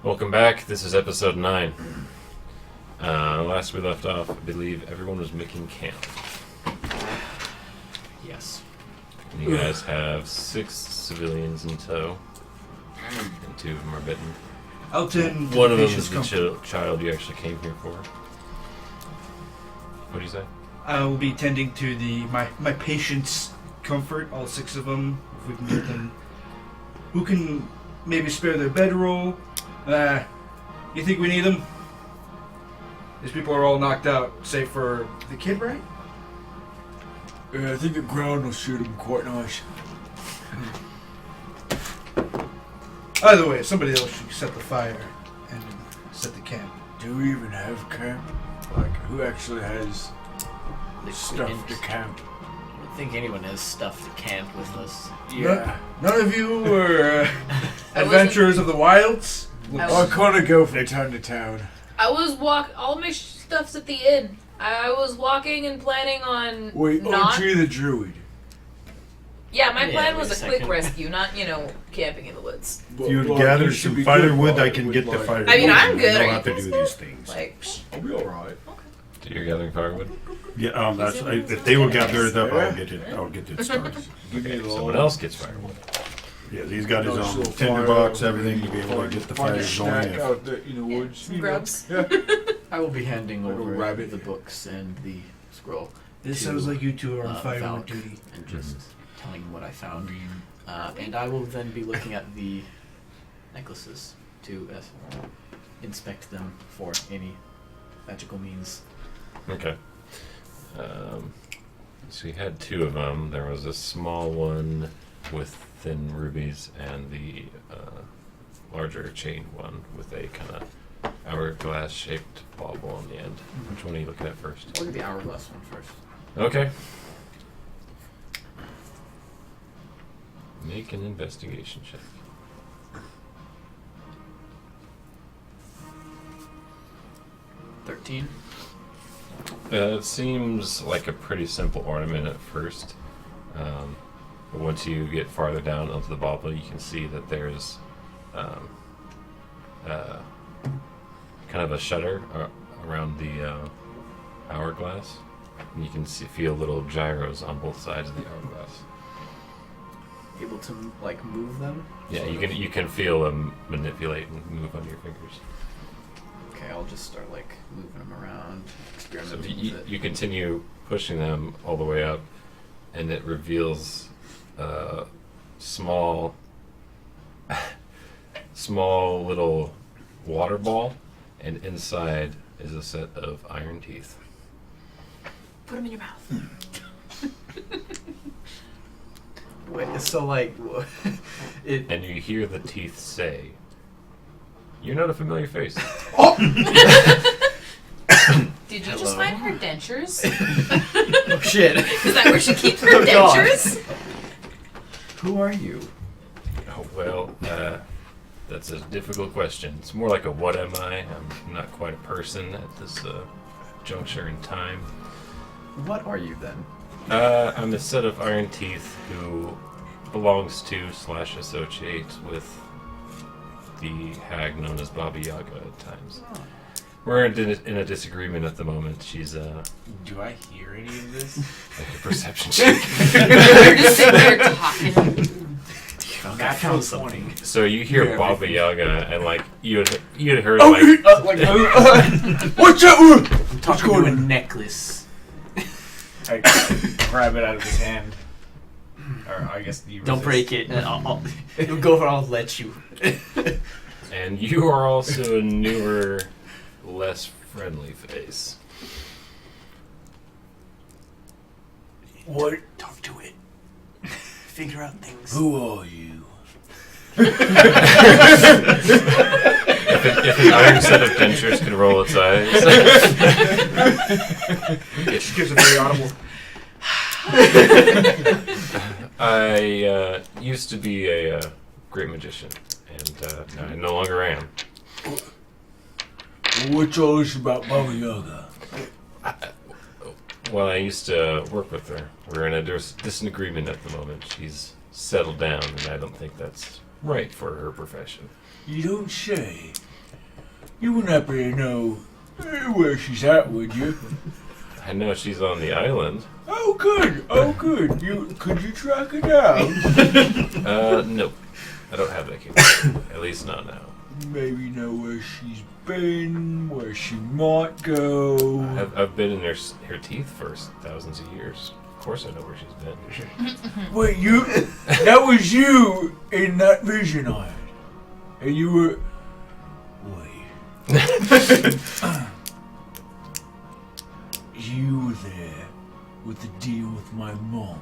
Welcome back. This is episode 9. Last we left off, I believe everyone was making camp. Yes. And you guys have 6 civilians in tow, and 2 of them are bitten. I'll tend. One of them is the child you actually came here for. What do you say? I will be tending to my patient's comfort. All 6 of them, if we can get them. Who can maybe spare their bedroll? You think we need them? These people are all knocked out, save for the kid, right? Yeah, I think the ground will shoot him quite nice. Either way, somebody else should set the fire and set the camp. Do we even have camp? Like, who actually has stuff to camp? I don't think anyone has stuff to camp with us. Yeah. None of you were adventurers of the wilds? I kind of go from town to town. I was all my stuff's at the inn. I was walking and planning on Wait, not... aren't you the druid? Yeah, my Yeah, plan wait was a a quick second. rescue, not, camping in the woods. If you would Well, gather you should some be firewood, good I can get the like- fire. I mean, I'm going. good. I Are don't you have to guys do good? these things. Like, psh, I'll be alright. So you're gathering firewood? Yeah, if they will gather it up, I'll get it started. Give me a little. Someone else gets firewood. Yeah, he's got his Nice own little tinderbox, fire, everything to be able to get the find fire a snack going. out there in the woods. some you know. grubs. Yeah. I will be handing Like a over rabbit. the books and the scroll. This to, sounds like you two are on firewood Valk duty. And just telling him what I found. And I will then be looking at the necklaces to inspect them for any magical means. Okay. So you had 2 of them. There was a small one with thin rubies and the larger chain one with a kind of hourglass-shaped bauble on the end. Which one are you looking at first? Look at the hourglass one first. Okay. Make an investigation check. $13. It seems like a pretty simple ornament at first. But once you get farther down onto the bauble, you can see that there's kind of a shutter around the hourglass. And you can feel little gyros on both sides of the hourglass. Able to move them? Yeah, you can feel them manipulate and move under your fingers. Okay, I'll just start moving them around, So experimenting with it. you continue pushing them all the way up, and it reveals small little water ball, and inside is a set of iron teeth. put them in your mouth. Wait, so it. And you hear the teeth say, "You're not a familiar face." Did you just find her dentures? Oh shit! Is that where she keeps her Oh, God. dentures? Who are you? Oh, well, that's a difficult question. It's more like a what am I? I'm not quite a person at this juncture in time. What are you then? I'm a set of iron teeth who belongs to / associates with the hag known as Baba Yaga at times. We're in a disagreement at the moment. She's Do I hear any of this? like a perception check. They're just sitting there talking. I found something. So you hear Yeah, Baba Yaga, and you had heard What's that? I'm talking to a necklace. I grab it out of his hand. Or I guess you Don't break it. You'll go for. I'll let you. and you are also a newer, less friendly face. What? Don't do it. Figure out things. Who are you? If an iron set of dentures can roll its eyes. She gives a very audible. I used to be a great magician, and I no longer am. What's all this about Baba Yaga? Well, I used to work with her. We're in a disagreement at the moment. She's settled down, and I don't think that's right for her profession. You don't say. You wouldn't happen to know where she's at, would you? I know she's on the island. Oh, good. Oh, good. Could you track her down? Nope. I don't have that capability. At least not now. Maybe know where she's been, where she might go. I've been in her teeth for thousands of years. Of course I know where she's been. Wait, you? That was you in that vision I had. And you were... Wait. You were there with the deal with my mom.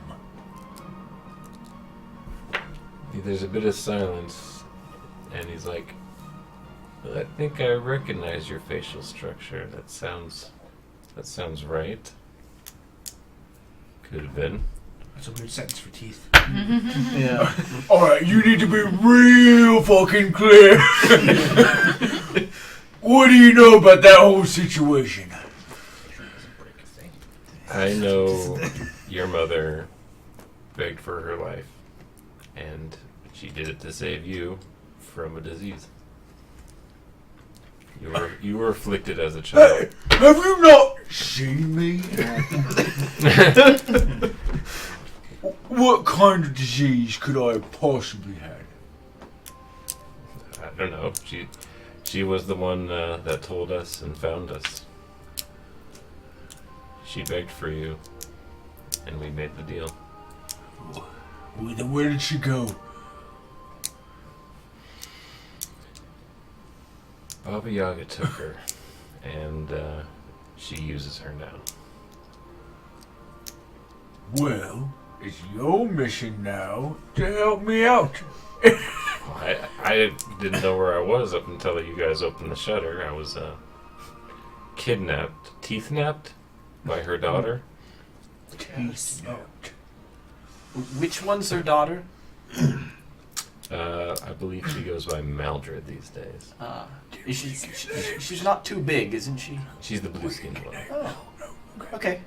There's a bit of silence, and he's like, I think I recognize your facial structure. That sounds right. Could have been. That's a weird sentence for teeth. Yeah. Alright, you need to be real fucking clear. What do you know about that whole situation? I know your mother begged for her life, and she did it to save you from a disease. You were afflicted as a child. Hey, have you not seen me? What kind of disease could I have possibly had? I don't know. She was the one that told us and found us. She begged for you, and we made the deal. Well, then where did she go? Baba Yaga took her, and she uses her now. Well, it's your mission now to help me out. I didn't know where I was up until you guys opened the shutter. I was kidnapped, teeth-napped by her daughter. Which one's her daughter? I believe she goes by Maldred these days. She's not too big, isn't she? She's the blue-skinned one. Oh. Okay.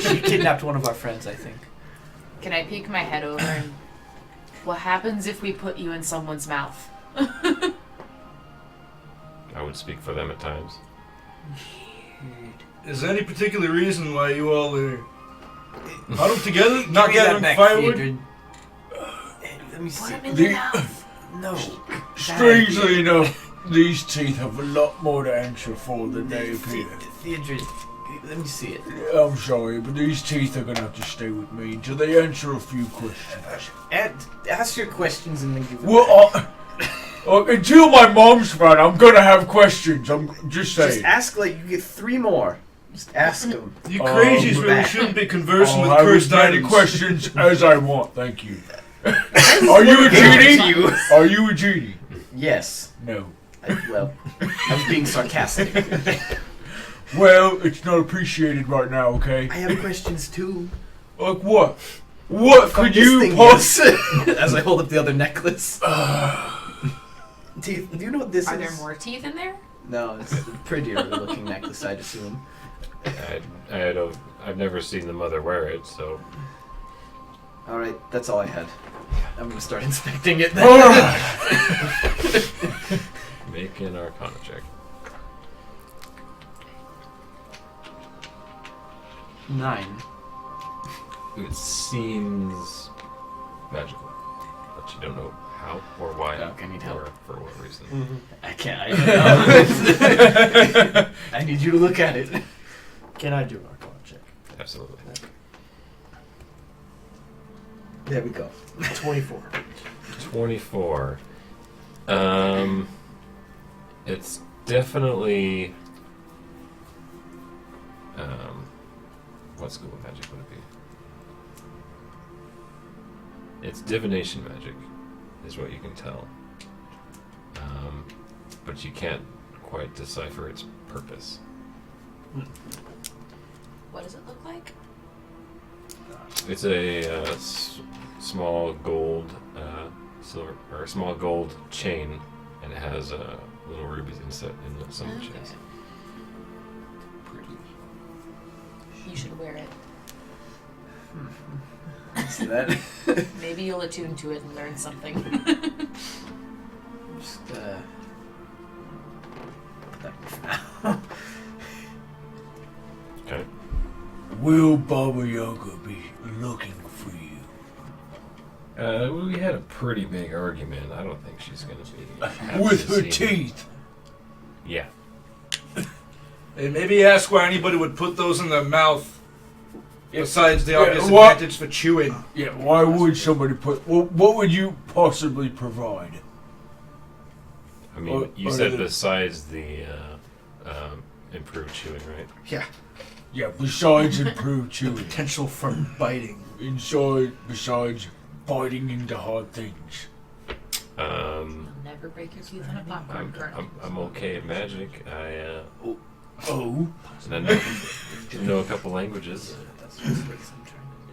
She kidnapped one of our friends, I think. Can I peek my head over and... What happens if we put you in someone's mouth? I would speak for them at times. Is there any particular reason why you all are huddled together, not Give me that gathering back, firewood? Theodred. Let me Put see. him in the mouth. No. Strangely enough, these teeth have a lot more to answer for than they appear. Theodred, let me see it. I'm sorry, but these teeth are gonna have to stay with me until they answer a few questions. Ask your questions and then give them Well, back. until my mom's found, I'm gonna have questions. I'm just saying. Just ask, like, you get 3 more. Just ask them. You crazies really back. shouldn't be conversing with I'll have cursed as many items. questions as I want. Thank you. Are you a genie? Are you a genie? Yes. No. I was being sarcastic. Well, it's not appreciated right now. Okay. I have questions too. Like what? What From could this you thing, possibly? yes. As I hold up the other necklace. Teeth. Do you know what this Are is? there more teeth in there? No, it's a prettier looking necklace, I'd assume. I've never seen the mother wear it, so Alright, that's all I had. I'm gonna start inspecting it then. Alright. make an Arcana check. 9. It seems magical, but you don't know how or why Okay, I need help. or for what reason. I can't. I don't know. I need you to look at it. Can I do an Arcana check? Absolutely. There we go. 24. 24. It's definitely. What school of magic would it be? It's divination magic, is what you can tell. But you can't quite decipher its purpose. What does it look like? It's a small gold silver or a small gold chain, and it has little rubies inset in some of the chains. Pretty. You should wear it. See that? Maybe you'll attune to it and learn something. Just, will Baba Yaga be looking for you? We had a pretty big argument. I don't think she's going to be happy With to her see me. teeth. Yeah. And maybe ask why anybody would put those in their mouth. Besides the Yeah, obvious what? advantage for chewing. Yeah, why would somebody put... Well, what would you possibly provide? I mean, Or- you or said the- besides the improved chewing, right? Yeah. Yeah, besides improved chewing. Potential for biting. Besides biting into hard things. You'll never break your teeth on a popcorn kernel. I'm okay at magic. I Oh? know a couple languages.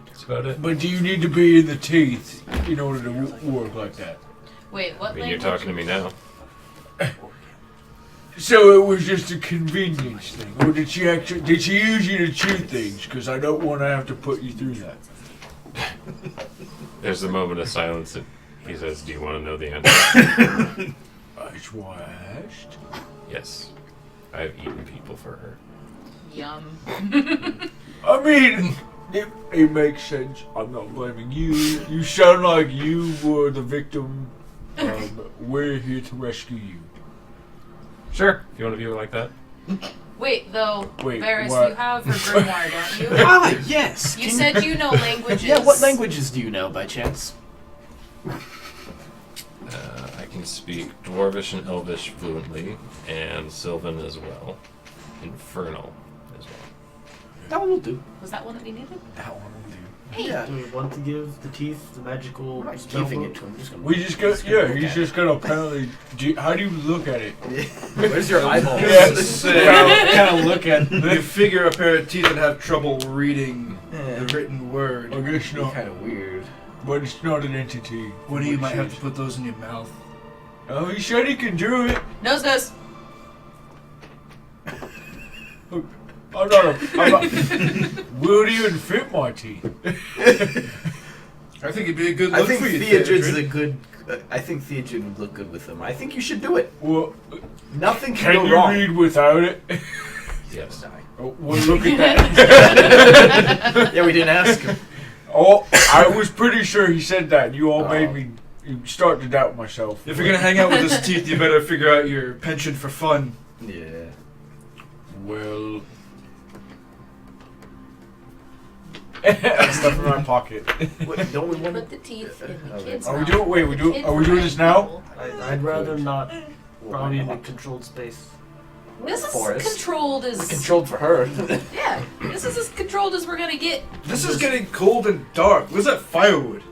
That's about it. But do you need to be in the teeth in order to work like that? Wait, what I mean, you're language? talking to me now. So it was just a convenience thing, or did she use you to chew things? Because I don't want to have to put you through that. There's a moment of silence, and he says, "Do you want to know the answer?" That's why I asked. Yes. I've eaten people for her. Yum. I mean, it makes sense. I'm not blaming you. You sound like you were the victim. We're here to rescue you. Sure. If you want to view it like that. Wait, though, Wait, Varys, what? you have her grimoire, don't you? Ah, yes. You said you know languages. Yeah, what languages do you know by chance? I can speak Dwarvish and Elvish fluently, and Sylvan as well. Infernal as well. That one will do. Was that one that we needed? That one will do. Hey. Yeah. Do we want to give the teeth the magical I'm not spell giving book? it to him. Just gonna, We just got, gonna he's look just gonna apparently. How do you look at it? Where's your eyeball? Yes. Kind of look at. You figure a pair of teeth would have trouble reading the written word. I guess not, Kind of weird. but it's not an entity. What do you might have to put those in your mouth? Oh, he said he can do it. Nose goes. I'm not. Will it even fit my teeth? I think it'd be a good look I think for you. Theodred's Theodred. a good. I think Theodred would look good with them. I think you should do it. Well, Nothing can, can go you wrong. read without it? Yes. Oh, well, look at that. Yeah, we didn't ask him. Oh, I was pretty sure he said that. You all made me start to doubt myself. If you're gonna hang out with his teeth, you better figure out your penchant for fun. Yeah. Well, Stuff in our pocket. Wait, don't we want Put to? the teeth in the Okay. kids' are we mouth. doing? Wait, The kids are we doing are this now? cool. I'd rather not. Probably in a controlled space. This is Forest. controlled as Controlled for her. yeah. This is as controlled as we're gonna get. This is getting cold and dark. Where's that firewood?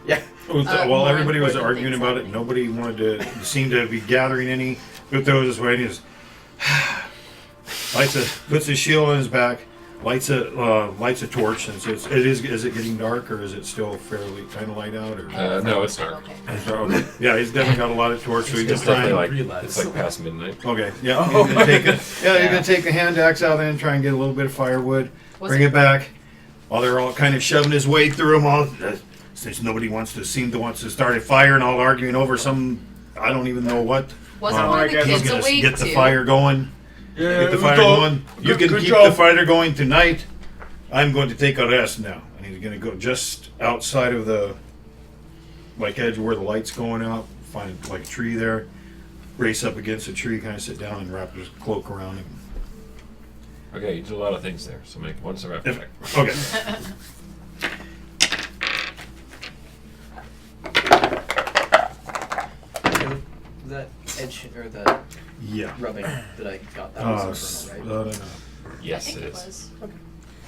Yeah. While more everybody was important arguing things about it, happening. nobody wanted to seem to be gathering any. But there was this way, and he just puts his shield on his back, lights a torch, and says, "Is it getting dark, or is it still fairly kind of light out?" Or No, it's dark. Okay. yeah, he's definitely got a lot of torch, so he's It's just trying. definitely like it's like past midnight. Okay, yeah, he's gonna take it. Yeah, he's gonna take the hand axe out there and try and get a little bit of firewood, bring it back. While they're all kind of shoving his way through them all, since nobody wants to start a fire and all arguing over some, I don't even know what. Wasn't one of the He's kids gonna awake get the too? fire going. Yeah, Get the we fire thought- going. You can good keep job. the fire going tonight. I'm going to take a rest now. And he's going to go just outside of the edge where the light's going out. Find like a tree there. Race up against a tree, kind of sit down and wrap his cloak around him. Okay, you did a lot of things there, so make one survival check. Okay. That edge or that Yeah. rubbing that I got, that was infernal, right? I Yes, think it it is. was.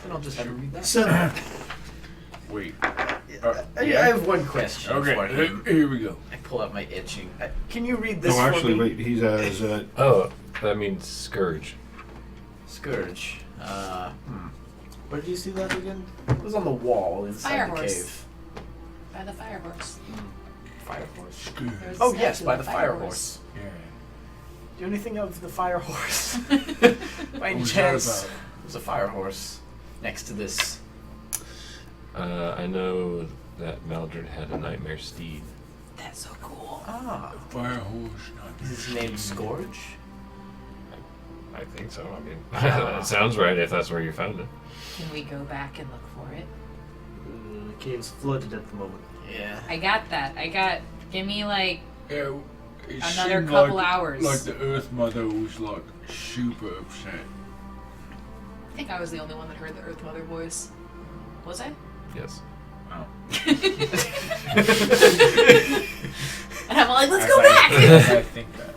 Then I'll just have to read that. So, Wait. I have one question for Okay, him. here we go. I pull out my itching. Can you read this no, for actually, me? wait. He's as Oh, that means scourge. Scourge. Where did you see that again? It was on the wall inside Fire the horse. cave. By the fire horse. Fire horse. There's a Oh yes, statue by of the a fire horse. Yeah. Do anything of the fire horse? By any was that chance, about? there's a fire horse next to this. I know that Maldred had a nightmare steed. That's so cool. Ah, Fire horse, not is his name Scourge? I think so. I mean, it sounds right if that's where you found it. Can we go back and look for it? The cave's flooded at the moment. Yeah. I got that. Give me like Yeah, it another seemed couple like, hours. Like the Earth Mother was like super upset. I think I was the only one that heard the Earth Mother voice. Was I? Yes. Oh. And I'm like, let's As go I- back! as I think that.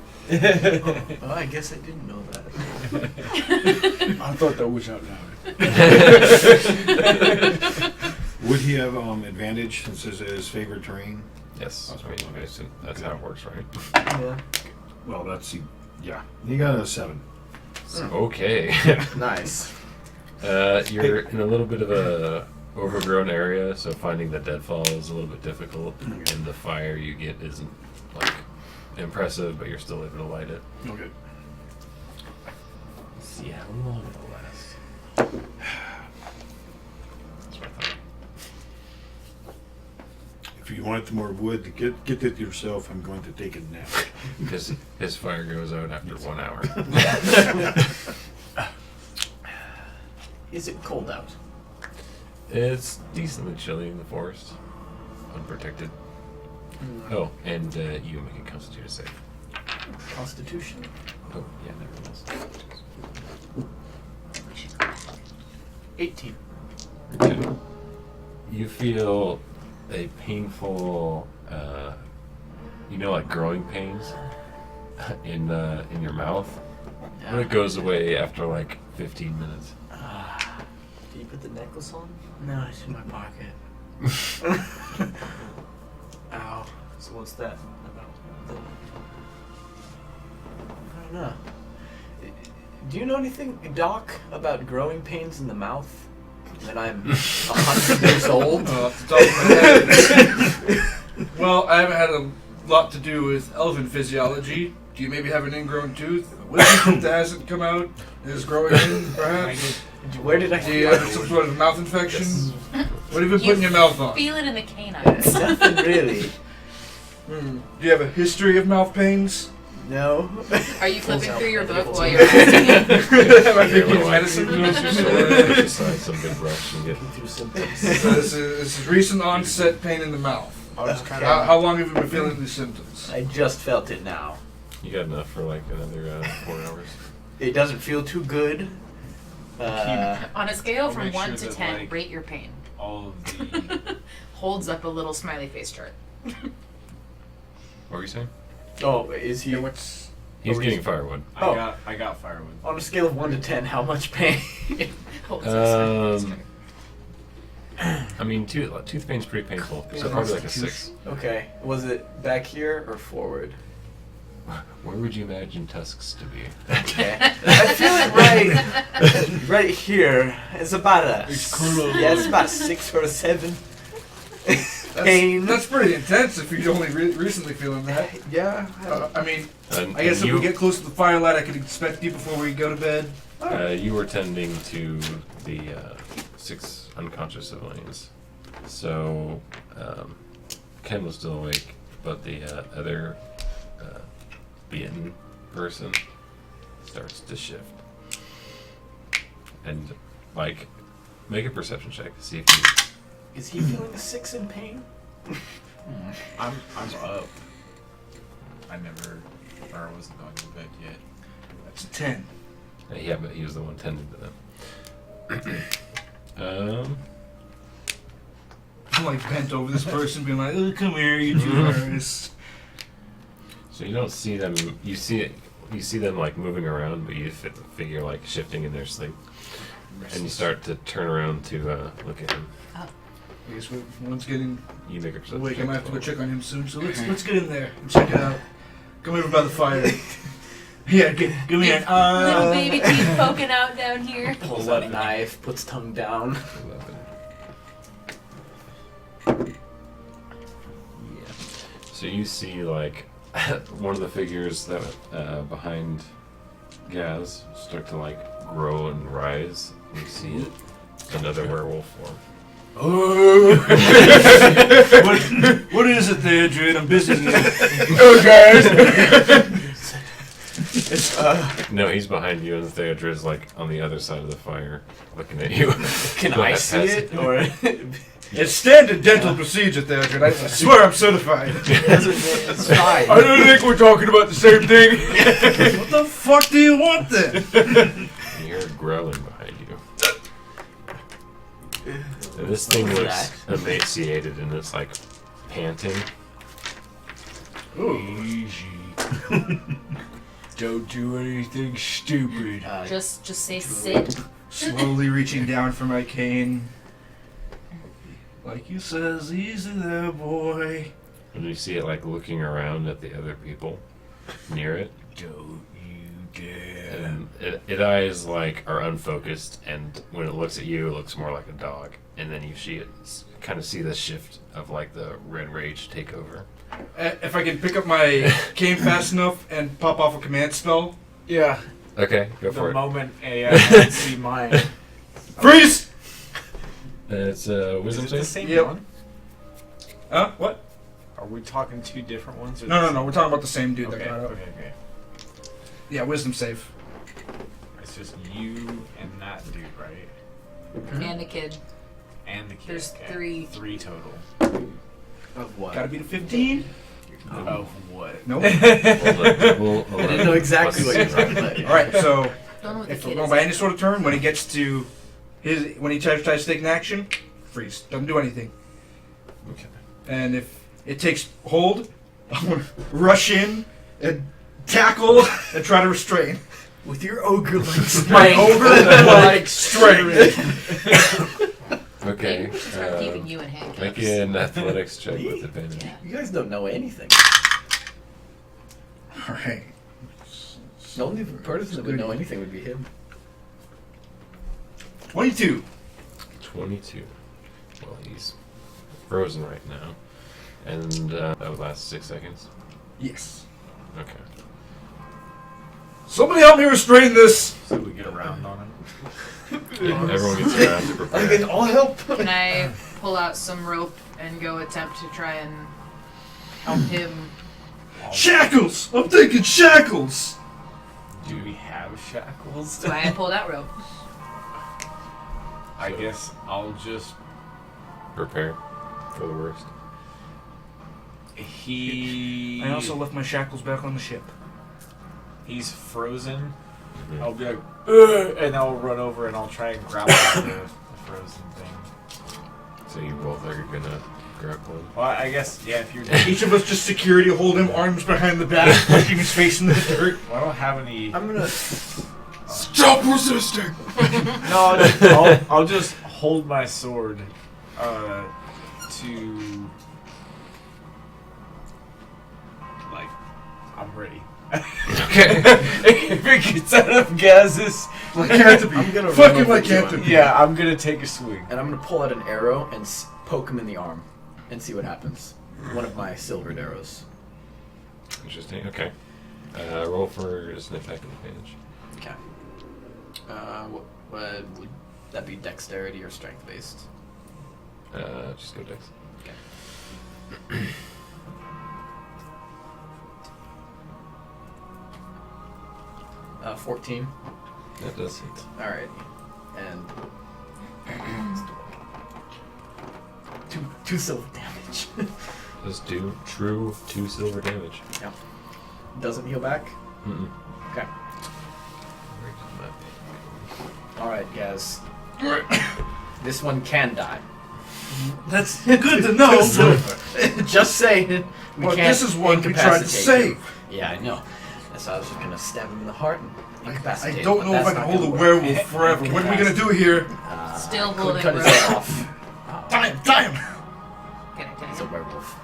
Oh, I guess I didn't know that. I thought that was out loud. Would he have advantage since this is his favorite terrain? Yes. I mean, that's how it works, right? Yeah. Well, that's yeah. He got a 7. Okay. Nice. You're in a little bit of a overgrown area, so finding the deadfall is a little bit difficult, and the fire you get isn't like impressive, but you're still able to light it. Okay. Let's see how long it'll last. That's what I thought. If you want more wood, get it yourself. I'm going to take a nap. His fire goes out after 1 hour. Is it cold out? It's decently chilly in the forest, unprotected. Oh, and you make a Constitution save. Constitution? Oh, yeah, there it is. 18. Okay. You feel a painful, like growing pains in your mouth, but it goes away after like 15 minutes. Did you put the necklace on? No, it's in my pocket. Ow. So what's that about? I don't know. Do you know anything, Doc, about growing pains in the mouth? When I'm 100 years old? Off the top of my head. Well, I haven't had a lot to do with elven physiology. Do you maybe have an ingrown tooth? Wisdom that hasn't come out is growing in, perhaps? Where did I Do you have some sort of mouth infection? What have you been putting your mouth on? Feel it in the canines. Nothing really. Do you have a history of mouth pains? No. Are you flipping through your book Pulls while out you're asking? Am I Yeah, thinking well, medicine? use your sword, exercise some good brush, and get. Through symptoms. So this is recent onset pain in the mouth. I'll just kind How long have you been feeling these symptoms? I just felt it now. You got enough for like another 4 hours. It doesn't feel too good. On a scale I'll from make 1 sure to that, 10, like- rate your pain. all of the. Holds up a little smiley face chart. What were you saying? Oh, is he? what's... He's Oh, getting he's- firewood. I got firewood. On a scale of 1 to 10, how much pain? Holds up a smiley face Um, chart. I mean, tooth pain's pretty painful, so probably like a 6. Okay. Was it back here or forward? Where would you imagine tusks to be? Okay. I feel it right here. It's about a it's about a 6 or a 7. Pain. That's pretty intense if you're only recently feeling that. Yeah. I mean, And I guess if you, we get close to the firelight, I could expect you before we go to bed. you were tending to the 6 unconscious civilians. So, Ken was still awake, but the other beaten person starts to shift. And, like, make a perception check to see if you... Is he feeling a 6 in pain? I'm up. I wasn't going to bed yet. That's a 10. Yeah, but he was the one tending to them. I'm like bent over this person, being like, "Oh, come here, you two nervous." So you don't see them. You see them like moving around, but you figure like shifting in their sleep, and you start to turn around to look at him. I guess one's getting You make a perception awake. I check might have to go as check on him soon. So let's get in there and check it out. Come over by the fire. Yeah, give me an Little baby teeth poking out down here. Pulls out a knife, puts tongue down. well. 11. Yeah. So you see like one of the figures that behind Gaz start to like grow and rise. And you see it. Another werewolf form. What is it there, Jude? I'm busy here. Oh, guys! No, he's behind you, and Theodra's like on the other side of the fire, looking at you. Can Go I ahead, see pass it? Or It's standard dental procedure, Theodred. I swear I'm certified. it's fine. I don't think we're talking about the same thing. What the fuck do you want then? You hear it growling behind you. And this thing What was looks emaciated and it's like panting. Easy. Don't do anything stupid. Just say sit. Slowly reaching down for my cane. Like you says, easy there, boy. And you see it like looking around at the other people near it. Don't you dare. And its eyes like are unfocused, and when it looks at you, it looks more like a dog. And then you see it kind of see the shift of like the red rage take over. If I can pick up my cane fast enough and pop off a command spell. Yeah. Okay, go for The it. moment I can see mine. Freeze! It's wisdom Is it the save. same Yep. one? Huh? What? Are we talking two different ones? Or No. We're talking about the same dude Okay, that got out. okay. Yeah, wisdom save. It's just you and that dude, right? And a kid. And the kid. There's okay. three. 3 total. Of what? Gotta be the 15? Of what? Nope. Well, I didn't know exactly what you were talking about. Alright, so Don't know what the if we're kid going is. by any sort of turn, when he gets to when he tries to take an action, freeze. Doesn't do anything. Okay. And if it takes hold, I'm gonna rush in and tackle and try to restrain. With your ogre-like My strength. ogre-like strength. Okay. Maybe we should start keeping you in handcuffs. Make an athletics check with advantage. Yeah. You guys don't know anything. Alright. The only person that would know anything would be him. 22. 22. Well, he's frozen right now. And that would last 6 seconds. Yes. Okay. Somebody help me restrain this! So we get around on him. Yeah, everyone gets around to prepare. Okay, all help. Can I pull out some rope and go attempt to try and help him? Shackles! I'm thinking shackles! Do we have shackles? So I pulled out rope. I guess I'll just. Prepare for the worst. I also left my shackles back on the ship. He's frozen. Mhm. I'll be like, "Ugh," and I'll run over and I'll try and grab the frozen thing. So you both are gonna grapple him. Well, I guess, yeah, if you're. Each of us just security hold him, arms behind the back, pushing his face in the dirt. Well, I don't have any. I'm gonna. Stop resisting! No, I'll just hold my sword to. Like, I'm ready. Okay. If it gets out of gases, Lycanthropy. I'm gonna Fucking run over to him. lycanthropy. yeah, I'm gonna take a swing. And I'm gonna pull out an arrow and poke him in the arm, and see what happens. One of my silvered arrows. Interesting. Okay. Roll for snip attack advantage. Okay. What would that be? Dexterity or strength based? Just go dex. 14. That does hit. Alright. And two silver damage. Does do true 2 silver damage. Doesn't heal back. Mm-mm. Okay. Alright, guys. This one can die. That's good to know. Just saying. We Well, can't this is one we tried to incapacitate him. save. Yeah, I know. So I was just gonna stab him in the heart and incapacitate I him. don't but know if that's I can not hold a gonna werewolf work. forever. What are we gonna do here? Still could holding cut his rope. head off. Die him! Can I He's a werewolf.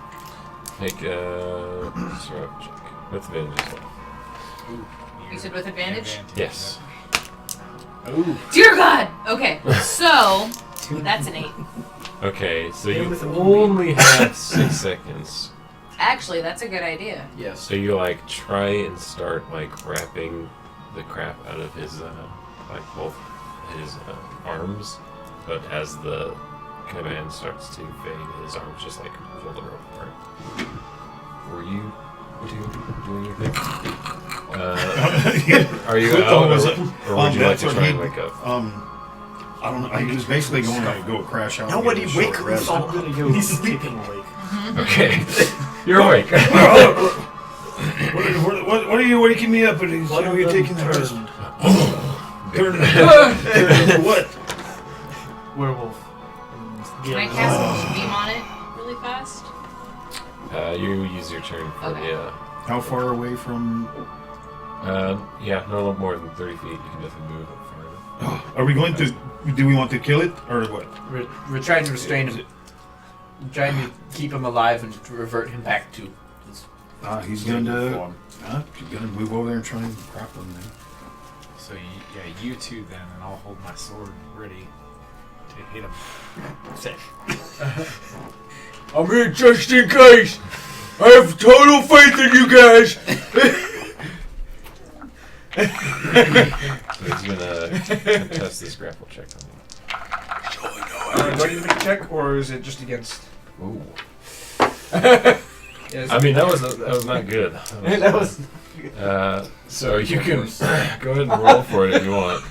Make a survival check with advantage as well. Ooh, You said with advantage? Yes. Ooh. Dear God! Okay, so that's an 8. Okay, so Hit you with a only have 6 seconds. Actually, that's a good idea. Yes. So you like try and start like wrapping the crap out of his like both his arms, but as the command starts to fade, his arms just like pull the rope apart. Were you doing anything? Are you Good out, thought. or would you like That's to what try and he- wake up? I don't know. He was basically going to go crash out. and Nobody get a short wake rest. I'm gonna go keep him awake. Okay, you're awake. What are you waking me up? And One are of you them taking the rest? turned Turn what? werewolf. Can I cast beam on it really fast? You use your turn for Okay. How far away from? yeah, no more than 30 feet. You can definitely move up far enough. Are we going to? Do we want to kill it or what? We're trying to restrain him. I'm trying to keep him alive and to revert him back to his He's regular gonna. form. He's gonna move over there and try and grapple him. Then. So you two then, and I'll hold my sword ready to hit him. I'm here just in case. I have total faith in you guys. So he's gonna contest this grapple check on Do I need to make a check, or is it just against? you. Ooh. Yes. I mean, that was not good. That was So you can go ahead and roll for it if you want.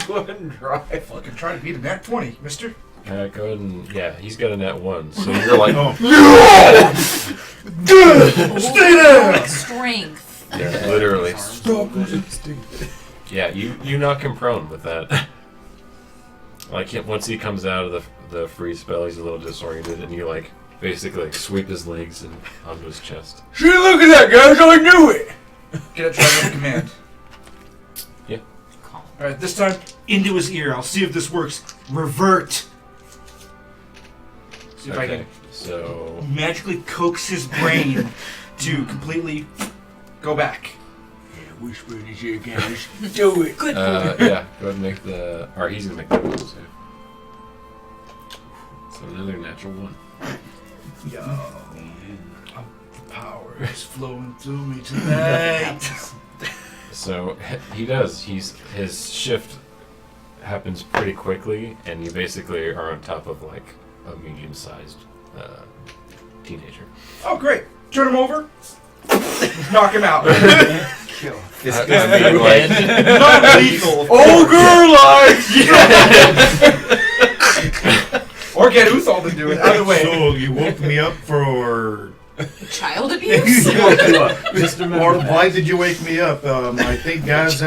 Go ahead and try. Fucking try to beat a nat 20, mister. Go ahead and he's got a net 1, so you're like, Stay there! Strength. yeah, literally. Yeah, you knock him prone with that. Like once he comes out of the free spell, he's a little disoriented, and you like basically like, sweep his legs and onto his chest. See, look at that, guys. I knew it. Get a try with command. Yeah. Alright, this time, into his ear. I'll see if this works. Revert. See if I Okay, can so magically coax his brain to completely go back. Yeah, whisper in his ear, guys. Do it. Good yeah, go ahead and make or he's gonna make the will save. So another natural 1. Yo, the power is flowing through me tonight. So he does. His shift happens pretty quickly, and you basically are on top of like a medium-sized teenager. Oh, great. Turn him over. Knock him out. kill. I mean, like, Not lethal. Oh, girl, Or get Uthal to do it. Either way. So you woke me up for. Child abuse? Just Or remember why did you wake me up? I think Gaz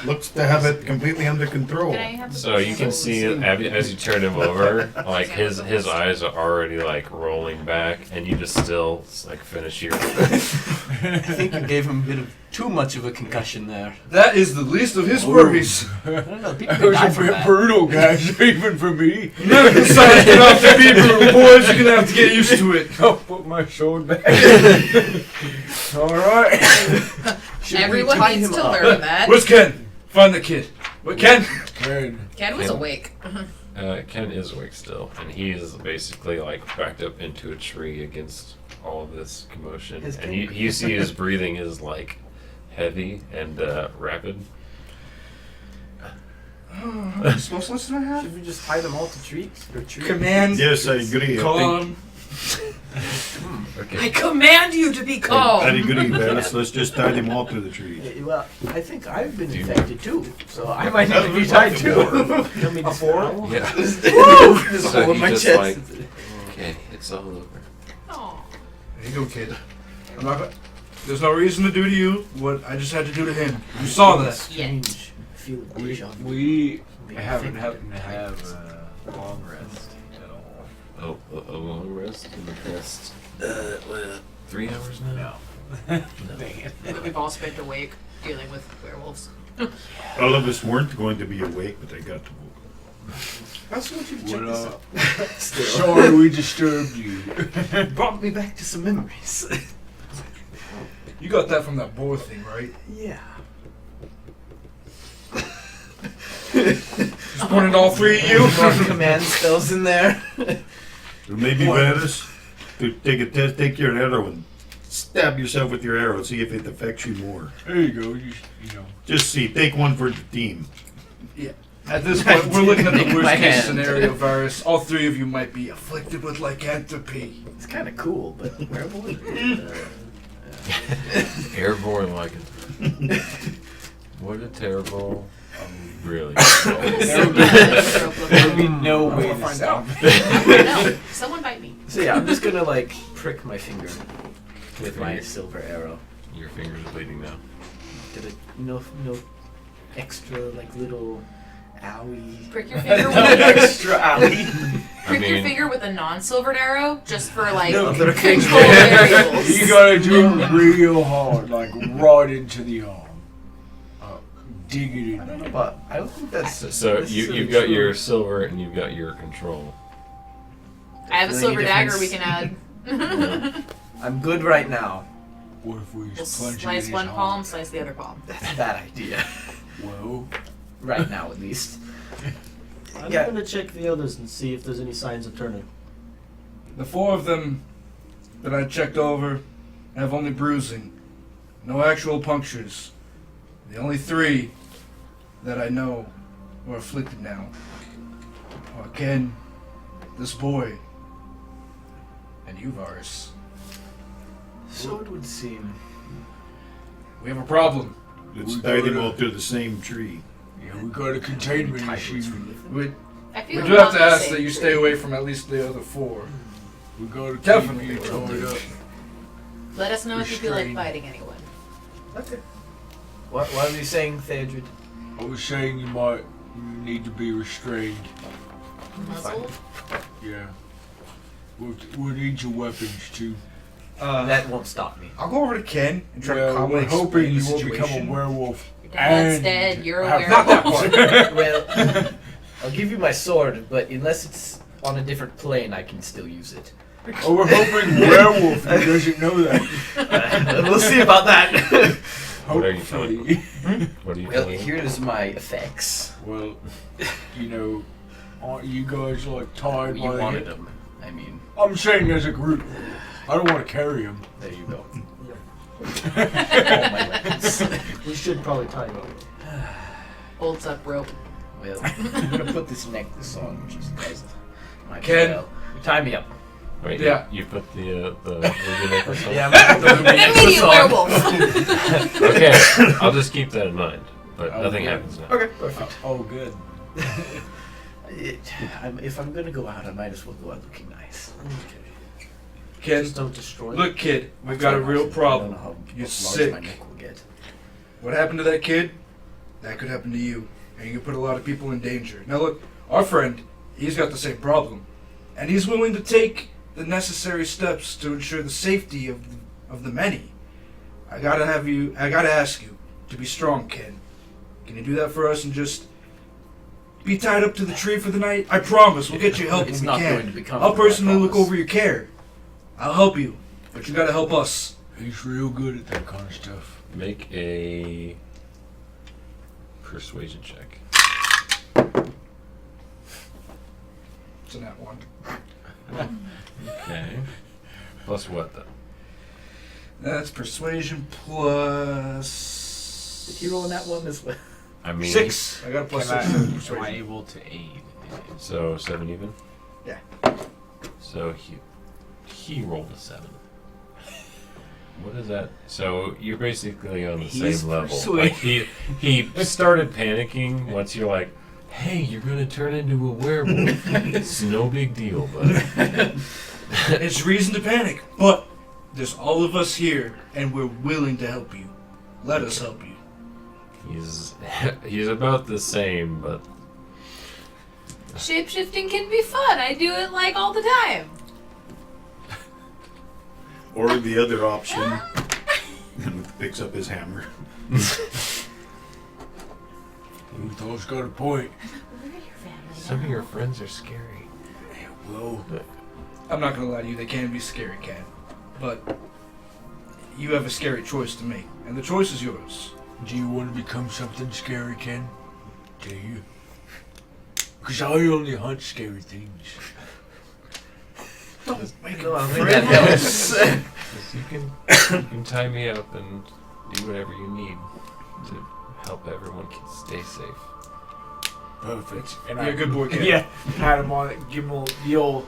looks to have it completely under control. Can I have so you can see as you turn him over, like his eyes are already like rolling back, and you just still like finish your. I think you gave him a bit of too much of a concussion there. That is the least of his worries. I don't know. People That could was die a from bit that. brutal, guys, even for me. None of the sides enough to be brutal. Boys, you're gonna have to get used to it. I'll put my sword back. All right. Everyone tie needs him to up? learn that. Where's Ken? Find the kid. What, Ken? Good. Ken was awake. Ken is awake still, and he is basically like backed up into a tree against all of this commotion, His and you see his breathing is like heavy and rapid. How many spell slots do I have? Should we just tie them all to trees? Or trees? Command. Yes, I agree. Calm. Okay. I command you to be calm. I agree, Valis. Let's just tie them all to the trees. Yeah, well, I think I've been Do you infected too, so I might need to be tied too. Tell me A four? Yeah. This So hole in he my just chest. like, okay, it's all over. Aw. There you go, kid. I'm not gonna, there's no reason to do to you what I just had to do to him. You saw that. Strange feeling. deja vu. We Being haven't infected. happened to have a long rest at all. Oh, a long rest in the past 3 hours now. No. We've all spent awake dealing with werewolves. All of us weren't going to be awake, but I got to woke up. That's what you check What this up? out. Still. Sorry we disturbed you. Brought me back to some memories. You got that from that boar thing, right? Yeah. Just pointed all three of you. Brought command spells in there. So maybe, Valis, to take a test, take your arrow and stab yourself with your arrow, see if it affects you more. There you go. You know. Just see. Take one for the team. At this point, we're looking at the My worst case hand. scenario, Varus. All three of you might be afflicted with lycanthropy. It's kind of cool, but werewolf. Airborne Lycans. What a terrible. Really. There would be no way to stop. No, someone bite me. So yeah, I'm just gonna like prick my finger with my silver arrow. Your fingers are bleeding now. Did it no extra like little owie? Prick your finger with Extra owie. prick your finger with a non-silvered arrow, just for like No, control variables. You gotta do it real hard, like right into the arm. Dig it in. I don't know, but I don't think that's. So that's you've got your silver and you've got your control. I have a Really silver dagger difference. we can add. I'm good right now. What if we We'll just plunge it in slice his one arm? palm, slice the other palm. That's a bad idea. Well, Right now, at least. I'm Yeah. gonna check the others and see if there's any signs of turning. The 4 of them that I checked over have only bruising, no actual punctures. The only 3 that I know who are afflicted now are Ken, this boy, and you, Varus. So it would seem. We have a problem. Let's We tie them gotta- all to the same tree. yeah, we got a containment Titles issue. from We, I we feel do have to about the ask same that you stay away from at least the other 4. We gotta Definitely keep you will tied do. up. Let us know if you feel like Restrained. fighting anyone. Okay. What are you saying, Theodred? I was saying you need to be restrained. Muzzle? Yeah. We'll need your weapons too. That won't stop me. I'll go over to Ken and try to Yeah, calmly we're explain hoping the you won't become a situation. werewolf. Your dad's And dead, you're a have- Not that werewolf. part. Well, I'll give you my sword, but unless it's on a different plane, I can still use it. Oh, we're hoping werewolf he doesn't know that. We'll see about that. What are you telling Hopefully. What are you Well, telling? here's my effects. Well, you know, aren't you guys like tied You by the wanted hip? them. I mean, I'm saying as a group. I don't want to carry him. there you go. Oh, All my weapons. We should probably tie you up. Holds up rope. Well, I'm gonna put this necklace on, which is nice. Might as Ken. well. Tie me up. Wait, Yeah. you put the ruby necklace on? Yeah, I'm gonna put the Immediate necklace on. werewolf. Okay, I'll just keep that in mind. But Oh, nothing yeah. happens now. Okay, perfect. Oh, good. If I'm gonna go out, I might as well go out looking nice. Ken, Just don't destroy look, kid, we've got a real problem. I don't know how You're large sick. my neck will get. What happened to that kid? That could happen to you. And you can put a lot of people in danger. Now look, our friend, he's got the same problem. And he's willing to take the necessary steps to ensure the safety of the many. I gotta ask you to be strong, Ken. Can you do that for us and just be tied up to the tree for the night? I promise, we'll get you help It's when not we going to can. be I'll comfortable, personally I look promise. over your care. I'll help you, but you gotta help us. He's real good at that kind of stuff. Make a persuasion check. It's in that one. Okay. Plus what then? That's persuasion plus. Did you roll in that one as well? I mean, 6. I got a plus Can 6 I, in am I persuasion. able to aid? so 7 even. Yeah. So he rolled a 7. What is that? So you're basically on the He's same level. persuaded. Like he started panicking once you're like, "Hey, you're gonna turn into a werewolf." It's no big deal, but It's reason to panic, but there's all of us here, and we're willing to help you. Let us help you. he's about the same. But Shapeshifting can be fun. I do it like all the time. Or the other option, picks up h's hammer. Utho's got a point. Where are your family? some of your friends are scary. Well, I'm not gonna lie to you, they can be scary, Ken. But you have a scary choice to make, and the choice is yours. do you want to become something scary, Ken? Do you? Because I only hunt scary things. Go on, make that helps. You can tie me up and do whatever you need to help everyone stay safe. Perfect. And You're a good boy, Ken. Yeah, pat him on it, give him the old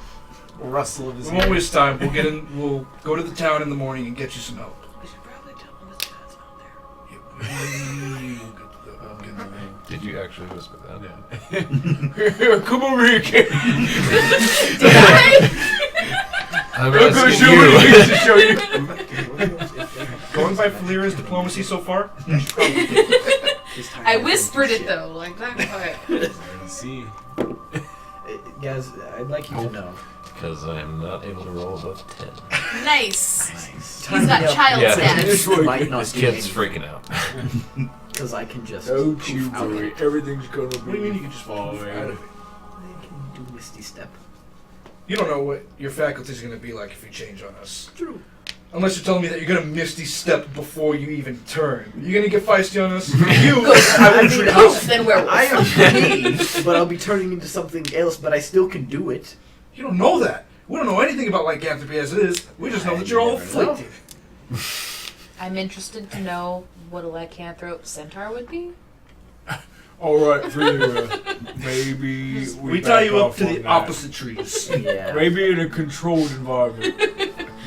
rustle of his We won't hair. waste time. We'll go to the town in the morning and get you some help. Did you actually whisper that? Here, come over here, kid. Did I? I'm I'm gonna asking show you. you. To show you. Going by Falira's diplomacy so far, I whispered it though, like that. Okay. Let's see. Guys, I'd like you to know. Because I'm not able to roll above 10. Nice. He's He's got child Yeah. stats. This way. Might not This do kid's anything, freaking out. because I can just. Don't you poof out. worry. Everything's gonna be. what do you mean you can just Fall fall away. out of it? I can do Misty Step. You don't know what your faculty's going to be like if you change on us. True. Unless you're telling me that you're going to Misty Step before you even turn. You're going to get feisty on us? You, I wouldn't treat Poof, you. then werewolf. I am me, but I'll be turning into something else. But I still can do it. You don't know that. We don't know anything about lycanthropy as it is. We just know that you're all never know. afflicted. I'm interested to know what a lycanthrope centaur would be. All right, Falira. Maybe We tie you back up off to on the that. opposite trees. Yeah. Maybe in a controlled environment.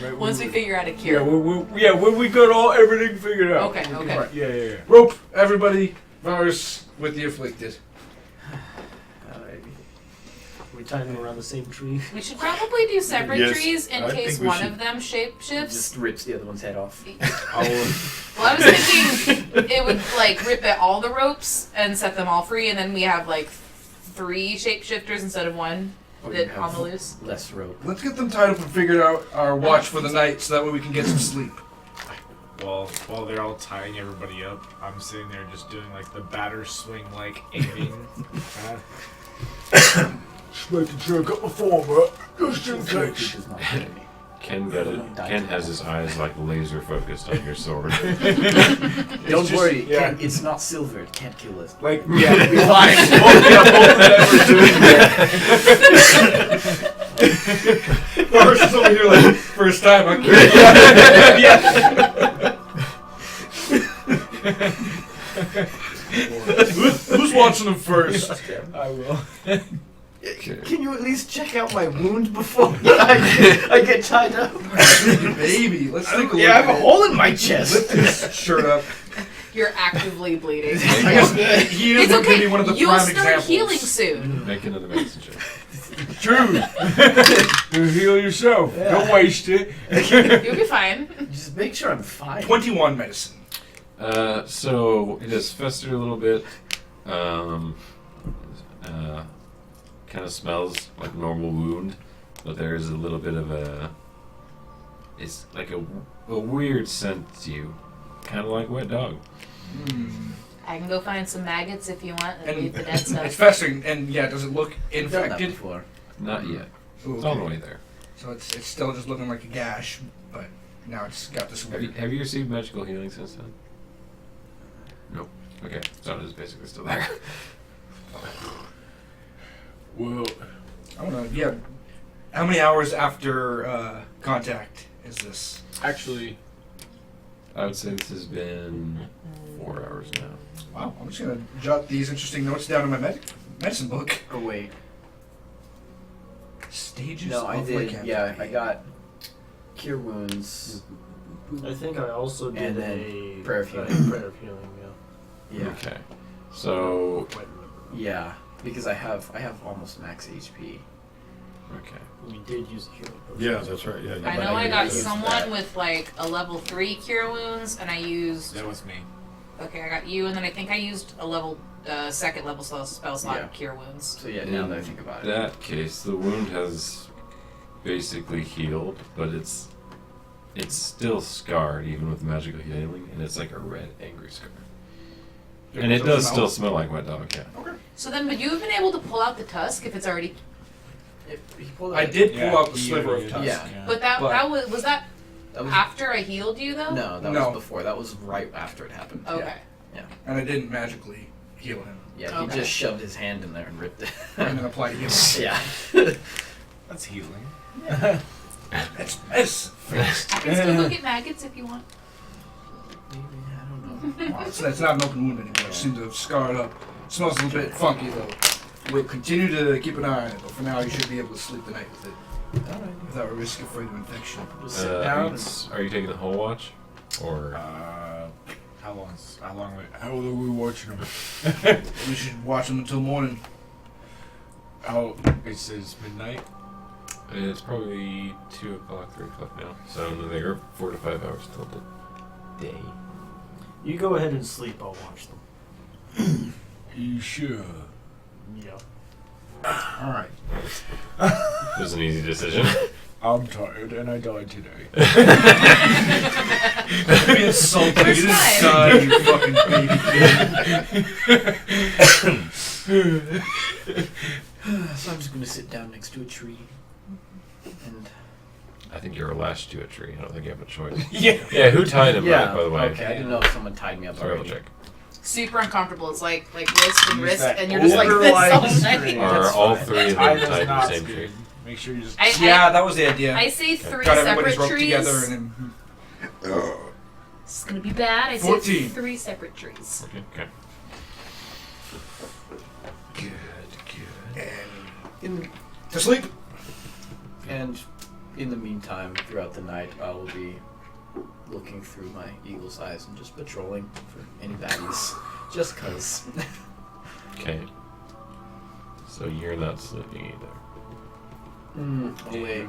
Maybe Once we figure out a Yeah, cure. when we got everything figured out. Okay, okay. Right, yeah. Rope, everybody, virus with the afflicted. We tie them around the same tree. We should probably do separate Yes, trees in I case think we one should. of them shapeshifts. Just rips the other one's head off. Well, I was thinking it would like rip at all the ropes and set them all free, and then we have like 3 shapeshifters instead of 1 Or you that have on the loose. Less rope. Let's get them tied up and figured out our watch for the night so that way we can get some sleep. Well, while they're all tying everybody up, I'm sitting there just doing like the batter swing, like aiming. Just making sure I got my form right. Just in Silver case. does not hurt me. Ken got it. Ken has his eyes like laser focused on your sword. Don't just- worry, yeah. Ken, it's not silver. It can't kill us. Like, yeah, We'll be fine. Virus is over here like, first time, I Who's watching them first? I will. Can you at least check out my wound before I get tied up? Baby, let's take a look. Yeah, I have a at it. hole in my chest. Lift his shirt up. You're actively bleeding. I guess he is It's going to okay. be one of the You'll prime start examples. healing soon. Make another medicine check. True. You heal yourself. Yeah. Don't waste it. You'll be fine. Just make sure I'm fine. 21 medicine. So it has festered a little bit. Kind of smells like a normal wound, but there is a little bit of a. It's like a weird scent to you, kind of like wet dog. I can go find some maggots if you want and And leave the dead it's stuff. festering, and yeah, does it look I've done that infected? before. Not yet. Ooh, It's on the okay. way there. So it's still just looking like a gash, but now it's got this Have you, weird. have you received magical healing since then? Nope. Okay, so it is basically still there. Well, I don't know. Yeah. How many hours after contact is this? actually, I would say this has been 4 hours now. Wow. I'm just gonna jot these interesting notes down in my medicine book. Oh wait. Stages No, I of did. lycanthropy. Yeah, I got cure wounds. I think I also did And then a prayer of healing. prayer of healing. Yeah. Okay. So, Yeah, because I have almost max HP. okay. We did use a healing potion. Yeah, that's right. Yeah, I yeah. know I got use someone that. with like a level 3 cure wounds, and I used. That was me. Okay, I got you, and then I think I used a level, second level spell slot Yeah. cure wounds. So yeah, now that I think about In it. that case, the wound has basically healed, but it's still scarred even with magical healing, and it's like a red, angry scar. And it does still smell like wet dog, yeah. So then, would you have been able to pull out the tusk if it's already? I did pull Yeah, out the he sliver really of tusk. Yeah. But that But- was that That was after I healed you though? no, that No. was before. That was right after it happened. Okay. And I didn't magically heal him. Yeah, Okay. he just shoved his hand in there and ripped it. And then applied healing. Yeah. That's healing. That's medicine. I can still go get maggots if you want. Maybe, I don't know. Wow, it's not an open wound anymore. It seemed to have scarred up. It smells a little bit funky though. We'll continue to keep an eye on it, but for now you should be able to sleep the night with it without a risk of further infection. Just sit down. Are you taking the whole watch? Or How are we watching them? We should watch them until morning. Oh, it says midnight. It's probably 2 o'clock, 3 o'clock now. So they're 4 to 5 hours till the day. You go ahead and sleep. I'll watch them. You sure? Yeah. All right. It was an easy decision. I'm tired and I died today. Be insulted. You didn't fine. die, you fucking baby kid. So I'm just gonna sit down next to a tree. And I think you're lashed to a tree. I don't think you have a choice. yeah. Yeah, who tied him Yeah. up, by the way? Okay, I didn't know if someone tied me up Sorry, I'll already. check. Super uncomfortable. It's like wrist and Use wrist, that and you're just like this overlying all night. string. Are That's all fine. 3 of them Tie those tied to the knots same good. tree? Make sure you just. Yeah, that was the idea. I say 3 Got everybody's separate roped trees. together and then. This is gonna be bad. I say 14. 3 separate trees. Okay. Good. To sleep. And in the meantime, throughout the night, I will be looking through my eagle's eyes and just patrolling for any baddies. Just cause. Okay. So you're not sleeping either. Oh wait.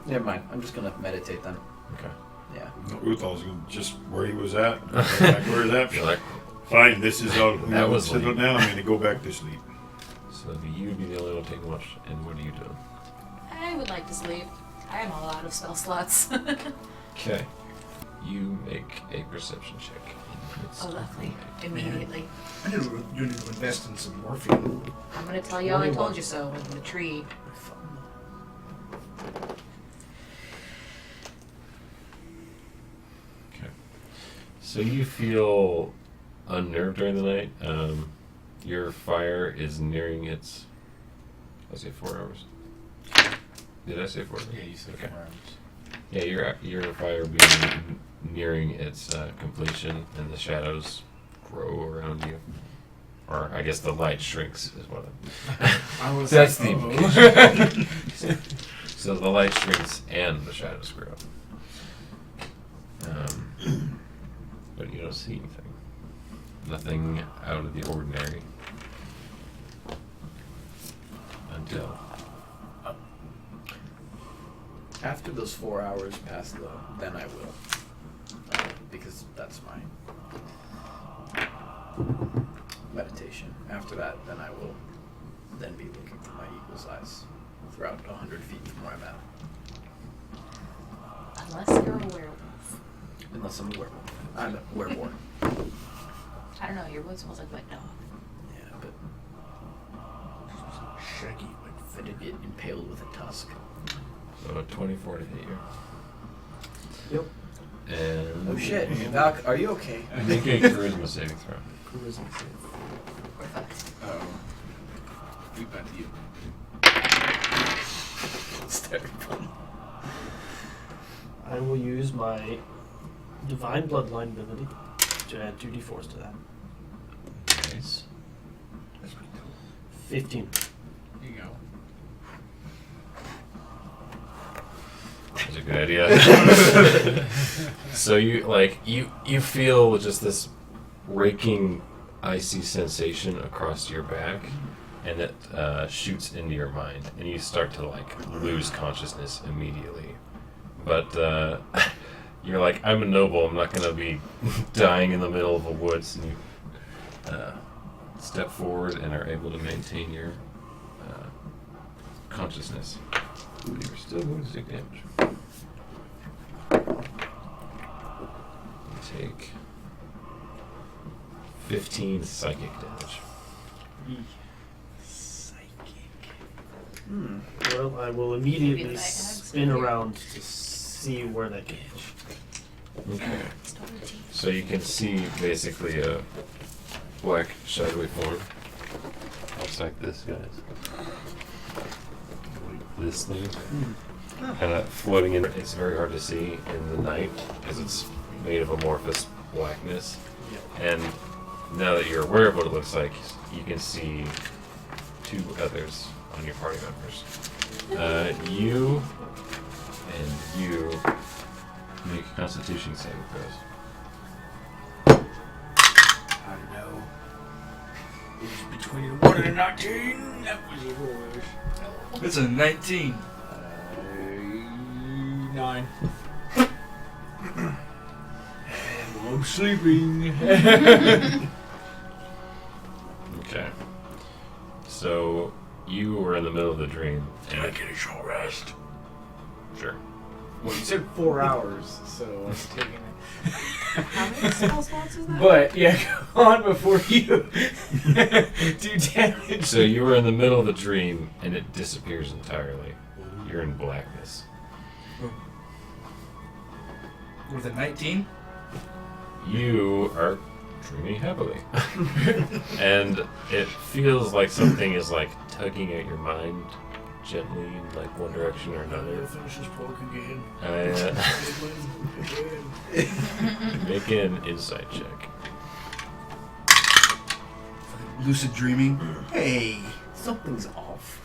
Never mind. I'm just gonna meditate then. Okay. Yeah. Uthal's just where he was at. Back where he's at. You're like, Fine, this is all. That was settled late. down. I'm going to go back to sleep. so you would be the only one taking watch, and what are you doing? I would like to sleep. I am all out of spell slots. Okay. You make a perception check. In the midst Oh, of lovely. the night. Immediately. You need to invest in some morphine. I'm gonna tell you all I told you so in the tree. Okay. So you feel unnerved during the night. Your fire is nearing its. I say 4 hours. Did I say 4 hours? Yeah, you said Okay. 4 hours. Yeah, your fire being nearing its completion, and the shadows grow around you. Or I guess the light shrinks is what I was That's like, the uh-oh. So the light shrinks and the shadows grow. But you don't see anything. Nothing out of the ordinary. Until After those 4 hours pass, though, then I will. Because that's my meditation. After that, then I will then be looking through my eagle's eyes throughout 100 feet from where I'm at. Unless you're a werewolf. Unless I'm a werewolf. I'm a werewolf. I don't know, your wood smells like wet dog. Yeah, but Shaggy. if I did get impaled with a tusk. so 24 to hit you. Yep. And Oh shit, Valk, are you okay? make a charisma saving throw. Charisma save. We're fucked. Oh. We bet you. It's terrible. I will use my Divine Bloodline ability to add 2d4s to that. Nice. 15. There you go. That's a good idea. So you feel just this raking icy sensation across your back, and it shoots into your mind, and you start to lose consciousness immediately. But you're like, I'm a noble. I'm not gonna be dying in the middle of the woods. And you step forward and are able to maintain your consciousness. But you're still going to take damage. You take 15 psychic damage. Well, I will Maybe immediately if I had spin some here. around to see where that goes. Okay. It's totally tea. So you can see basically a black shadowy form. Looks like this, guys. This thing. Kind of floating in. It's very hard to see in the night because it's made of amorphous blackness. And now that you're aware of what it looks like, you can see 2 others on your party members. You and you make Constitution saving throws. It's between a 1 and a 19. That was even worse. It's a 19. 9. Well, I'm sleeping. Okay. So you were in the middle of the dream. Did I get a short rest? Sure. Well, you said 4 hours, so I was taking it. How many spell slots is that? But yeah, go on before you do damage. So you were in the middle of the dream, and it disappears entirely. You're in blackness. With a 19? You are dreaming heavily. And it feels like something is like tugging at your mind gently in like one direction or another. Finish this pork again. Make an insight check. Lucid dreaming. Hey. Something's off.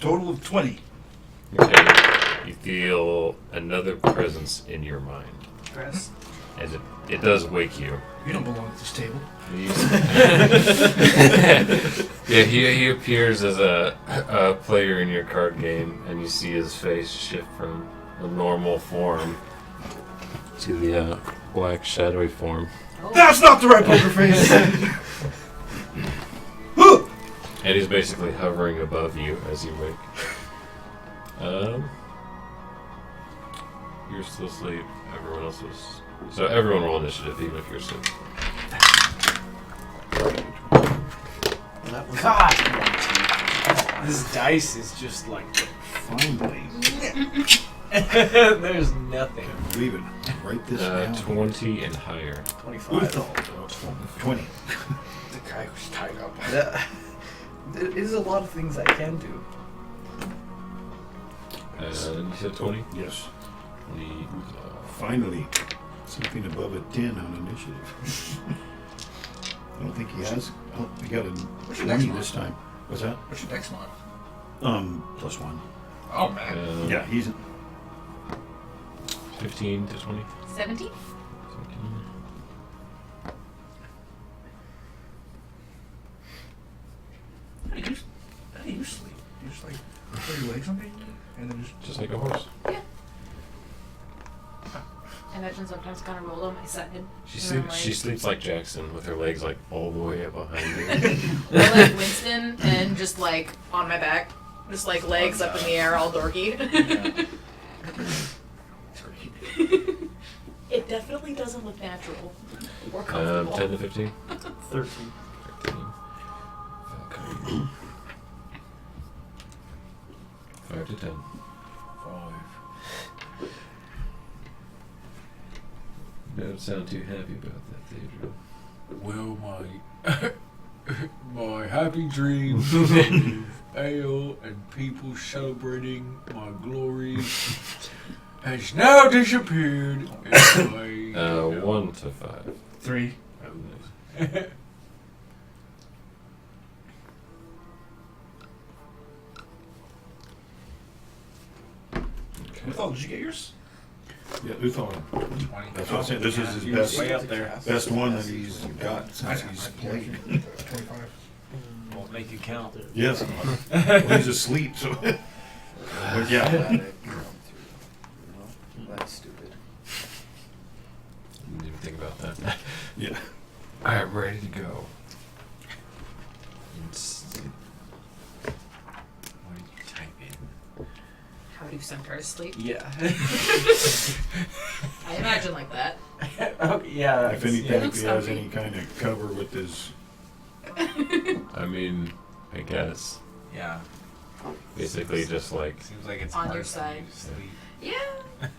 Total of 20. Okay. You feel another presence in your mind. Press. And it does wake you. You don't belong at this table. Yeah, he appears as a player in your card game, and you see his face shift from a normal form to the black shadowy form. That's not the right poker face! And he's basically hovering above you as you wake. You're still asleep. Everyone else was. So everyone roll initiative, even if you're asleep. That was God! This dice is just like. Finally. There's nothing. Leave it. Write this down. 20 and higher. 25. 20. The guy was tied up. There is a lot of things I can do. You said 20? Yes. 20. Finally. Something above a 10 on initiative. I don't think he has. Oh, he got a What's your 20 next this time. What's that? What's your next one? +1. Oh, man. Yeah, he's 15 to 20. 17? How do you sleep? You just like put your legs on me and then Just like a horse. I imagine sometimes kind of roll on my side. She And sleeps. I'm She like- sleeps like Jackson, with her legs like all the way up behind her. Or like Winston and just like on my back. Just like legs up in the air, all dorky. It definitely doesn't look natural or comfortable. 10 to 15. 13. 13. Okay. 5 to 10. 5. You don't sound too happy about that, Theodore. Well, my happy dream, ale, and people celebrating my glory has now disappeared. And 1 to 5. 3. Uthal, did you get yours? Yeah, Uthal. 20. That's what I'm saying. This is his He was best, way up there. best one that he's got since he's played. 25. Won't make it count. Yes. Well, he's asleep, so. But yeah. That's stupid. Didn't even think about that. Yeah. I'm ready to go. Let's see. What did you type in? How do centaurs sleep? Yeah. I imagine like that. Okay, yeah. If anything, yeah. if he has any kind of cover with his. I mean, I guess. Yeah. Basically, just like Seems like it's On hard your for side. you to sleep. Yeah,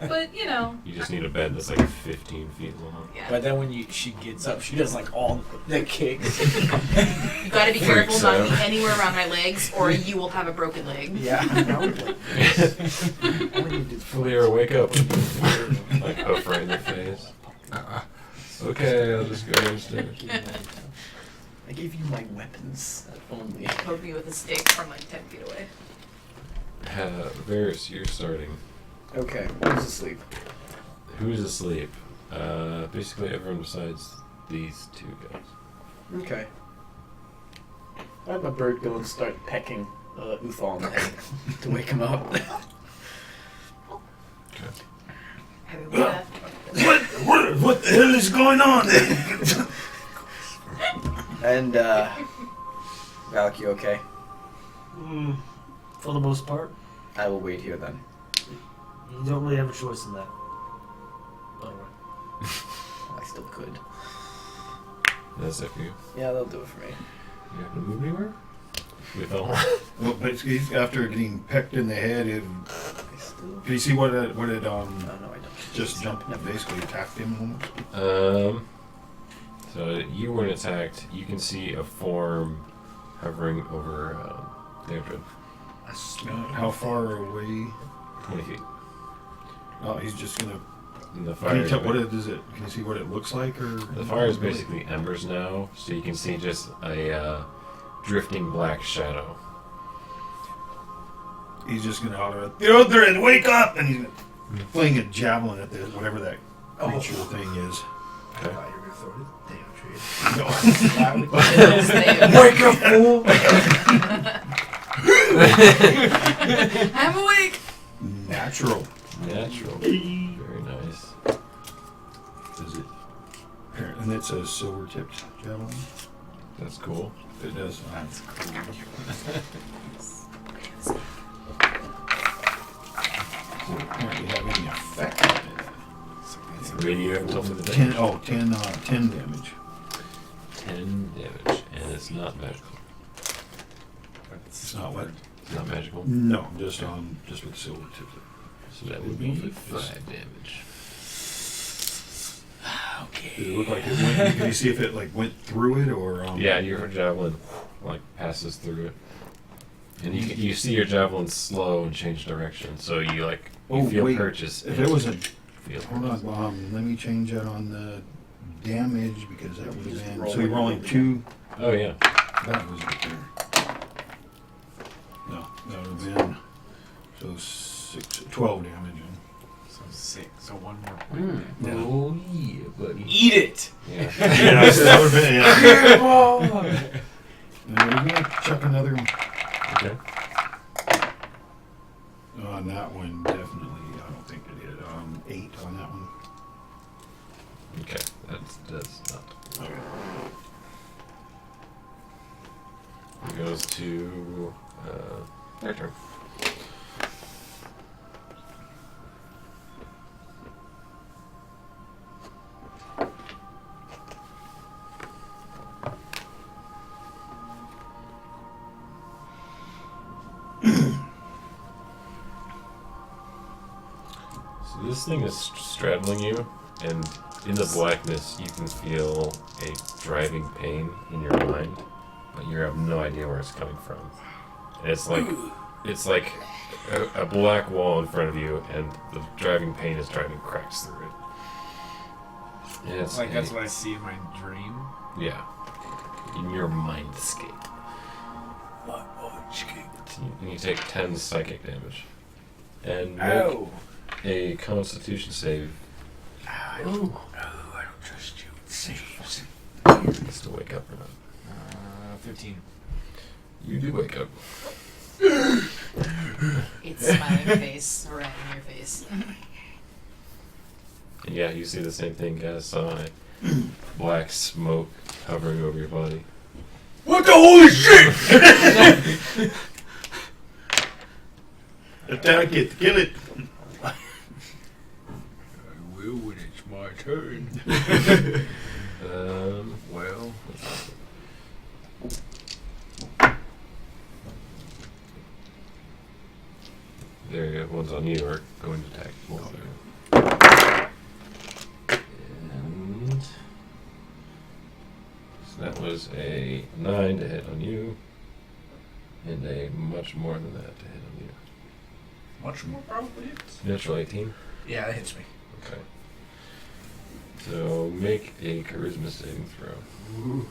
but you know. you just need a bed that's like 15 feet long. Yeah. But then when she gets up, she does like all the kicks. You gotta be careful Freaks not out. to be anywhere around my legs, or you will have a broken leg. Yeah. I would like this. I would need to Flair, wake up. Like hoof right in the face. Okay, I'll just go downstairs. I gave you my weapons. Only. Poke me with a stick from like 10 feet away. Varys, you're starting. Okay, who's asleep? Who's asleep? Basically everyone besides these two guys. Okay. I have my bird go and start pecking Uthal on the head to wake him up. Happy with that. What the hell is going on? And, Valak, you okay? For the most part, I will wait here then. you don't really have a choice in that. By the way. I still could. That's it for you. Yeah, they'll do it for me. You have to move anywhere? We fell. Well, basically, after getting pecked in the head, I still... can you see what it Oh, no, I don't. just jumped, basically attacked him almost? So you weren't attacked. You can see a form hovering over Deirdre. How far away? 20 feet. Oh, he's just gonna. And the Can fire. you tell what it is? It can you see what it looks like, or The fire is basically embers now, so you can see just a drifting black shadow. He's just gonna holler, "Get out there and wake up!" And he's gonna fling a javelin at this whatever that creature thing is. I thought you were gonna throw it damn tree. Wake up, fool! I'm awake. Natural. Natural. Very nice. Is it? And it says silver-tipped javelin. That's cool. It does. That's cool. Apparently have any effect on it. Radioactive for the damage. 10 damage. 10 damage, and it's not magical. It's not what? It's not magical. No, just with silver tips. So that would be 5 damage. Does it look like it went? Can you see if it like went through it or? Yeah, your javelin like passes through it, and you see your javelin slow and change direction. So you like you feel wait. purchase. If it was a, feel hold purchase. on, let me change that on the damage because that would Just have been. roll So you're it. rolling 2. Oh yeah. That was right there. No, that would have been so 12 damage. So 6. So 1 more point. Yeah. Oh yeah, buddy. Eat it! Yeah. Yeah, that would have been. Yeah. We're gonna chuck another one. Okay. On that one, definitely. I don't think it did. 8 on that one. Okay. That's not. It goes to their turn. So this thing is straddling you, and in the blackness you can feel a driving pain in your mind, but you have no idea where it's coming from. And it's like a black wall in front of you, and the driving pain is driving cracks through it. And it's Like that's what I see in my dream. yeah, in your mindscape. And you take 10 psychic damage, and make a Constitution save. I don't trust you. It saves. Just to wake up or not. 15. You do wake up. It's smiling face right in your face. And yeah, you see the same thing Gaz saw. Black smoke hovering over your body. What the holy shit? Attack it, kill it. I will when it's my turn. Well. There you go. Ones on you are going to attack both of you. And so that was a 9 to hit on you, and a much more than that to hit on you. Much more probably hits. Natural 18. Yeah, that hits me. Okay. So make a charisma saving throw. Ooh.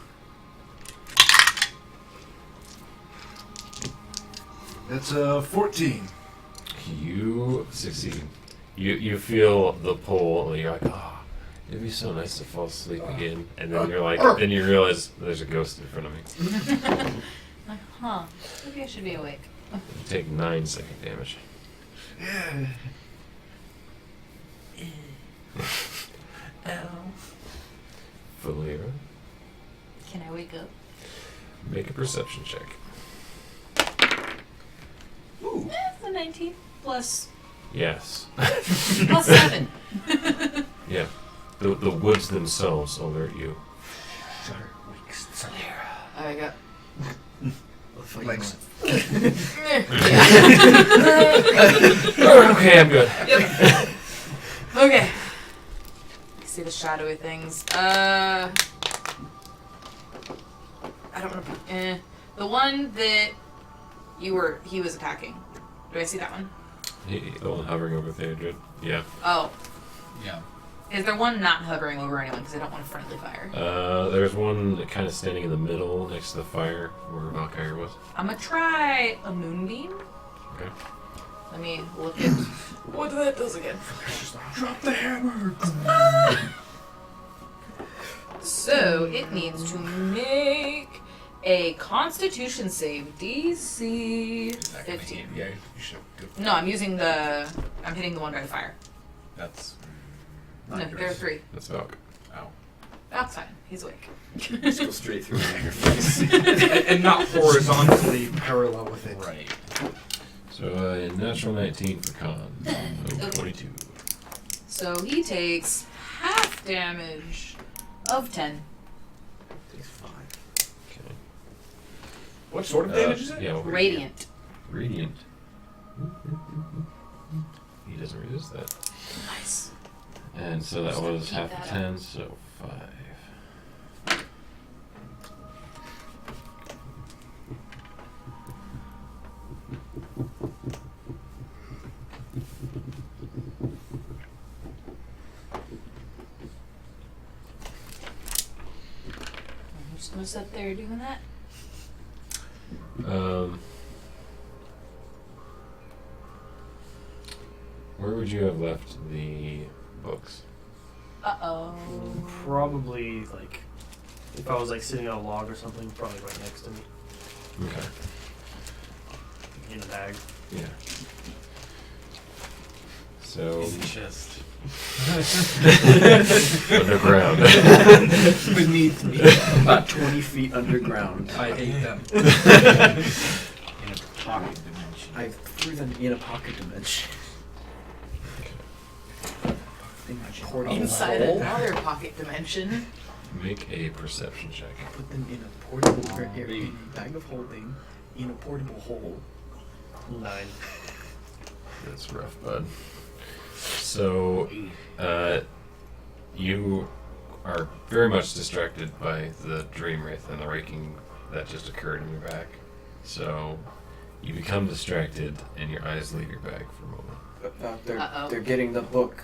That's 14. You succeed. You feel the pull, and you're like, oh, it'd be so nice to fall asleep again. And then you're like, then you realize there's a ghost in front of me. Huh. Maybe I should be awake. You take 9 second damage. Valera, Can I wake up? make a perception check. It's a 19 plus Yes. plus 7. Yeah. The woods themselves alert you. I got. Legs. Okay, I'm good. Yep. Okay. See the shadowy things. I don't want to. The one that he was attacking. Do I see that one? The one hovering over there, dude. Yeah. Oh. Yeah. Is there one not hovering over anyone? Because I don't want a friendly fire. There's one kind of standing in the middle next to the fire where Valkyrie was. I'm gonna try a moonbeam. Okay. Let me look at what that does again. Drop the hammer. So it needs to make a Constitution save, DC 15. Yeah, you should do. No, I'm hitting the one by the fire. That's. No, there are 3. That's Valk. Ow. That's fine. He's awake. Just go straight through your face. and not horizontally parallel with it. Right. So a natural 19 for Khan. Oh, 22. So he takes half damage of 10. Takes 5. Okay. What sort of damage is it? Yeah, Radiant. Radiant. He doesn't resist that. Nice. And so that was Keep half that of up. 10, so 5. I'm just gonna sit there doing that. Where would you have left the books? Uh-oh. Probably like if I was like sitting on a log or something, probably right next to me Okay. in a bag. Yeah. So In the chest. underground. Beneath me. About 20 feet underground. I ate them. In a pocket dimension. I threw them in a pocket dimension. In my portable Inside hole. another pocket dimension. Make a perception check. Put them in a portable in a bag of holding in a portable hole. 9. That's rough, bud. So, you are very much distracted by the dream wraith and the raking that just occurred in your back. So, you become distracted and your eyes leave your bag for a moment. Uh-oh. They're getting the book.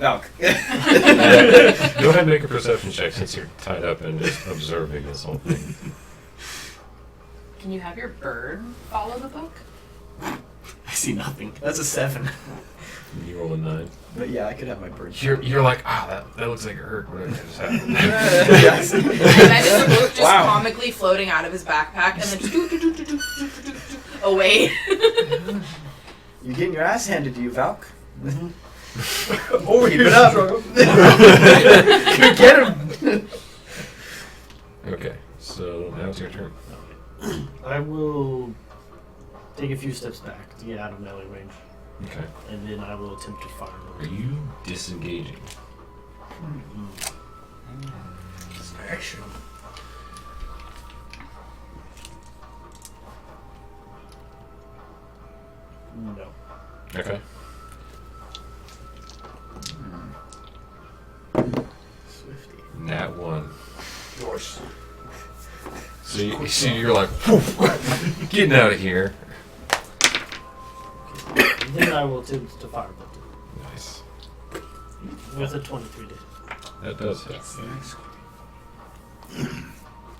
No. Go ahead and make a perception check since you're tied up and just observing this whole thing. Can you have your bird follow the book? I see nothing. That's a 7. You roll a 9. But yeah, I could have my bird. You're like, that looks like it hurt. What just happened? Yes. I imagine the book just Wow. comically floating out of his backpack and then just away. You're getting your ass handed to you, Valk. Oh, keep it up. Get him. Okay, so now it's your turn. I will take a few steps back to get out of melee range, Okay. and then I will attempt to fire. Are you disengaging? Action. No. Okay. Swifty. Nat 1. Yours. So you're like, getting out of here. And then I will attempt to fire bolt Nice. with a 23 to hit. That does hit. Yes.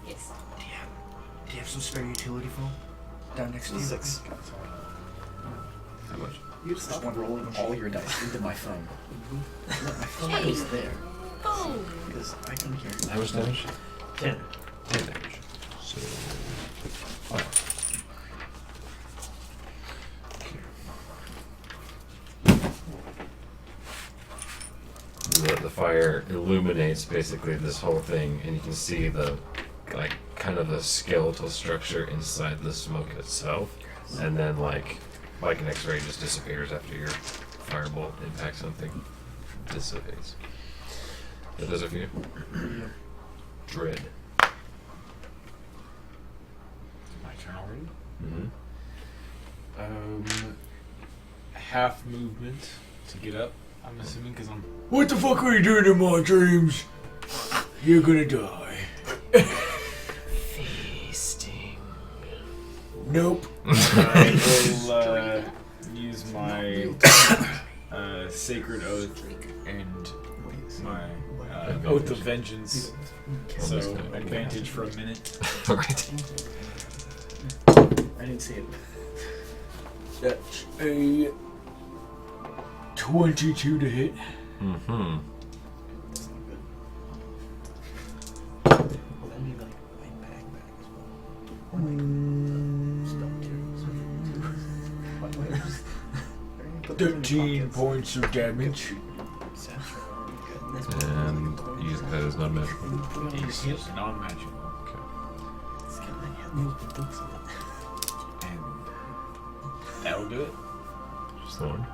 Yes. Do you have some spare utility foam down next to you? 6. How much? You just stop rolling all your dice into my phone. My phone is there Oh. because I can hear. How much damage? 10. 10 damage. illuminates basically this whole thing, and you can see the like kind of the skeletal structure inside the smoke itself, and then like an X-ray just disappears after your firebolt impacts something. Dissipates. That does it for you. Dread. My turn already. Mm-hmm. Half movement to get up. I'm assuming because I'm. What the fuck are you doing in my dreams? You're gonna die. Feasting. Nope. I will use my sacred oath and my oath of vengeance. So advantage for a minute. Alright. I didn't see it. That's a 22 to hit. Mm-hmm. That's not good. Well, that'd be like my backpack as well. Spell too. 13 points of damage. And use that as non-magical. He's non-magical. And that'll do it. Just the one.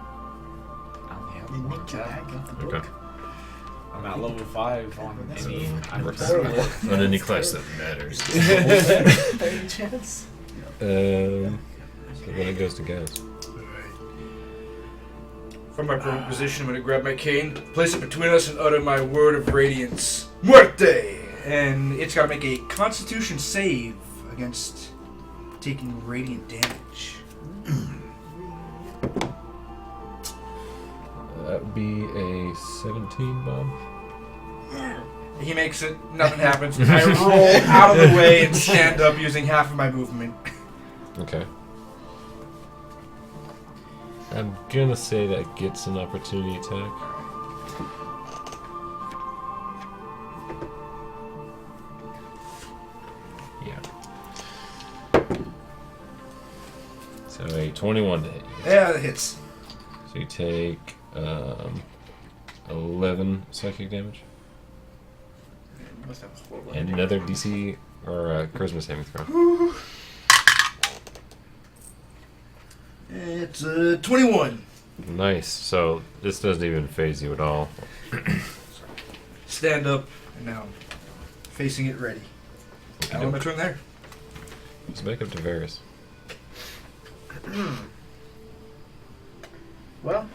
I only have You one nicked your tab. bag off the Okay. book. I'm at level 5 on any On any class that matters. Any chance? So when it goes to guys. From my prone position, I'm going to grab my cane, place it between us, and utter my word of radiance. Muerte! And it's got to make a constitution save against taking radiant damage. That would be a 17 bomb. He makes it, nothing happens. I roll out of the way and stand up using half of my movement. Okay. I'm gonna say that gets an opportunity attack. Yeah. So a 21 to hit you. Yeah, that hits. So you take 11 psychic damage. Must have a horrible And another DC or charisma saving throw. It's 21. Nice. So this doesn't even phase you at all. Stand up, and now facing it ready. I'll my turn there. Just make up to Varys. Well,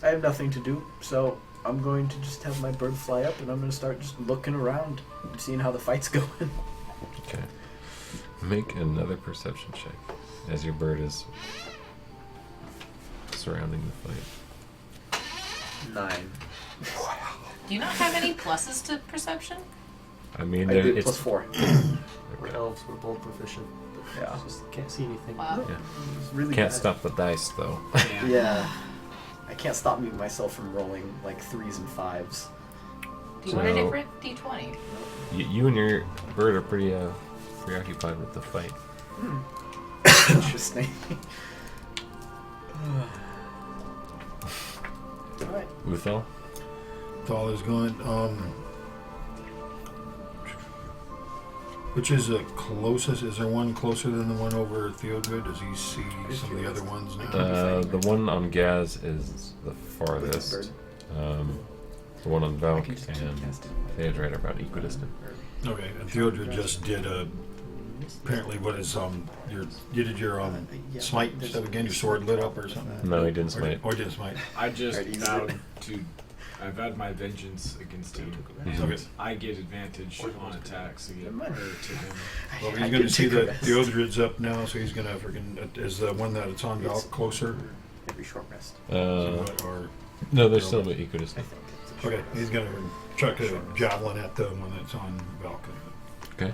I have nothing to do, so I'm going to just have my bird fly up, and I'm going to start just looking around and seeing how the fight's going. Okay. Make another perception check as your bird is surrounding the fight. 9. Do you not have any pluses to perception? I mean, I there, did it's plus 4. We're elves, we're both proficient. Yeah. Just can't see anything. Wow. Yeah. It's really Can't bad. stop the dice though. Yeah. I can't stop me myself from rolling like 3s and 5s. Do you want a So- different D20? You and your bird are pretty preoccupied with the fight. Interesting. Alright. Uthal? Thal is going. Which is the closest? Is there one closer than the one over Theodred? Does he see some of the other ones now? The one on Gaz is the farthest. The one on Valk and Theodred are about equidistant. Okay, and Theodred just did a. Apparently, what is you did your smite stuff again? Your sword lit up or something? No, he didn't smite. Or didn't smite. I just Alright, easy. vowed to. I vowed my vengeance against him. Okay. I get advantage on attacks against Never mind. to him. Well, I he's going to can see take a that rest. Theodred's up now, so he's going to freaking. Is the one that it's on Valk closer? Every short rest. Or No, they're still about I equidistant. think it's a short okay, he's going to chuck a javelin at the one that's on Valk. Okay.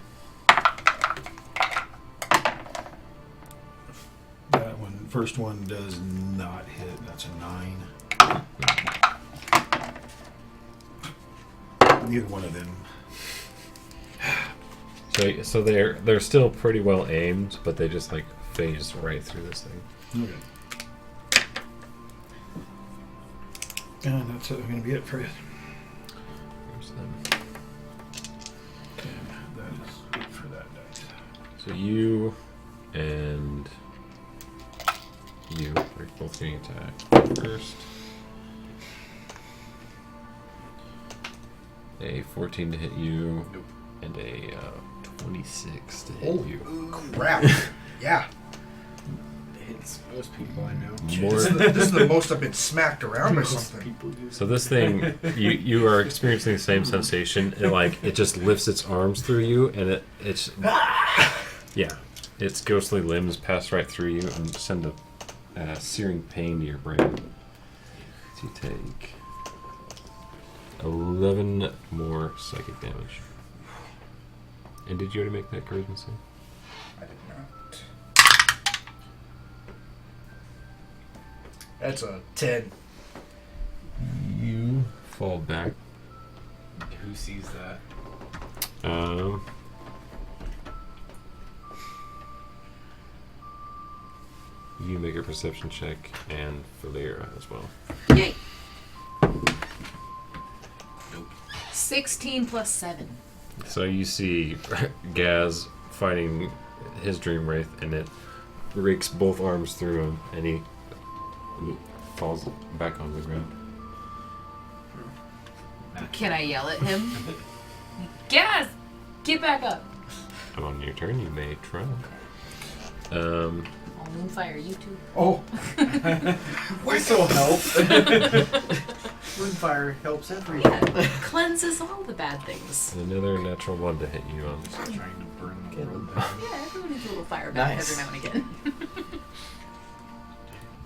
That one, first one does not hit. That's a 9. Neither one of them. So they're still pretty well aimed, but they just like phase right through this thing. Okay. And that's going to be it for you. to them. That is good for that dice. So you and you are both getting attacked first. A 14 to hit you, and a 26 to hit you. Crap. Yeah. It hits most people I know. More. This is the most I've been smacked around by something. So this thing, you are experiencing the same sensation. It just lifts its arms through you, and it's its ghostly limbs pass right through you and send a searing pain to your brain. So you take 11 more psychic damage. And did you already make that charisma save? I did not. That's a 10. You fall back. Who sees that? You make a perception check, and Valera as well. Yay! 16 plus 7. So you see Gaz fighting his dream wraith, and it rakes both arms through him, and he falls back on the ground. Can I yell at him? Gaz! Get back up! On your turn, you may try. I'll moonfire you too. Oh. This'll help. Moonfire helps everything. Yeah, cleanses all the bad things. Another natural one to hit you on. Trying to burn the world down. Yeah, everyone needs a little fire back Nice. every now and again.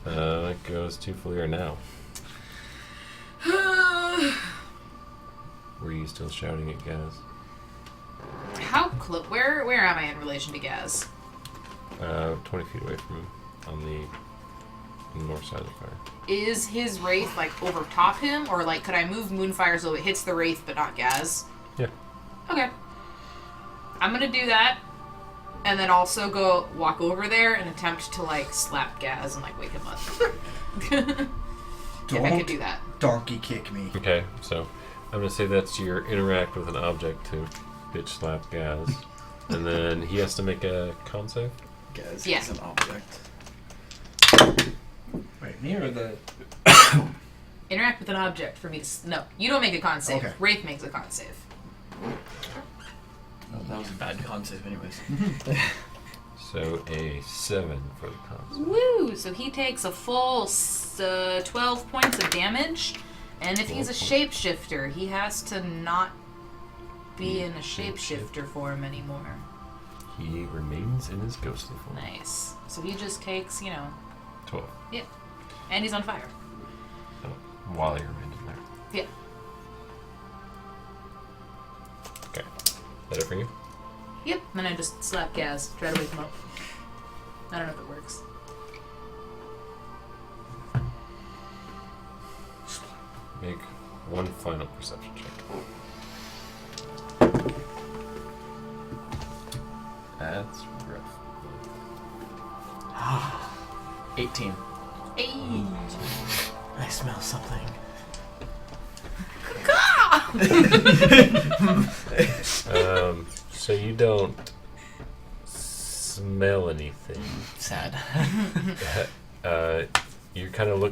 That goes to Valera now. Were you still shouting at Gaz? How close? Where am I in relation to Gaz? 20 feet away from him, on the north side of the fire. Is his wraith like over top him, or like could I move moonfire so it hits the wraith but not Gaz? Yeah. Okay. I'm gonna do that, and then also go walk over there and attempt to like slap Gaz and like wake him up. If I could do that. Donkey kick me. Okay, so I'm gonna say that's your interact with an object to bitch slap Gaz, and then he has to make a con save. Guys, Yeah. it's an object. Wait, me or the... Interact with an object for me to. No, you don't make a con save. Okay. Wraith makes a con save. Oh, that was a bad con save, anyways. So a 7 for the con save. Woo! So he takes a full 12 points of damage, and if he's a shapeshifter, he has to not be in a shapeshifter form anymore. He remains in his ghostly form. Nice. So he just takes, 12. and he's on fire. So, while he remains in there. Yeah. Okay. That it for you? Yep. Then I just slap Gaz, try to wake him up. I don't know if it works. Make one final perception check. That's rough. 18. Hey. I smell something. So you don't smell anything. Sad. You kind of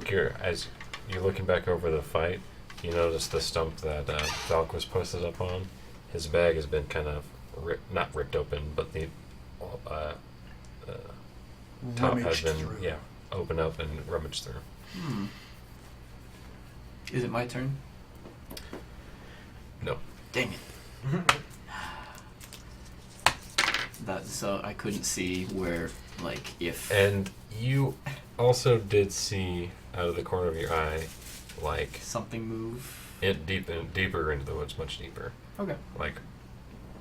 as you're looking back over the fight, you notice the stump that Valk was posted up on. His bag has been kind of not ripped open, but the top has Rummaged been through. opened up and rummaged through. Is it my turn? No. Dang it. So I couldn't see where, like, if... And you also did see out of the corner of your eye, like something move. deeper into the woods, much deeper. Okay. Like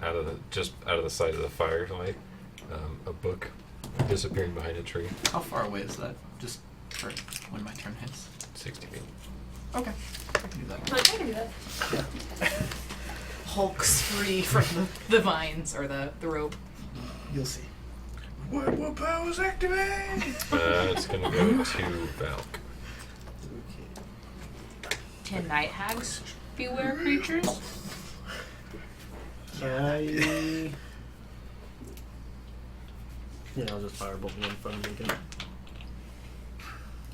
out of the side of the firelight, a book disappearing behind a tree. How far away is that? Just for when my turn hits. 60 feet. Okay. I can do that. I can do that. Hulks free from the vines or the rope. You'll see. What powers activate? It's gonna go to Valk. Can night hags beware creatures? Yeah, I'll just firebolt one in front of me again.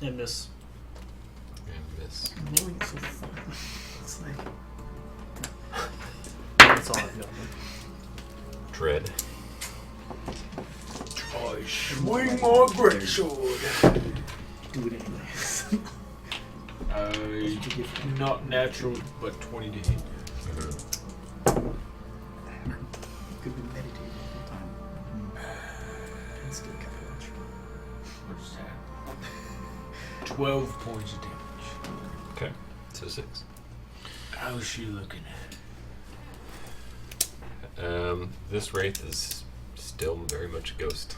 And miss. And miss. Knowing it's so fun. It's like That's all I've got. Dread. I swing my greatsword. do it anyways. Not natural, but 20 to hit. Could be meditating the whole time. And still kind of watch. What's that? 12 points of damage. Okay. So 6. How's she looking This wraith is still very much a ghost.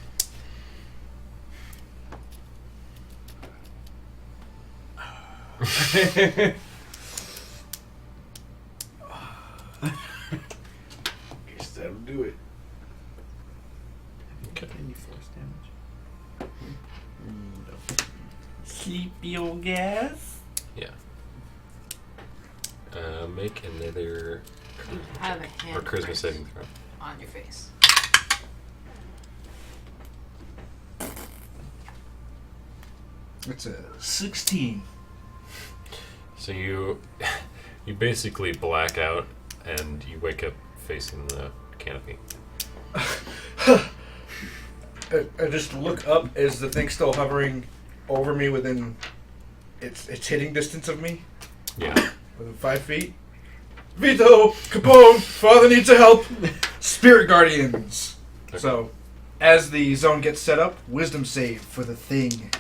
Guess that'll do it. Okay. Any force damage? Sleepy old gas. Yeah. Make another Have a charisma hand or charisma saving throw. on your face. It's a 16. So you basically black out and you wake up facing the canopy. I just look up as the thing's still hovering over me within its hitting distance of me, Yeah. within 5 feet. Vito! Capone! Father needs a help! Spirit Guardians! Okay. So, as the zone gets set up, wisdom save for the thing.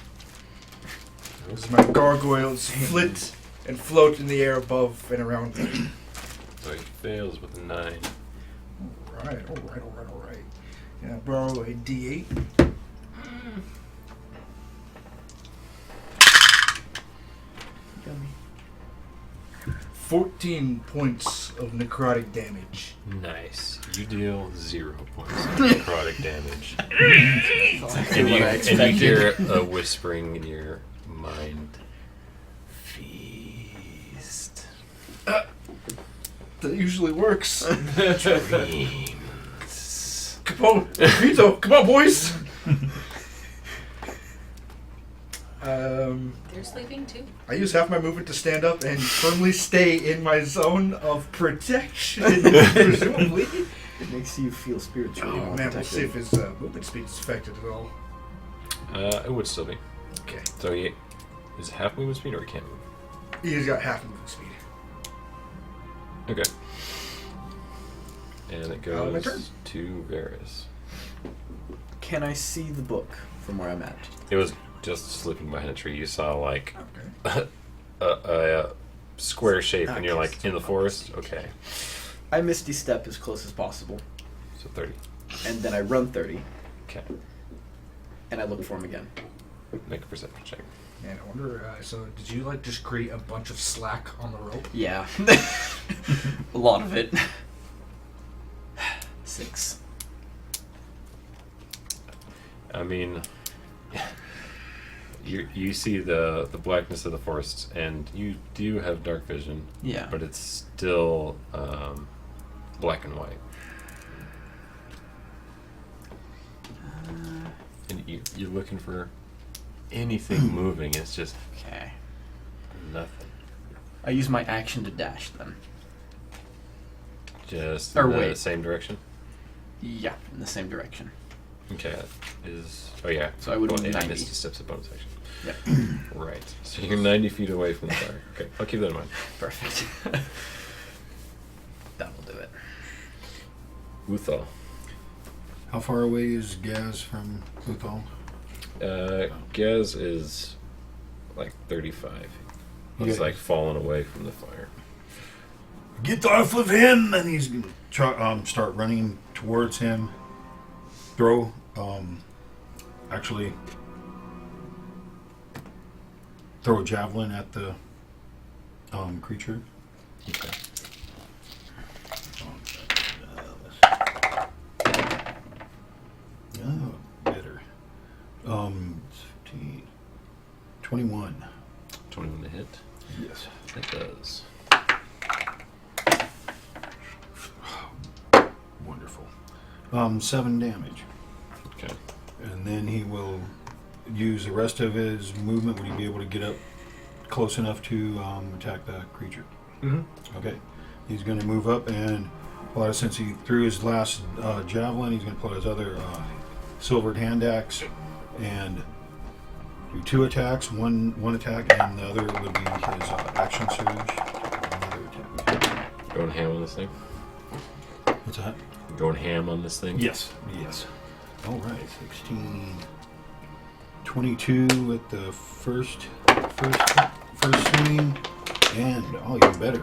As my gargoyles flit and float in the air above and around me. So he fails with a 9. Alright. Yeah, borrow a D8. Yummy. 14 points of necrotic damage. Nice. You deal 0 points of necrotic damage. Exactly what I And you expected. hear a whispering in your mind. Feast. That usually works. Dreams. Capone! Vito! Come on, boys! They're sleeping too. I use half my movement to stand up and firmly stay in my zone of protection, presumably. It makes you feel spiritually Oh more man, we'll see protected. if his movement speed is affected at all. It would still be. Okay. So he is it half movement speed or he can't move? He's got half movement speed. Okay. And it My goes turn. to Varys. Can I see the book from where I'm at? It was just sleeping behind a tree. You saw like Okay. a square shape, and you're Okay, like in the forest. Okay, I misty step as close as possible, so 30. and then I run 30, Okay, and I look for him again. make a perception check. And I wonder, so did you like just create a bunch of slack on the rope? Yeah. A lot of it. 6. I mean, you see the blackness of the forest, and you do have dark vision. Yeah. But it's still black and white. And you're looking for anything moving. It's just Okay. nothing. I use my action to dash then. Just Or in the wait. same direction. Yeah, in the same direction. Okay, oh yeah. So I would move yeah, 90. Misty steps a bonus action. Yep. Right. So you're 90 feet away from the fire. Okay, I'll keep that in mind. Perfect. That will do it. Uthal. How far away is Gaz from Uthal? Gaz is like 35. He's Okay. like fallen away from the fire. Get off of him! And he's gonna start running towards him. Throw, actually, throw a javelin at the creature. Okay. Oh, better. 15, 21. 21 to hit. Yes. It does. 7 damage. Okay. And then he will use the rest of his movement. Would he be able to get up close enough to attack the creature? Mm-hmm. Okay. He's going to move up and, well, since he threw his last javelin, he's going to pull his other silvered hand axe and do 2 attacks. One attack, and the other would be his action surge. Another attack. Going ham on this thing? What's that? Going ham on this thing? Yes. All right. 16, 22 with the first swing, and even better,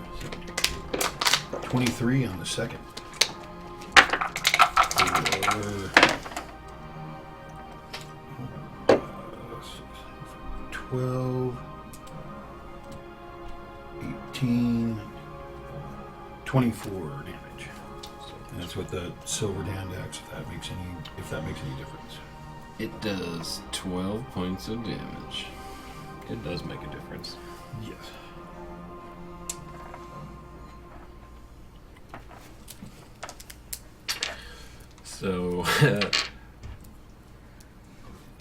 23 on the second. For 12, 18, 24 damage. And that's with the silver hand axe, if that makes any difference. It does 12 points of damage. It does make a difference. Yes. So,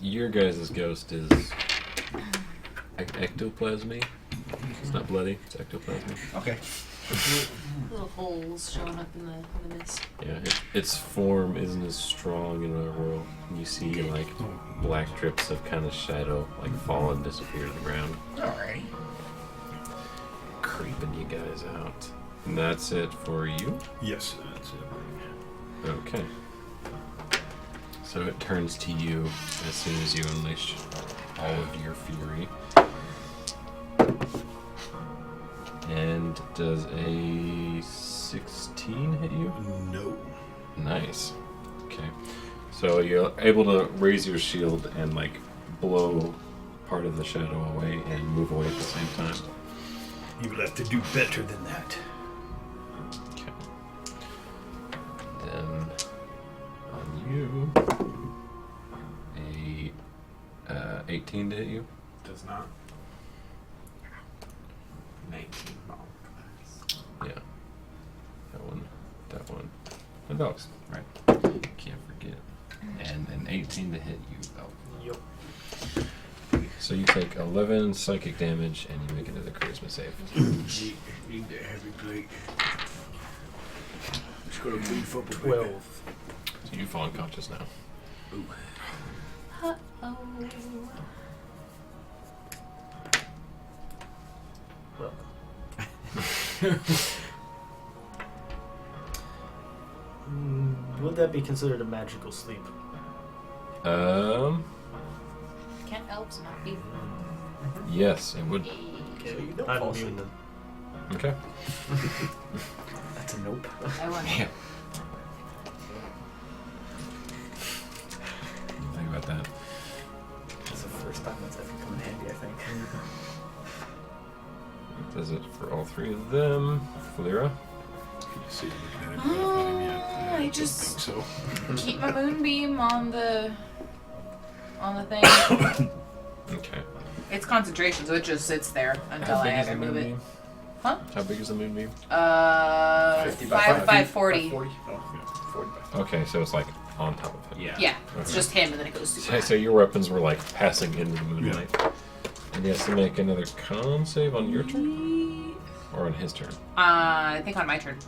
your guys' ghost is ectoplasmy. It's not bloody, it's ectoplasmy. Okay. Little holes showing up in the mist. Yeah, its form isn't as strong in our world. You see, like, black drips of kind of shadow, like, fall and disappear to the ground. Alrighty. Creeping you guys out. And that's it for you? Yes, that's it. Okay. So it turns to you as soon as you unleash all of your fury. And does a 16 hit you? No. Nice. Okay. So you're able to raise your shield and, like, blow part of the shadow away and move away at the same time. You will have to do better than that. Okay. Then on you, a 18 to hit you. Does not. 19 bomb. Yeah. That one. The dogs, right. Can't forget. And an 18 to hit you, though. Yup. So you take 11 psychic damage and you make another charisma save. Need that heavy plate. It's gonna beef up a bit. 12. So you fall unconscious now. Uh-oh. Well. Would that be considered a magical sleep? Can't elves not be? Yes, it would. Okay. So you don't I'm fall immune asleep. then. Okay. That's a nope. I want Yeah. Think about that. That's the first time that's ever come in handy, I think. Does it for all 3 of them. Flyra? See, I just think so. keep my moonbeam on the thing. Okay. It's concentration, so it just sits there until I ever move it. Huh? How big is the moonbeam? 50 by 540. 40? Oh, 40 by 40. Okay, so it's like on top of it. Yeah. Yeah, it's just him, and then it goes super. So your weapons were like passing into the moonlight. And he has to make another con save on your turn? Or on his turn? I think on my turn.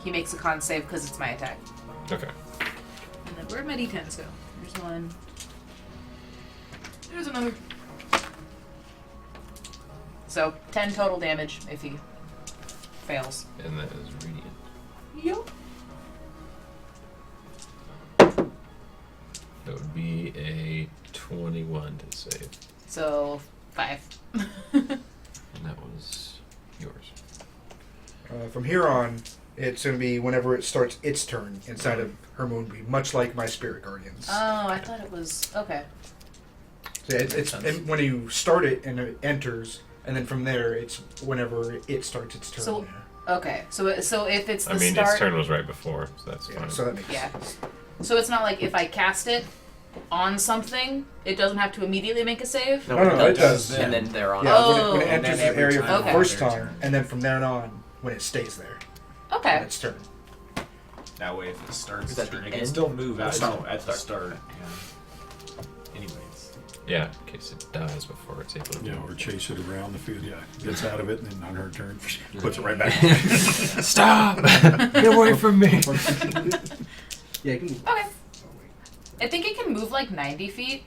He makes a con save because it's my attack. Okay. And then where'd my d10s go? There's one. There's another. So 10 total damage if he fails. And that is radiant. Yup. That would be a 21 to save. So 5. And that was yours. From here on, it's going to be whenever it starts its turn inside of her moonbeam, much like my spirit guardians. Oh, I thought it was okay. So it's and when you start it and it enters, and then from there it's whenever it starts its turn. So- Okay, so if it's the I mean, start, its turn was right before, so that's yeah, fine. so that makes Yeah. sense. so it's not like if I cast it on something, it doesn't have to immediately make a save. No, it does. And then they're on. Yeah, Oh. when it And enters then the every area time for the Okay. first their time, turn. and then from there on, when it stays there, on Okay. its turn. That way, if it starts Is that the turning, it end? can still move at, Start. at the start. Yeah. Anyways. Yeah, in case it dies before it's able to Yeah, move. or chase it around the field. Yeah, gets out of it, and then on her turn, puts it right back. Stop! Get away from me! Yeah, you can move. Okay. I think it can move like 90 feet,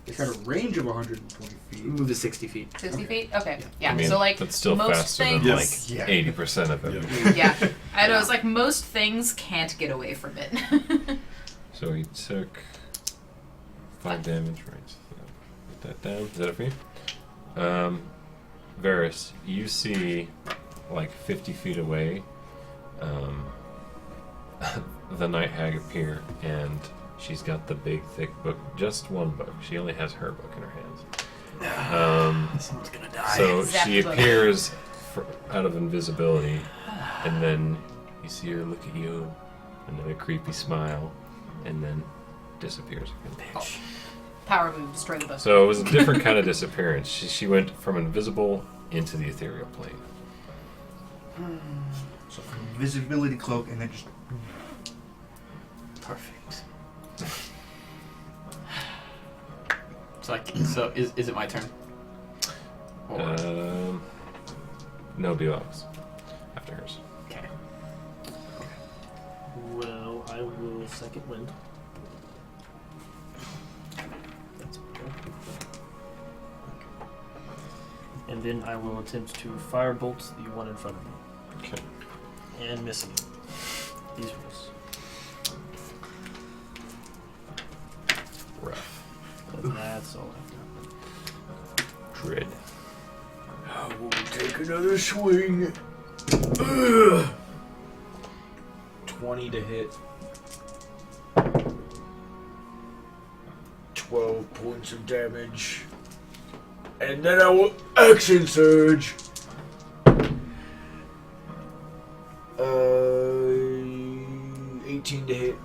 It's got a range of 120 feet. move to 60 feet. 60 feet. Okay. Yeah. I mean, so like that's still most faster things. than Yes. like Yeah. 80% of it. Yeah. Yeah. I know. It's like most things can't get away from it. So he took 5 damage, right? So put that down. Is that it for you? Varys, you see like 50 feet away the night hag appear, and she's got the big thick book, just one book. She only has her book in her hands. Someone's gonna die. So Zap she the book. appears out of invisibility, and then you see her look at you, another creepy smile, and then disappears again. Power move, destroy the book. So it was a different kind of disappearance. She went from invisible into the ethereal plane. So invisibility cloak, and then just Perfect. So is it my turn? Or, No Belox after hers. okay. Well, I will second wind. That's okay. And then I will attempt to firebolt the one in front of me. Okay. And missing it. These rules. Rough. But that's all I've got. Dread. I will take another swing. Ugh. 20 to hit. 12 points of damage. And then I will action surge. 18 to hit.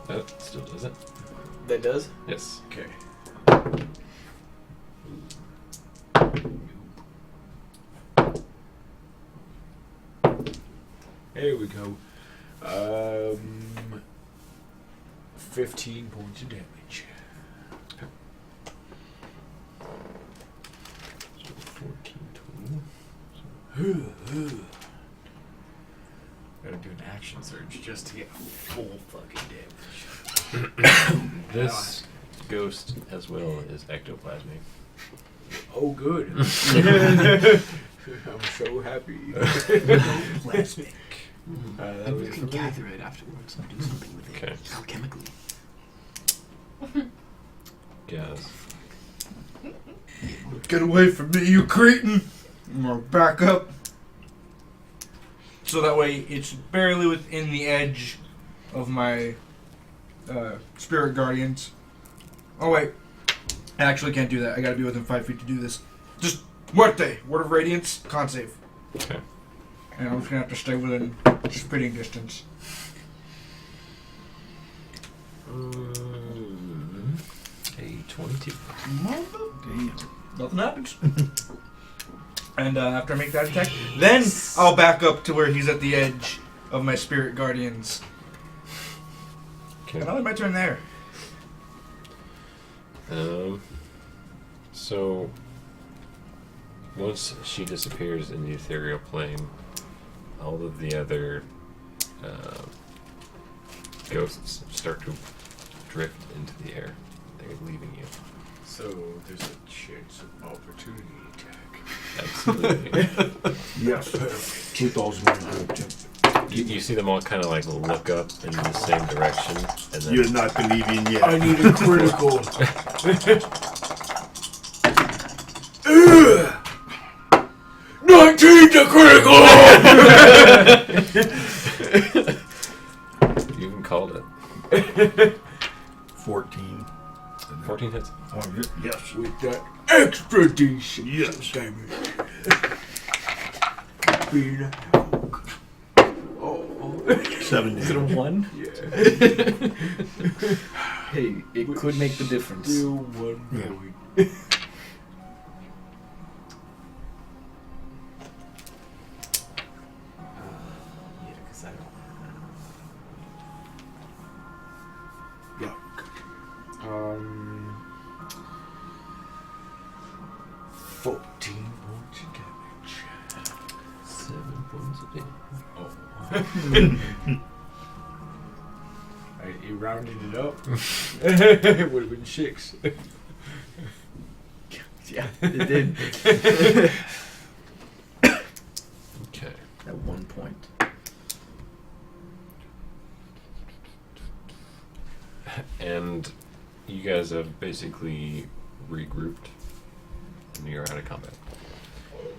That still does it. That does? Yes. Okay. There we go. 15 points of damage. So 14 total. Gotta do an action surge just to get full fucking damage. This ghost as well is ectoplasmic. Oh, good. I'm so happy. Plasmic. That And was you it can for me. gather it afterwards and do something with it. Okay. Alchemically. Gaz. get away from me, you cretin! I'm gonna back up. So that way it's barely within the edge of my spirit guardians. Oh wait, I actually can't do that. I gotta be within 5 feet to do this. Just Muerte, Word of Radiance, con save. Okay. And I'm just gonna have to stay within spitting distance. A 22. Damn. Nothing happens. And after I make that attack, then I'll back up to where he's at the edge of my spirit guardians. Okay. And I'll let my turn there. So once she disappears in the ethereal plane, all of the other ghosts start to drift into the air. They're leaving you. So there's a chance of opportunity attack. Absolutely. Yes. 2001. You see them all kind of like look up in the same direction, and then You're not believing yet. I need a critical. 19 to critical! you even called it. 14. 14 hits. Oh, yes. With that extra D6 Yes. damage. Being a oh. 7 Is it a damage. 1? Yeah. Hey, it could make the difference. Still 1 Yeah. point. Yeah, because I don't. You rounded it up. It would have been 6. Yeah, it did. Okay. At 1 point. And you guys have basically regrouped, and you're out of combat.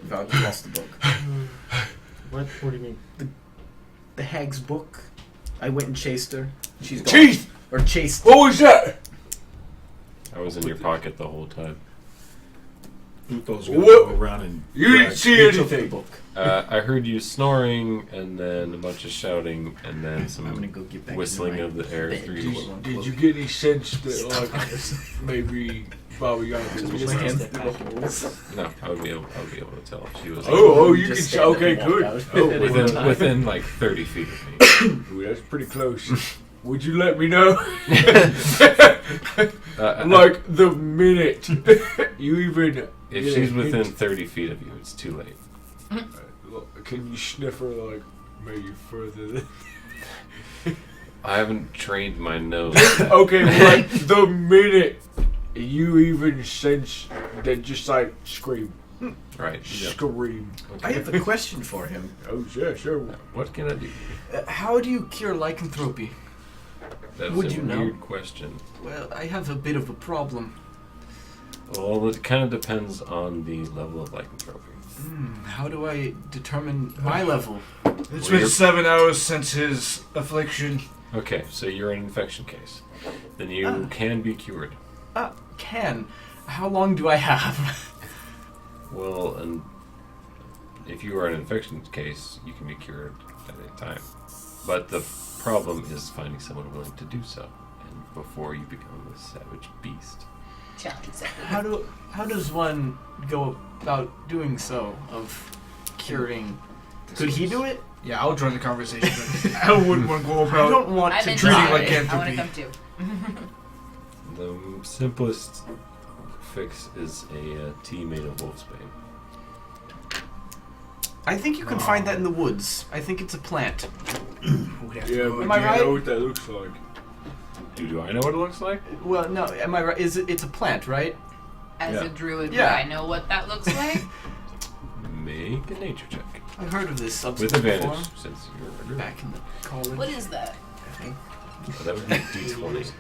Val just lost the book. What do you mean? The hag's book. I went and chased her. She's gone. Cheese! Or chased. What was that? I was in your pocket the whole time. Utho's What? gonna go around and You didn't drag- see Who took the anything. book? I heard you snoring, and then a bunch of shouting, and then I'm gonna some go get back whistling into of my the air bed. through Did, your did you get any sense that maybe Bobby got Just it? put my hands through the holes. No, I would be able to tell if she was You Just can. stand Okay, there and walk good. out. Oh, At any time. within like 30 feet of me. Ooh, that's pretty close. Would you let me know? Like The minute you even. if get a she's within hint, 30 feet of you, it's too late. Can you sniff her maybe further than? I haven't trained my nose. Okay, well, the minute you even sense that, just scream, Right. Yeah. scream. I have a question for him. Oh yeah, sure. What can I do? How do you cure lycanthropy? That's Would a you know? weird question. Well, I have a bit of a problem. Well, it kind of depends on the level of lycanthropy. How do I determine my level? It's been 7 hours since his affliction. Okay, so you're an infection case. Then you can be cured. Can. How long do I have? Well, and if you are an infection case, you can be cured at any time. But the problem is finding someone willing to do so, and before you become a savage beast. Challenge accepted. How does one go about doing so? Of curing? Could he do it? Yeah, I'll join the conversation. But I wouldn't want to go I about. don't want I'm to treat it inside. like try. lycanthropy. I want to come too. The simplest fix is a tea made of wolfsbane. I think you can find that in the woods. I think it's a plant. Yeah, but Am I you right? know what that looks like. Do I know what it looks like? Well, no, am I right? It's a plant, right? As Yeah. a druid, Yeah. would I know what that looks like? Make a nature check. I've heard of this With substance advantage, before. since you're a druid. Back in the college. What is that? That would be D20.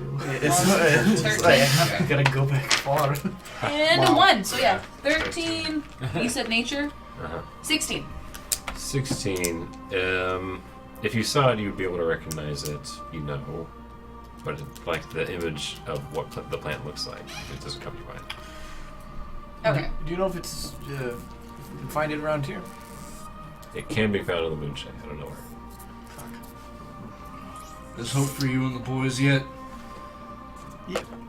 It's like, I gotta go back far. And Wow. a 1. So yeah, 13. You said nature? Uh-huh. 16. 16. If you saw it, you'd be able to recognize it, but like the image of what the plant looks like, it doesn't come to your mind. Okay. Do you know if it's if you can find it around here? It can be found in the Moonshae. I don't know where. There's hope for you and the boys yet.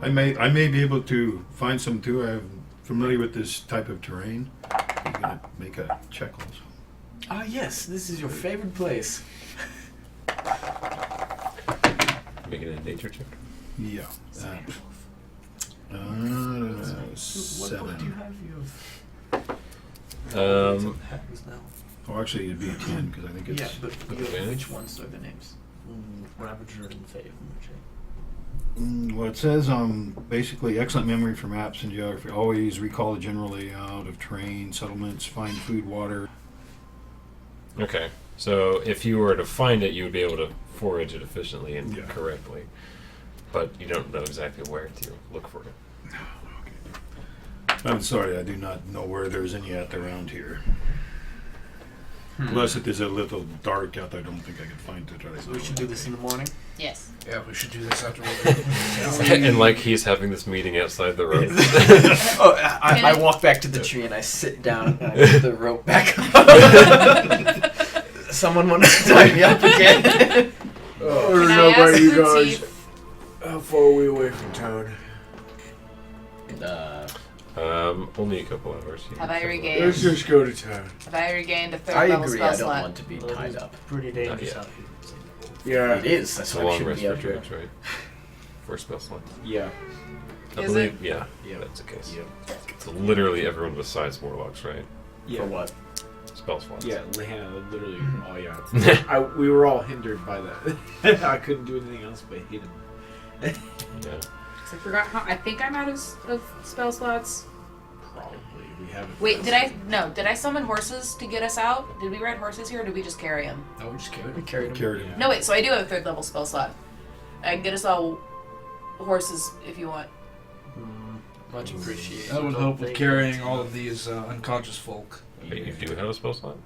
I may be able to find some too. I'm familiar with this type of terrain. I'm gonna make a check also. Ah, yes. This is your favorite place. Making a nature check. Yeah. What do you 7. have? You have Oh, actually, it'd be 10 because I think it's. yeah, but advantage? which ones are the names? Ravager and Fae of Moonshae. Well, it says basically excellent memory for maps and geography. Always recall the general layout of terrain, settlements, find food, water. Okay. So if you were to find it, you would be able to forage it efficiently and Yeah. correctly. But you don't know exactly where to look for it. I'm sorry, I do not know where there's any at around here. Unless it is a little dark out there, I don't think I could find it. So we should do this in the morning. Yes. Yeah, we should do this after And like he's having this meeting outside the road. Oh, I walk back to the tree and I sit down and I put the rope back up. Someone want to tie me up again? Oh, Can I know ask about you the guys. chief? How far are we away from town? Only a couple hours. You Have can I check regained- it Let's just go to town. Have I regained a third I level agree. spell I don't slot? want to be Well, tied it's up. pretty dangerous yet. out here. Yeah. It is. That's It's a why I long shouldn't rest be for out here. druids, right? For spell slots. Yeah. I Is believe, yeah, Yeah. that's the case. Yeah. So literally everyone besides warlocks, right? For what? spell slots. Yeah, literally. Oh yeah. We were all hindered by that. I couldn't do anything else but hit him. Yeah. 'Cause I forgot how. I think I'm out of spell slots. Probably we haven't. Wait, did I summon horses to get us out? Did we ride horses here, or did we just carry them? No, we just carried We him. carried him. Carried him. No, wait. So I do have a 3rd level spell slot. I can get us all horses if you want. Much appreciated. That would help with carrying all of these unconscious folk. But you do have a spell slot?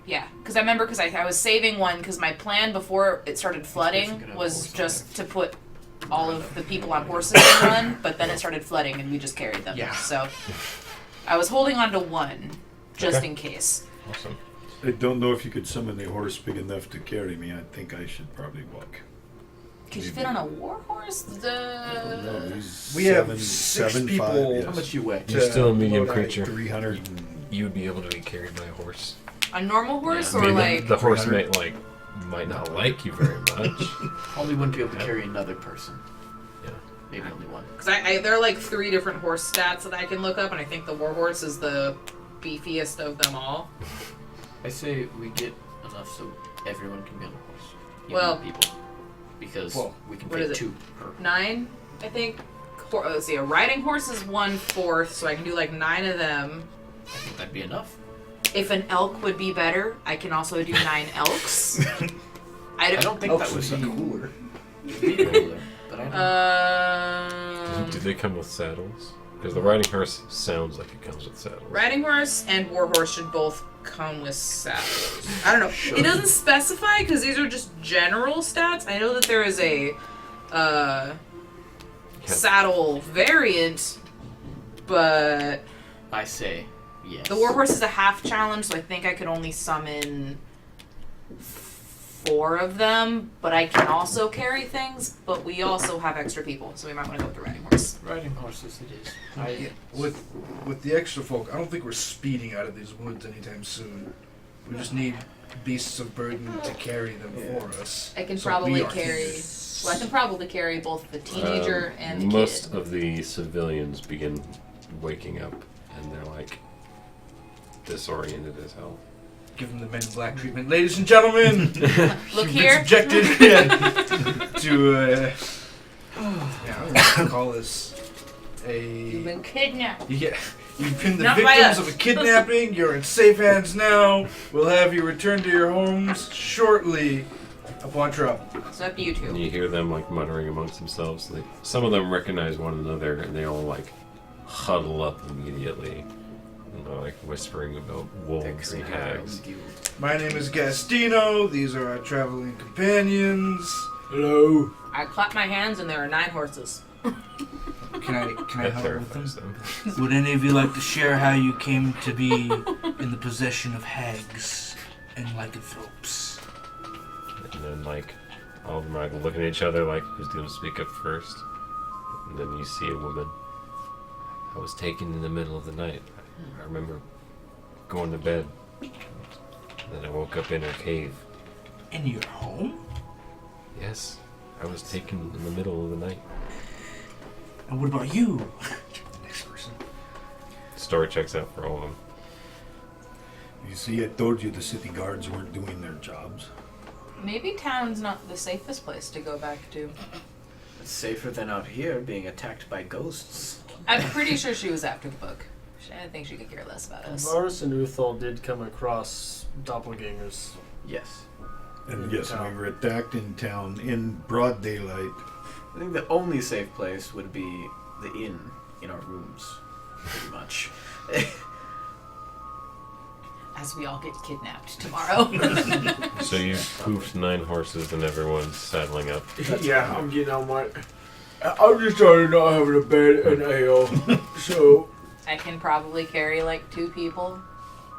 Yeah, because I remember I was saving one because my plan before it started flooding forget was horse just to put all of the people on horses and run, but then it started flooding and we just carried them. Yeah. So I was holding on to one just Okay. in case. Awesome. I don't know if you could summon a horse big enough to carry me. I think I should probably walk. Could you fit on a war horse? No, he's We have 7', 6 people. 7'5", yes. How much you weigh? You're still a medium load creature. 300. You would be able to be carried by a horse. A normal horse I or mean, like the horse 300. might not like you very much. Probably wouldn't be able to carry another person. Yeah. Maybe only one. because there are like 3 different horse stats that I can look up, and I think the war horse is the beefiest of them all. I say we get enough so everyone can be on a horse. Even Well- people. Because Well, we can what take is it? 2 per. 9, I think. Let's see, a riding horse is 1/4, so I can do like 9 of them. I think that'd be enough. If an elk would be better, I can also do 9 elks. I don't think Elks that was would be cooler. Cooler, but I don't. Do they come with saddles? Because the riding horse sounds like it comes with saddles. Riding horse and war horse should both come with saddles. I don't know. It doesn't specify because these are just general stats. I know that there is a saddle variant, but I say yes. the war horse is a half challenge, so I think I could only summon 4 of them. But I can also carry things. But we also have extra people, so we might want to go with the riding horse. Riding horses it is. Yeah, with the extra folk, I don't think we're speeding out of these woods anytime soon. We just need beasts of burden to carry them for us. I can So probably we are carry. here. Well, I can probably carry both the teenager and the Most kid. of the civilians begin waking up, and they're like disoriented as hell. Give them the Men in Black treatment, ladies and gentlemen. Look You've here. been subjected to yeah, I don't know what to call this You've a. been kidnapped. You've been the Not by victims us. of a kidnapping. You're in safe hands now. We'll have you return to your homes shortly upon trouble. So up to you And two. you hear them like muttering amongst themselves. Some of them recognize one another, and they all like huddle up immediately. And they're like whispering about wolves and hags. My name is Gastino. These are our traveling companions. Hello. I clap my hands and there are 9 horses. Can I That huddle with them? terrifies them. Would any of you like to share how you came to be in the possession of hags and lycanthropes? And then like all of them are looking at each other like, who's going to speak up first? And then you see a woman. I was taken in the middle of the night. I remember going to bed. Then I woke up in her cave. In your home? Yes, I was taken in the middle of the night. And what about you? Next person. Story checks out for all of them. You see, I told you the city guards weren't doing their jobs. Maybe town's not the safest place to go back to. It's safer than out here being attacked by ghosts. I'm pretty sure she was after the book. I think she could care less about us. Varus and Uthal did come across doppelgangers. Yes. And In yes, town. we were attacked in town in broad daylight. I think the only safe place would be the inn in our rooms, pretty much. As we all get kidnapped tomorrow. So you poofed 9 horses and everyone's saddling up. Yeah, I'm getting on my. I'm just trying to not having a bed and ale. So I can probably carry like 2 people.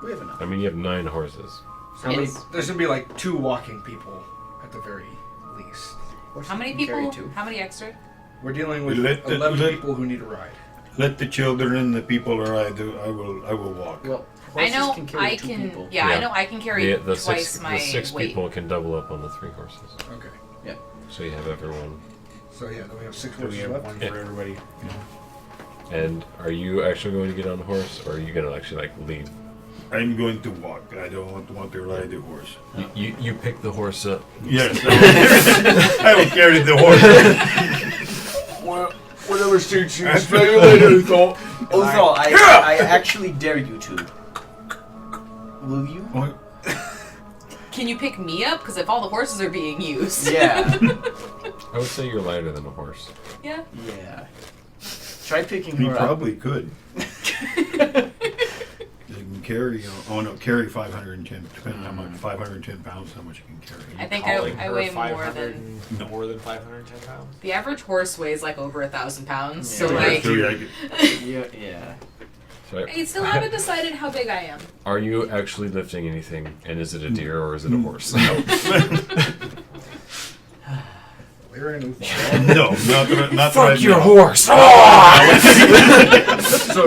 We have enough. I mean, you have 9 horses. Yes. There's gonna be like 2 walking people at the very least. How many We can carry people? 2. How many extra? We're dealing with Let the- 11 let- people who need a ride. Let the children and the people ride. I will walk. Well, I horses know can carry I 2 can. people. Yeah, I Yeah. know I can carry The twice 6, my the 6 weight. people can double up on the 3 horses. Okay. So you have everyone. So yeah, then we have 6 So we horses have left. one Yeah. for everybody. And are you actually going to get on a horse, or are you going to actually like leave? I'm going to walk. I don't want to ride the horse. You pick the horse up. Yes. I will carry the horse. Well, whatever suits you. See you later, Uthal. Uthal, I actually dare you to. Will you? What? Can you pick me up? Because if all the horses are being used. Yeah. I would say you're lighter than a horse. Yeah. Yeah. Try picking We her probably could. You can carry. Carry 510. Depending on how much. 510 pounds. How much you can carry. I think Calling I her weigh 500 No. more than 510 pounds. the average horse weighs like over 1,000 pounds. So Yeah. like, Yeah. So I still haven't decided how big I am. are you actually lifting anything? And is it a deer or is it a horse? We're in No, not Fuck right your now. horse! So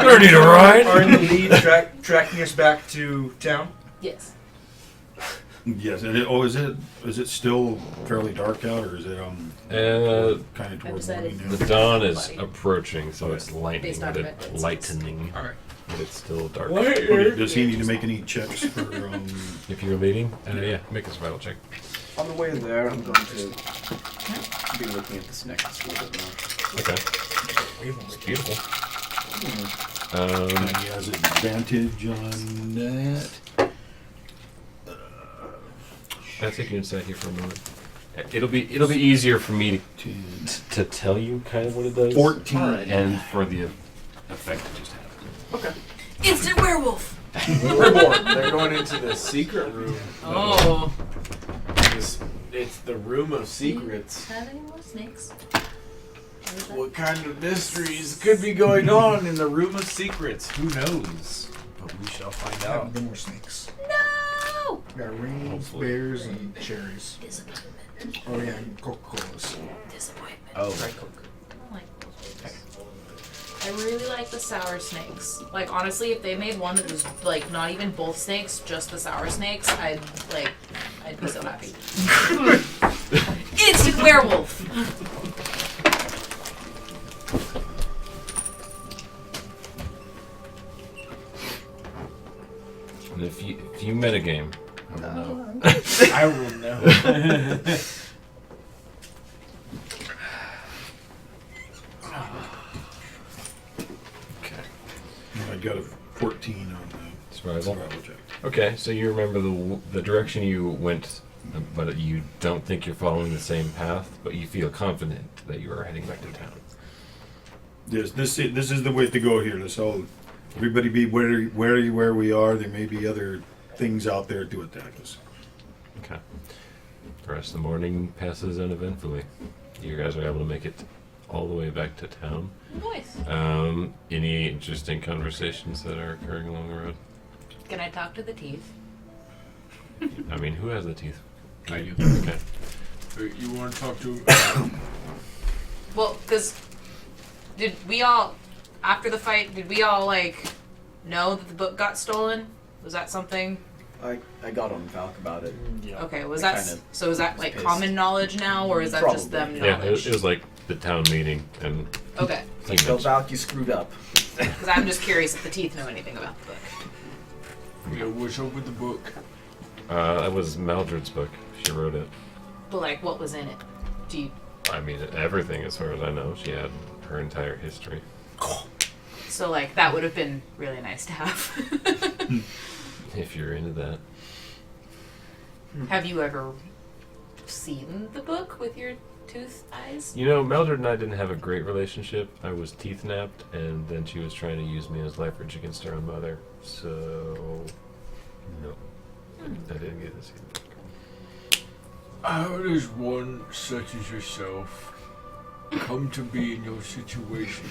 Ready to ride? Are in the lead tracking us back to town? Yes. Yes. And is it still fairly dark out, or is it kind of towards morning now? The dawn is approaching, so it's lightning, Based on but red lightening. All right. But it's still dark. Okay, does he need to make any checks for? If you're leading, yeah, make a survival check. On the way there, I'm going to be looking at this necklace a little bit more. Okay. It's beautiful. He has advantage on that. I'll take your insight here for a moment. It'll be easier for me to tell you kind of what it does. 14. And for the effect it just happened. Okay. Instant werewolf. They're going into the secret room. Oh. It's the room of secrets. Have any more snakes? What kind of mysteries could be going on in the room of secrets? Who knows? But we shall find out. No more snakes. No. We got rings, Hopefully. bears, and cherries. Disappointment. Oh yeah, and Coca-Colas. Disappointment. Oh. I don't like those. I really like the sour snakes. Like honestly, if they made one that was like not even both snakes, just the sour snakes, I'd be so happy. Instant werewolf. And if you metagame, I don't know. I will know. Okay. I got a 14 on the Survival. survival check. Okay, so you remember the direction you went, but you don't think you're following the same path, but you feel confident that you are heading back to town. Yes, this is the way to go here. Let's all everybody be where we are. There may be other things out there to attack us. Okay. The rest of the morning passes uneventfully. You guys are able to make it all the way back to town. Nice. Any interesting conversations that are occurring along the road? Can I talk to the teeth? I mean, who has the teeth? I do. Okay. You want to talk to? Well, because did we all, after the fight, did we all like know that the book got stolen? Was that something? I got on Valk about it. Yeah. Okay, was I that kinda so? Is that was like pissed. common knowledge now, or is that just them Probably. Yeah, knowledge? it was like the town meeting, and Okay, he So mentioned- Valk, you screwed up. because I'm just curious if the teeth know anything about the book. Yeah, what's up with the book? that was Maldred's book. She wrote it. But like, what was in it? Do you? I mean, everything as far as I know. She had her entire history. So like, that would have been really nice to have. If you're into that. Have you ever seen the book with your tooth eyes? You know, Mildred and I didn't have a great relationship. I was teeth napped, and then she was trying to use me as leverage against her own mother. So, no. I didn't get to see the book. How does one such as yourself come to be in your situation?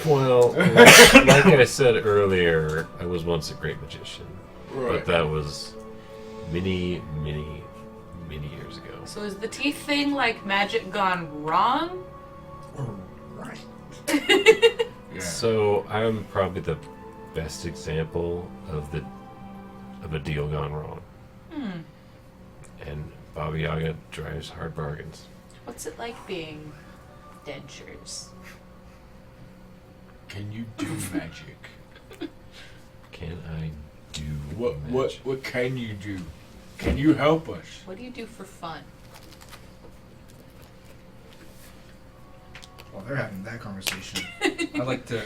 Well, like I said earlier, I was once a great magician. But that was many, many, many years ago. So is the teeth thing like magic gone wrong? Right. Yeah. So I'm probably the best example of a deal gone wrong. Hmm. And Baba Yaga drives hard bargains. What's it like being dentures? Can you do magic? Can I do What magic. what can you do? Can you help us? What do you do for fun? While they're having that conversation, I'd like to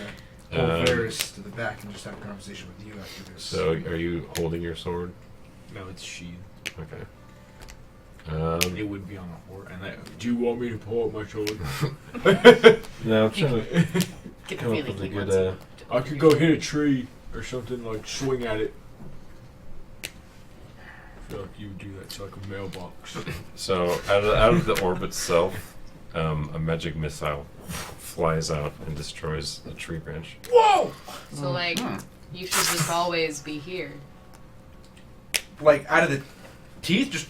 pull Varys to the back and just have a conversation with you after this. So, are you holding your sword? No, it's sheathed. Okay. It would be on a horse. And that, Do you want me to pull out my sword? No, I'm trying to Get the come up feeling with a he good. wants you to- I could go hit a tree or something, like swing at it. I feel like you would do that to like a mailbox. So, out of the orb itself, a magic missile flies out and destroys a tree branch. Whoa! So like, you should just always be here. Like out of the teeth, just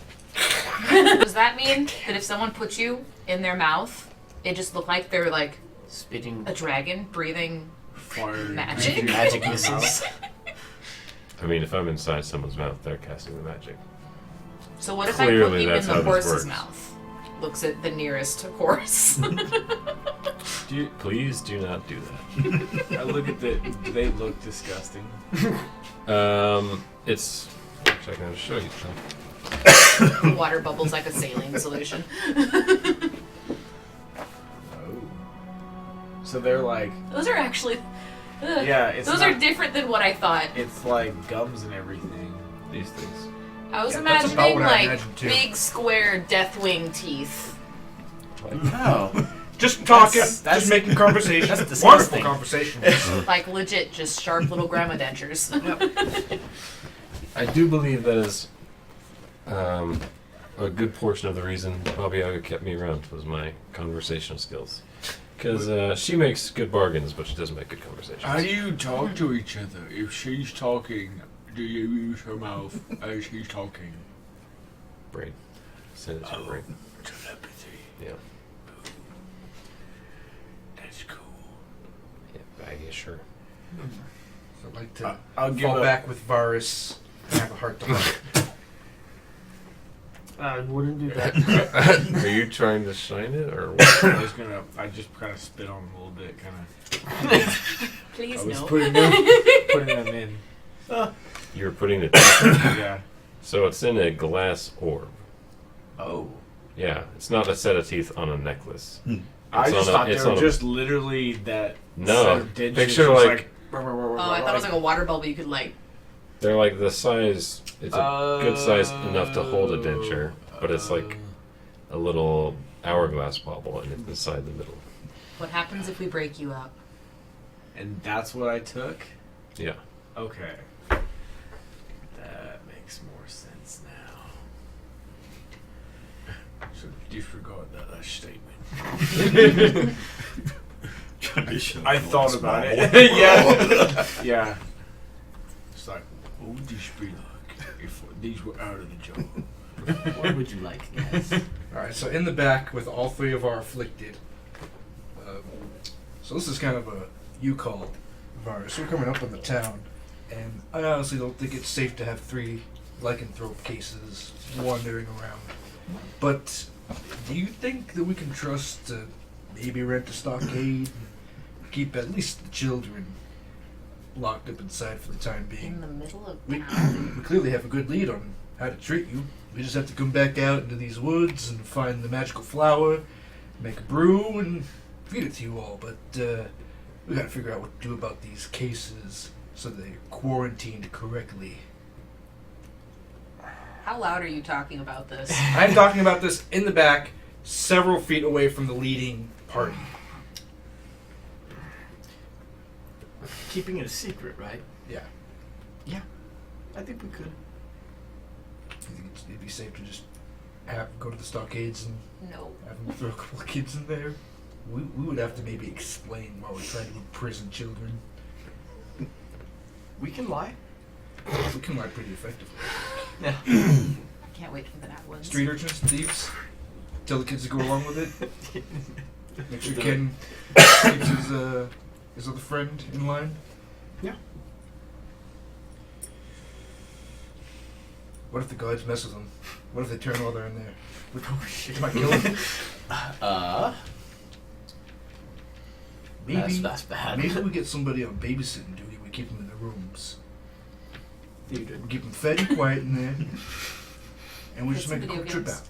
Does that mean that if someone puts you in their mouth, it just look like they're like Spitting a dragon breathing Fire. magic? magic missiles. I mean, if I'm inside someone's mouth, they're casting the magic. So what if I put Clearly you in that's the how this horse's works. mouth? Looks at the nearest horse. Please do not do that. I look at the. They look disgusting. It's. Actually, I can show you. Water bubbles like a saline solution. Oh. So they're like. Those are actually. Ugh. Yeah, it's Those not- are different than what I thought. It's like gums and everything. These things. I was Yeah, that's about imagining what I like imagined, too. big square deathwing teeth. Oh. just talking, That's- just making conversation. that's Wonderful disgusting. conversation. Like legit, just sharp little grandma dentures. I do believe that is a good portion of the reason Bobby Yaga kept me around was my conversational skills. Because she makes good bargains, but she doesn't make good conversations. How do you talk to each other? If she's talking, do you use her mouth as she's talking? Brain. Send it to her brain. Telepathy. Yeah. That's cool. Yeah, baggy, sure. So I'd like to I'll give fall up. back with Varys and have a heart to heart. I wouldn't do that. Are you trying to shine it, or what? I just kind of spit on them a little bit, kind of. Please I was no. putting them in. You're putting it. Yeah. So it's in a glass orb. Oh. Yeah, it's not a set of teeth on a necklace. I It's just on a- thought they it's were on a- just literally that. No. set of dentures Picture just like- Oh, I thought it was like a water bubble you could like. They're like the size. It's a good size enough to hold a denture, but it's like a little hourglass bobble, and it's inside the middle. What happens if we break you up? And that's what I took? Yeah. Okay. That makes more sense now. So disregard that last statement. I thought about it. Yeah. Yeah. It's like, what would this be like if these were out of the jar? What would you like, guys? Alright, so in the back with all three of our afflicted. So this is kind of a you call, Varys. We're coming up on the town, and I honestly don't think it's safe to have 3 lycanthrope cases wandering around. But do you think that we can trust to maybe rent a stockade and keep at least the children locked up inside for the time In being? the middle of We town. clearly have a good lead on how to treat you. We just have to come back out into these woods and find the magical flower, make a brew, and feed it to you all. But we gotta figure out what to do about these cases so they're quarantined correctly. How loud are you talking about this? I'm talking about this in the back, several feet away from the leading party. Keeping it a secret, right? Yeah. I think we could. I think it'd be safe to just go to the stockades and No. have them throw a couple of kids in there. We would have to maybe explain why we're trying to imprison children. We can lie. We can lie pretty effectively. Yeah. I can't wait for the night ones. Street urchins, thieves. Tell the kids to go along with it. Make sure Ken keeps his other friend in line. Yeah. What if the guards mess with them? What if they turn while they're in there? Oh shit. Might kill them. Maybe That's bad. maybe we get somebody on babysitting duty. We keep them in the rooms. You did. Keep them fed and quiet in there. And we'll Get just some make a quick video trip games. out.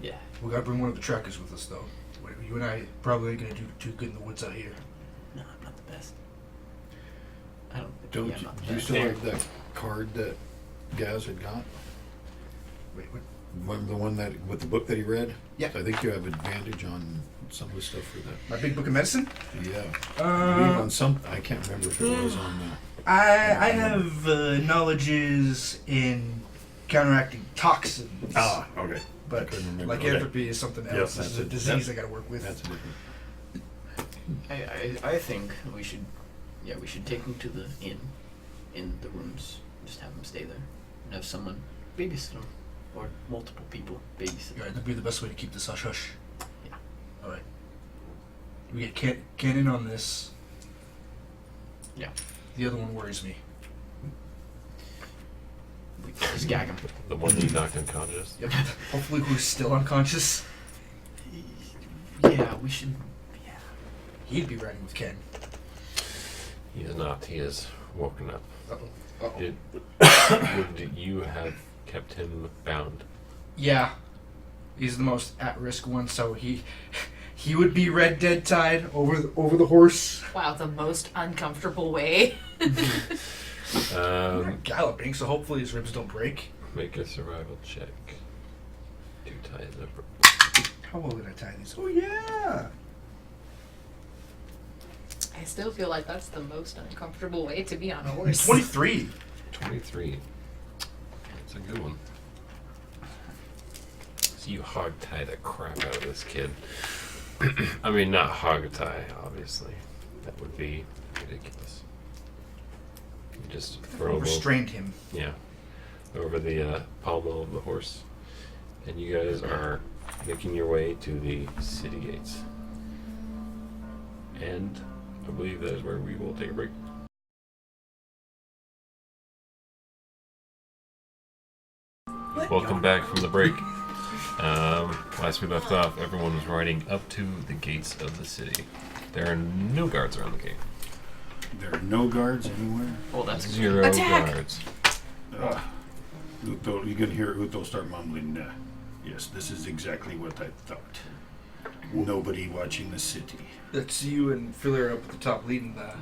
Yeah. We gotta bring one of the trackers with us, though. You and I probably ain't gonna do too good in the woods out here. No, I'm not the best. I don't. Don't yeah, I'm you, not the do you best. still have that card that Gaz had got? Wait, what? Remember the one that with the book that he read? Yeah. I think you have advantage on some of the stuff for that. My big book of medicine? Yeah. I believe Uh, on some. I can't remember if it was on. I have knowledges in counteracting toxins. Okay. But couldn't remember. lycanthropy is something Yes, else. that's It's a it. disease That- I gotta work with. That's a different. I think we should. Yeah, we should take them to the inn, in the rooms. Just have them stay there, and have someone babysit them, or multiple people babysit Yeah, them. that'd be the best way to keep this hush hush. Yeah. All right. We get Ken in on this. Yeah. The other one worries me. We just gag them. The one that you knocked unconscious. Yep. Hopefully, who's still unconscious. Yeah, we should. Yeah. He'd be riding with Ken. He is not. He is woken up. Uh-oh. Would you have kept him bound? Yeah. He's the most at-risk one, so he would be red dead tied over the horse. Wow, the most uncomfortable way. Galloping, so hopefully his ribs don't break. Make a survival check. To tie it up. How well did I tie these? Oh yeah. I still feel like that's the most uncomfortable way to be on a horse. 23. 23. That's a good one. So you hog tie the crap out of this kid. I mean, not hog tie, obviously. That would be ridiculous. You just throw him over, Restrained him. yeah, over the pommel of the horse, and you guys are making your way to the city gates. And I believe that is where we will take a break. Welcome back from the break. Last we left off, everyone was riding up to the gates of the city. There are no guards around the gate. There are no guards anywhere. Well, that's Zero Attack! guards. Uthal, you can hear Uthal start mumbling. Yes, this is exactly what I thought. Nobody watching the city. That's you and Filler up at the top leading the.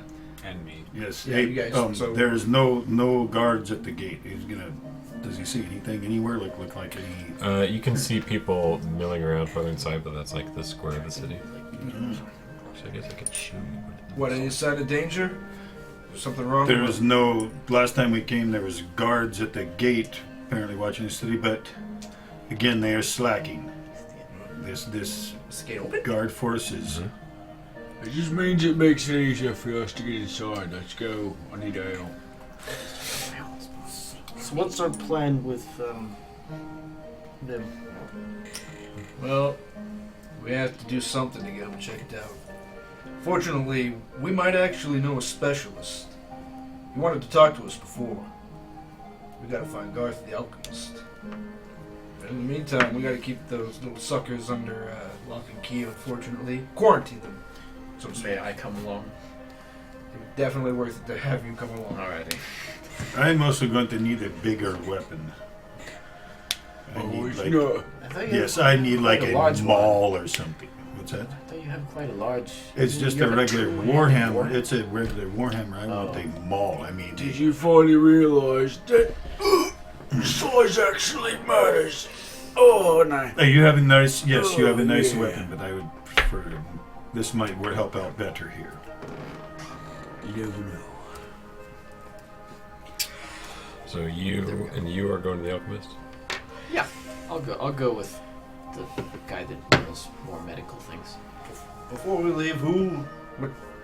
And me. Yes. Yeah, hey, you guys, so- there is no guards at the gate. He's gonna. Does he see anything anywhere? Look like any. You can see people milling around further inside, but that's like the square of the city. So I guess I could shoot you. What, any sign of danger? There's something wrong? There was no. Last time we came, there was guards at the gate, apparently watching the city. But again, they are slacking. This Is the gate open? guard forces. It just means it makes it easier for us to get inside. Let's go. I need ale. So what's our plan with them? Well, we have to do something to get them checked out. Fortunately, we might actually know a specialist. He wanted to talk to us before. We gotta find Garth the Alchemist. But in the meantime, we gotta keep those little suckers under lock and key, unfortunately. Quarantine them. So to speak. May I come along? It's definitely worth it to have you come along. Alrighty. I'm also going to need a bigger weapon. I Oh, need it's like. not. I thought you Yes, I need like quite a large one. maul or something. What's that? I thought you have quite a large. It's just you a have regular two-handed warhammer. It's a regular warhammer. I want Oh. a maul. I mean, Did you finally realize that size actually matters? Oh, no. you have a nice. Yes, you have a Oh, nice yeah. weapon, but I would prefer. This might would help out better here. You never know. So you are going to the alchemist? Yeah, I'll go with the guy that knows more medical things. Before we leave,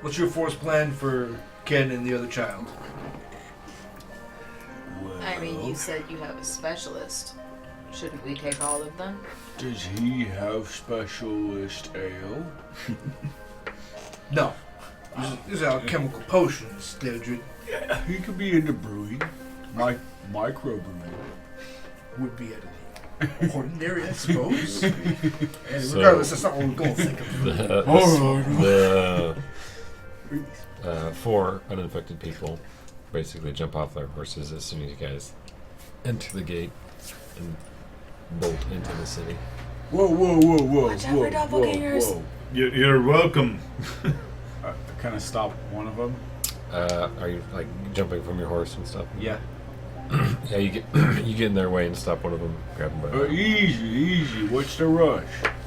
what's your force plan for Ken and the other child? I mean, you said you have a specialist. Shouldn't we take all of them? Does he have specialist ale? No. These are alchemical potions, Deirdre. Yeah, he could be into brewing. Microbrewing. Would be at the ordinary, I suppose. And So- regardless, that's not what we're going to think of. The 4 uninfected people basically jump off their horses as soon as you guys enter the gate and bolt into the city. Whoa! Watch out for doppelgangers. Whoa. You're welcome. I kind of stop one of them. Are you like jumping from your horse and stuff? Yeah. Yeah, you get in their way and stop one of them, grab them by the Easy. What's the rush?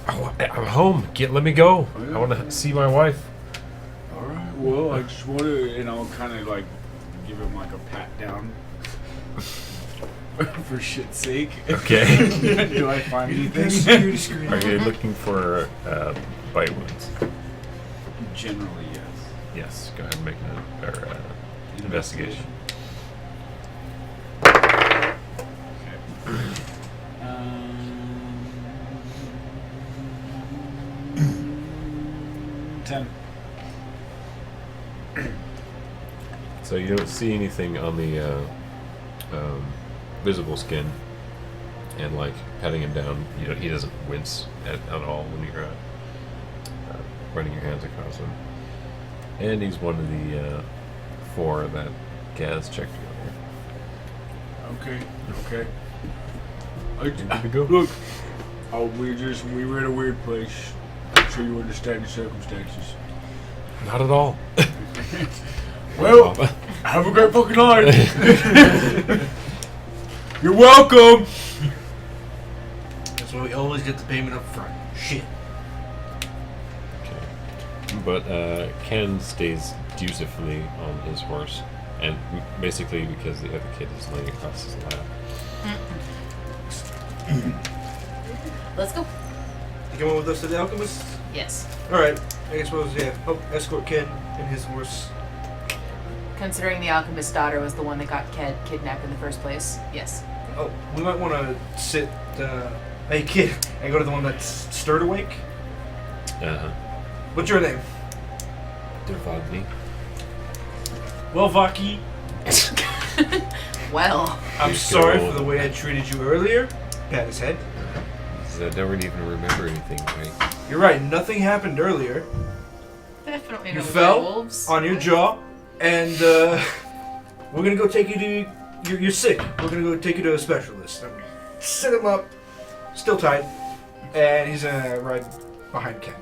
Oh, I'm home. Let me go. I want to see my wife. All right. Well, I just want to, and I'll kind of like give him like a pat down. For shit's sake. Okay. Do I find anything? Security screen. Are you looking for bite wounds? Generally, yes. Yes. Go ahead and make an investigation. Okay. 10. So you don't see anything on the visible skin, and like patting him down, he doesn't wince at all when you're running your hands across him. And he's one of the 4 that Gaz checked earlier. Okay. Good to go? Look, we were in a weird place. I'm sure you understand the circumstances. Not at all. Well, have a great fucking night. You're welcome. That's why we always get the payment up front. Shit. Okay. But Ken stays dutifully on his horse, and basically because the other kid is laying across his lap. Let's go. You come on with us to the Alchemist? Yes. Alright. I suppose, yeah. Oh, escort Ken and his horse. Considering the alchemist's daughter was the one that got kidnapped in the first place. Yes. Oh, we might want to sit. Hey, kid. I go to the one that's stirred awake. Uh-huh. What's your name? Devagni. Well, Vaki, Well. I'm Please sorry go. for the way I treated you earlier. Pat his head. I don't even remember anything, right? You're right. Nothing happened earlier. Definitely You no fell wolves. on your jaw, and we're gonna go take you to. You're sick. We're gonna go take you to a specialist. I'm gonna set him up, still tied, and he's gonna ride behind Ken.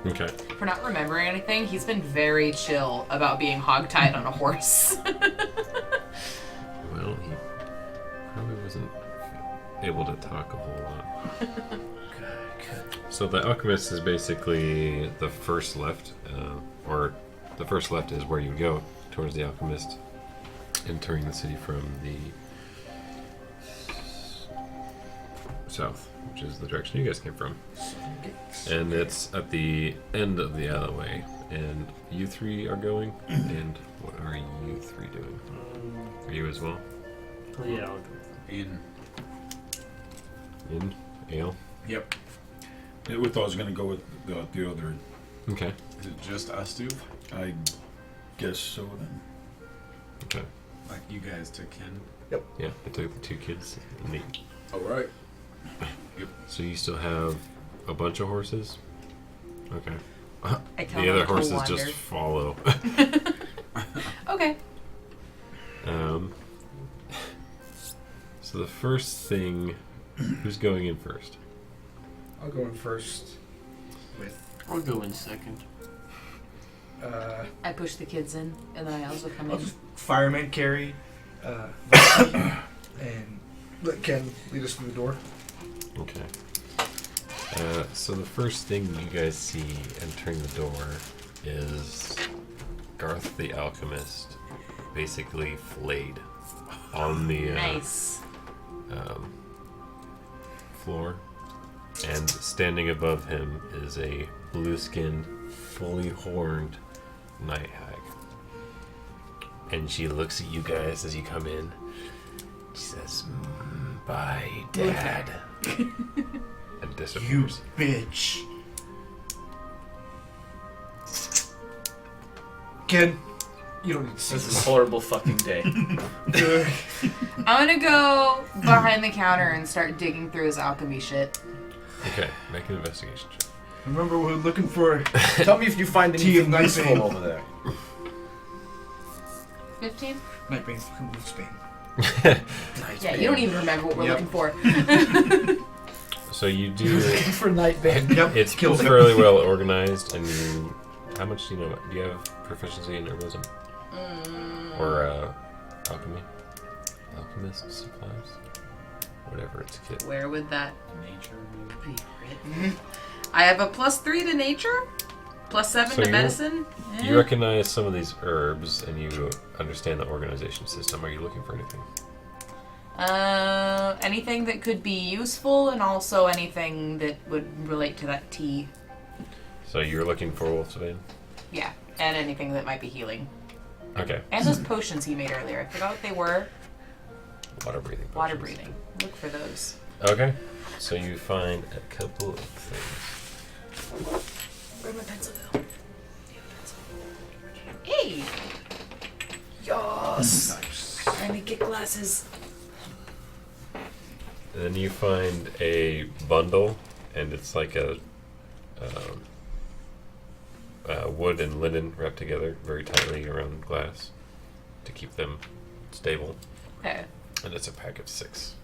Okay. For not remembering anything, he's been very chill about being hogtied on a horse. Well, he probably wasn't able to talk a whole lot. So the Alchemist is basically the first left, or the first left is where you go towards the Alchemist, entering the city from the south, which is the direction you guys came from. And it's at the end of the alleyway, and you 3 are going, and what are you 3 doing? Are you as well? Yeah, I'll go. In. In? Ale? Yep. We thought I was gonna go with the other. Okay. Is it just us two? I guess so then. Okay. Like you guys took Ken? Yeah, I took the 2 kids. And All right. so you still have a bunch of horses? Okay. I The other horses just follow. Okay. So the first thing, who's going in first? I'll go in first with. I'll go in second. I push the kids in, and then I also come I'll in. just fireman carry, Vaki, and let Ken lead us through the door. Okay. So the first thing you guys see entering the door is Garth the Alchemist, basically flayed on the Nice. floor, and standing above him is a blue-skinned, fully horned night hag. And she looks at you guys as you come in. She says, "Bye, Dad," and disappears. You bitch. Ken, you don't need to see This is this. a horrible fucking day. I'm gonna go behind the counter and start digging through his alchemy shit. Okay, make an investigation check. Remember, we're looking for. Tell me if you find Tea of anything night useful vein. over there. 15? Nightbane fucking moves Bane. Yeah, you don't even remember what we're Yep. looking for. So you do. For Nightbane. Yep. It's kills it. fairly well organized, and you. How much do you know? Do you have proficiency in herbalism or alchemy? Alchemist supplies, whatever it's kit. Where would that Nature, be written? I have a +3 to nature, +7 So to you- medicine. You recognize some of these herbs, and you understand the organization system. Are you looking for anything? Anything that could be useful, and also anything that would relate to that tea. So you're looking for Wolfsbane? Yeah, and anything that might be healing. Okay. And those potions he made earlier. I forgot what they were. Water breathing. Water potions. breathing. Look for those. Okay. So you find a couple of things. Where'd my pencil go? Hey! Yes! Trying to get glasses. And then you find a bundle, and it's like a wood and linen wrapped together very tightly around glass to keep them stable. Okay. And it's a pack of 6.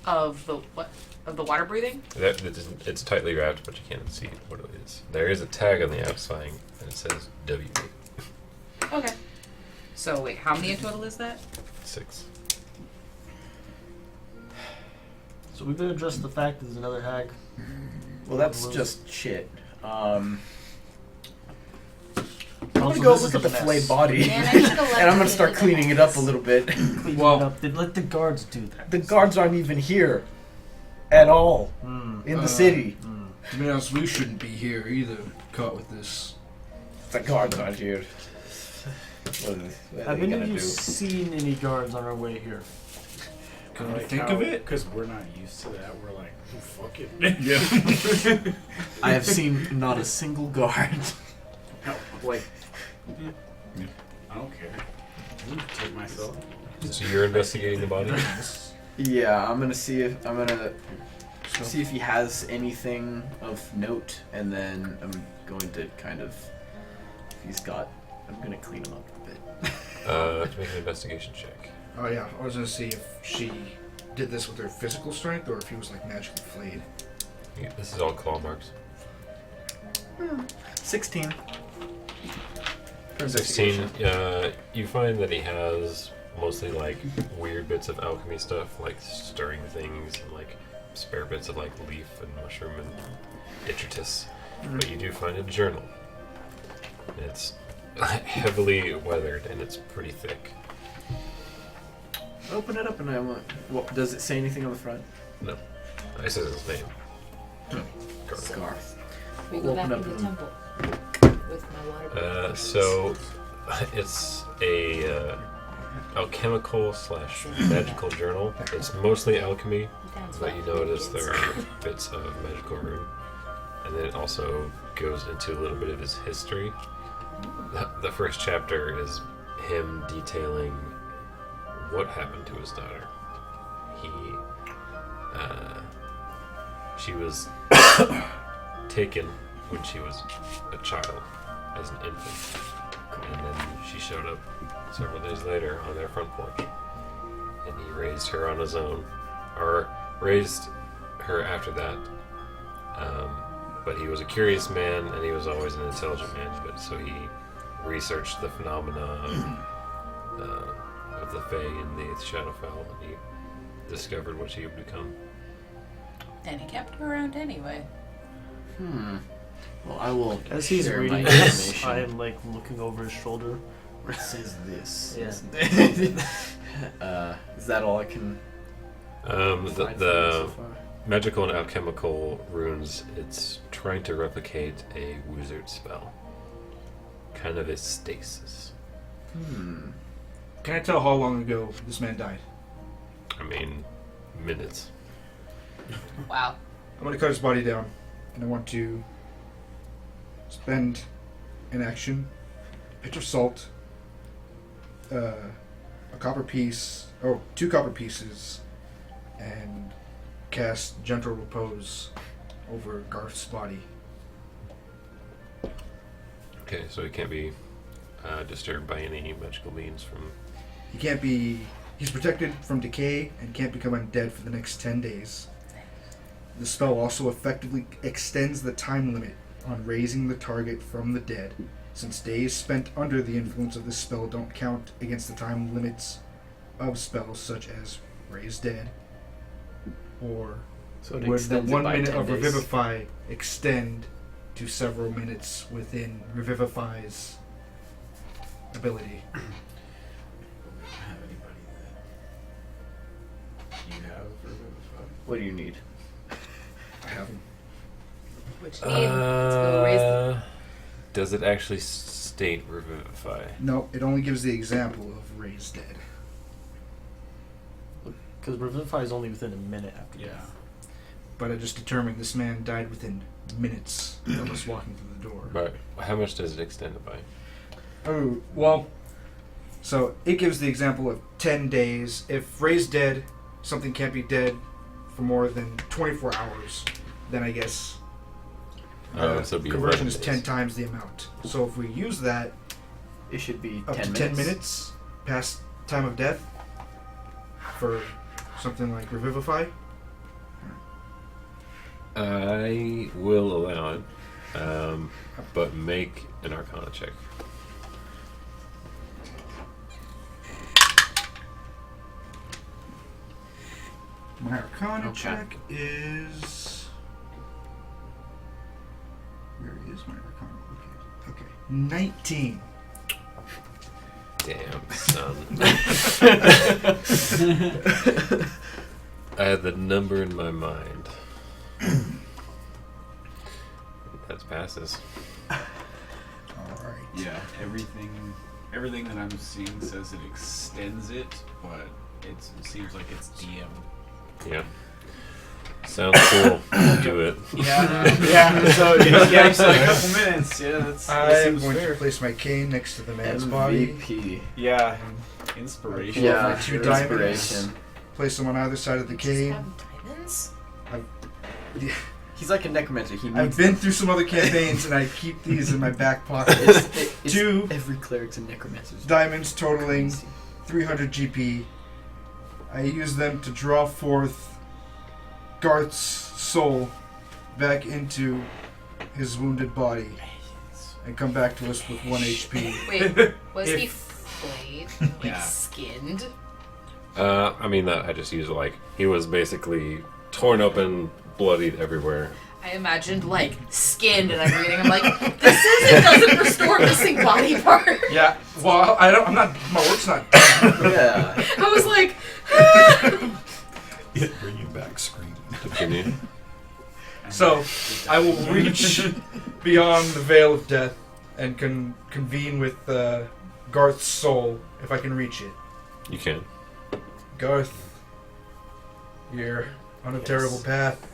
Of the what? Of the water breathing? It's tightly wrapped, but you can't see what it is. There is a tag on the outside, and it says WB. Okay. So wait, how many in total is that? 6. So we've addressed the fact that there's another hag. Well, that's just shit. I'm Also, gonna go this look is at the a mess. flayed body, Man, I need to let and I'm them gonna start do the cleaning it up a little bit. Clean Well- it up. They let the guards do that. The guards aren't even here at all in the city. To be honest, we shouldn't be here either, caught with this. The guards aren't here. What are Have they any gonna of you do? seen any guards on our way here? Can I think of it? Because we're not used to that. We're like, oh, fuck it. Yeah. I have seen not a single guard. No, like, I don't care. I'm gonna take myself. So you're investigating the body? Yeah, I'm gonna see if he has anything of note, and then I'm going to kind of, if he's got, I'm gonna clean him up a bit. Make an investigation check. Oh yeah, I was gonna see if she did this with her physical strength or if he was like magically flayed. This is all claw marks. 16. For 16. investigation. You find that he has mostly like weird bits of alchemy stuff, like stirring things, and like spare bits of like leaf and mushroom and detritus. But you do find a journal. It's heavily weathered and it's pretty thick. Open it up, and I want. What does it say anything on the front? No, this is his name. Garth. Scarf. We We'll go back open in up the temple with my water breathing. So it's a alchemical / magical journal. It's mostly alchemy, but you notice there are bits of magical rune, and then it also goes into a little bit of his history. The first chapter is him detailing what happened to his daughter. She was taken when she was a child, as an infant, and then she showed up several days later on their front porch, and he raised her on his own, or raised her after that. But he was a curious man, and he was always an intelligent man. But so he researched the phenomena of the Fae and the Shadowfell, and he discovered what she had become. And he kept her around anyway. Well, I will As he's share reading my this, information. I am like looking over his shoulder. It says this. Yeah. Is that all I can find from it so far? Magical and alchemical runes, it's trying to replicate a wizard spell. Kind of a stasis. Can I tell how long ago this man died? I mean, minutes. Wow. I want to cut his body down, and I want to spend an action, pitch of salt, a copper piece, 2 copper pieces, and cast gentle repose over Garth's body. Okay, so he can't be disturbed by any magical means from... He can't be. He's protected from decay and can't become undead for the next 10 days. The spell also effectively extends the time limit on raising the target from the dead, since days spent under the influence of this spell don't count against the time limits of spells such as Raise Dead, or So it would the extends it 1 by minute 10 of days. Revivify extend to several minutes within Revivify's ability? Have anybody that you have Revivify? What do you need? I have him. Which need? Let's go raise the. Does it actually state Revivify? No, it only gives the example of Raise Dead. Because Revivify is only within a minute after Yeah. death. But I just determined this man died within minutes of us walking through the door. But how much does it extend it by? Oh, well, so it gives the example of 10 days. If Raised Dead, something can't be dead for more than 24 hours, then I guess So it'd be conversion 11 is days. 10 times the amount. So if we use that It should be up 10 to minutes. 10 minutes past time of death for something like Revivify, I will allow it, but make an Arcana check. my Arcana Okay. check is... Where is my Arcana located? Okay, 19. Damn, son. I had the number in my mind. That passes. Alright. Yeah, everything that I'm seeing says it extends it, but it seems like it's DM. Yeah. Sounds cool. Do it. Yeah. So yeah, so a couple minutes. Yeah, that I'm seems going fair. to place my cane next to the man's body. MVP. Yeah, inspiration. Yeah. Yeah, my 2 diamonds. inspiration. Place them on either side of the Just cane. have diamonds? He's like a necromancer. He needs I've been through some other campaigns and I keep these in my back pocket. it's 2 every cleric's a necromancer's. diamonds totaling 300 GP. I use them to draw forth Garth's soul back into his wounded body and come back to us with 1 HP. Wait, was he If- flayed? Like Yeah. skinned? I mean, that I just used like he was basically torn open, bloodied everywhere. I imagined like skinned, and I'm reading. I'm like, this says it doesn't restore missing body part. Yeah, well, I'm not, my work's not done. Yeah. I was like, Bring you back screaming. Continue. So, I will reach beyond the veil of death and convene with Garth's soul, if I can reach it. You can. Garth, you're on a terrible path.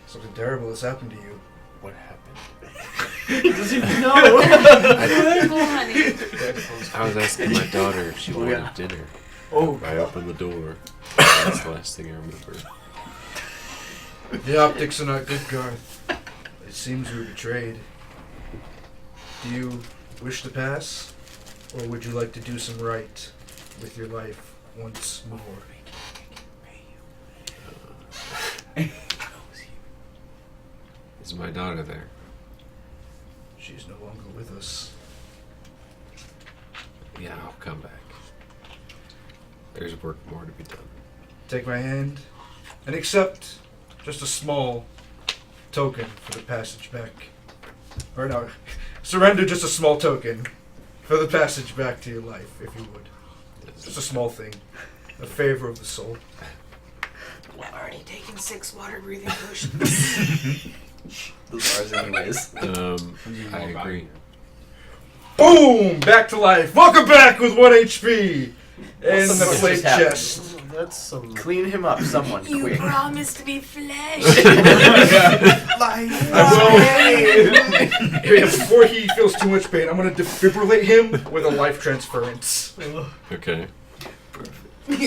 Something terrible has happened to you. What happened? go on. I was asking my daughter if she wanted yeah. dinner. Oh, I opened the door. That's the last thing I remember. the optics are not good, Garth. It seems we were betrayed. Do you wish to pass? Or would you like to do some right with your life once more? Is my daughter there? She's no longer with us. Yeah, I'll come back. There's work more to be done. Take my hand and accept just a small token for the passage back. Or no, surrender just a small token for the passage back to your life, if you would. Just a small thing. A favor of the soul. I've already taken 6 water breathing potions. Those are ours anyways. I agree. Boom! Back to life. Welcome back with 1 HP. And What's the just plate happened? chest. That's some. Clean him up, someone, You quick. promised me flesh. I will. Before he feels too much pain, I'm going to defibrillate him with a life transference. Okay.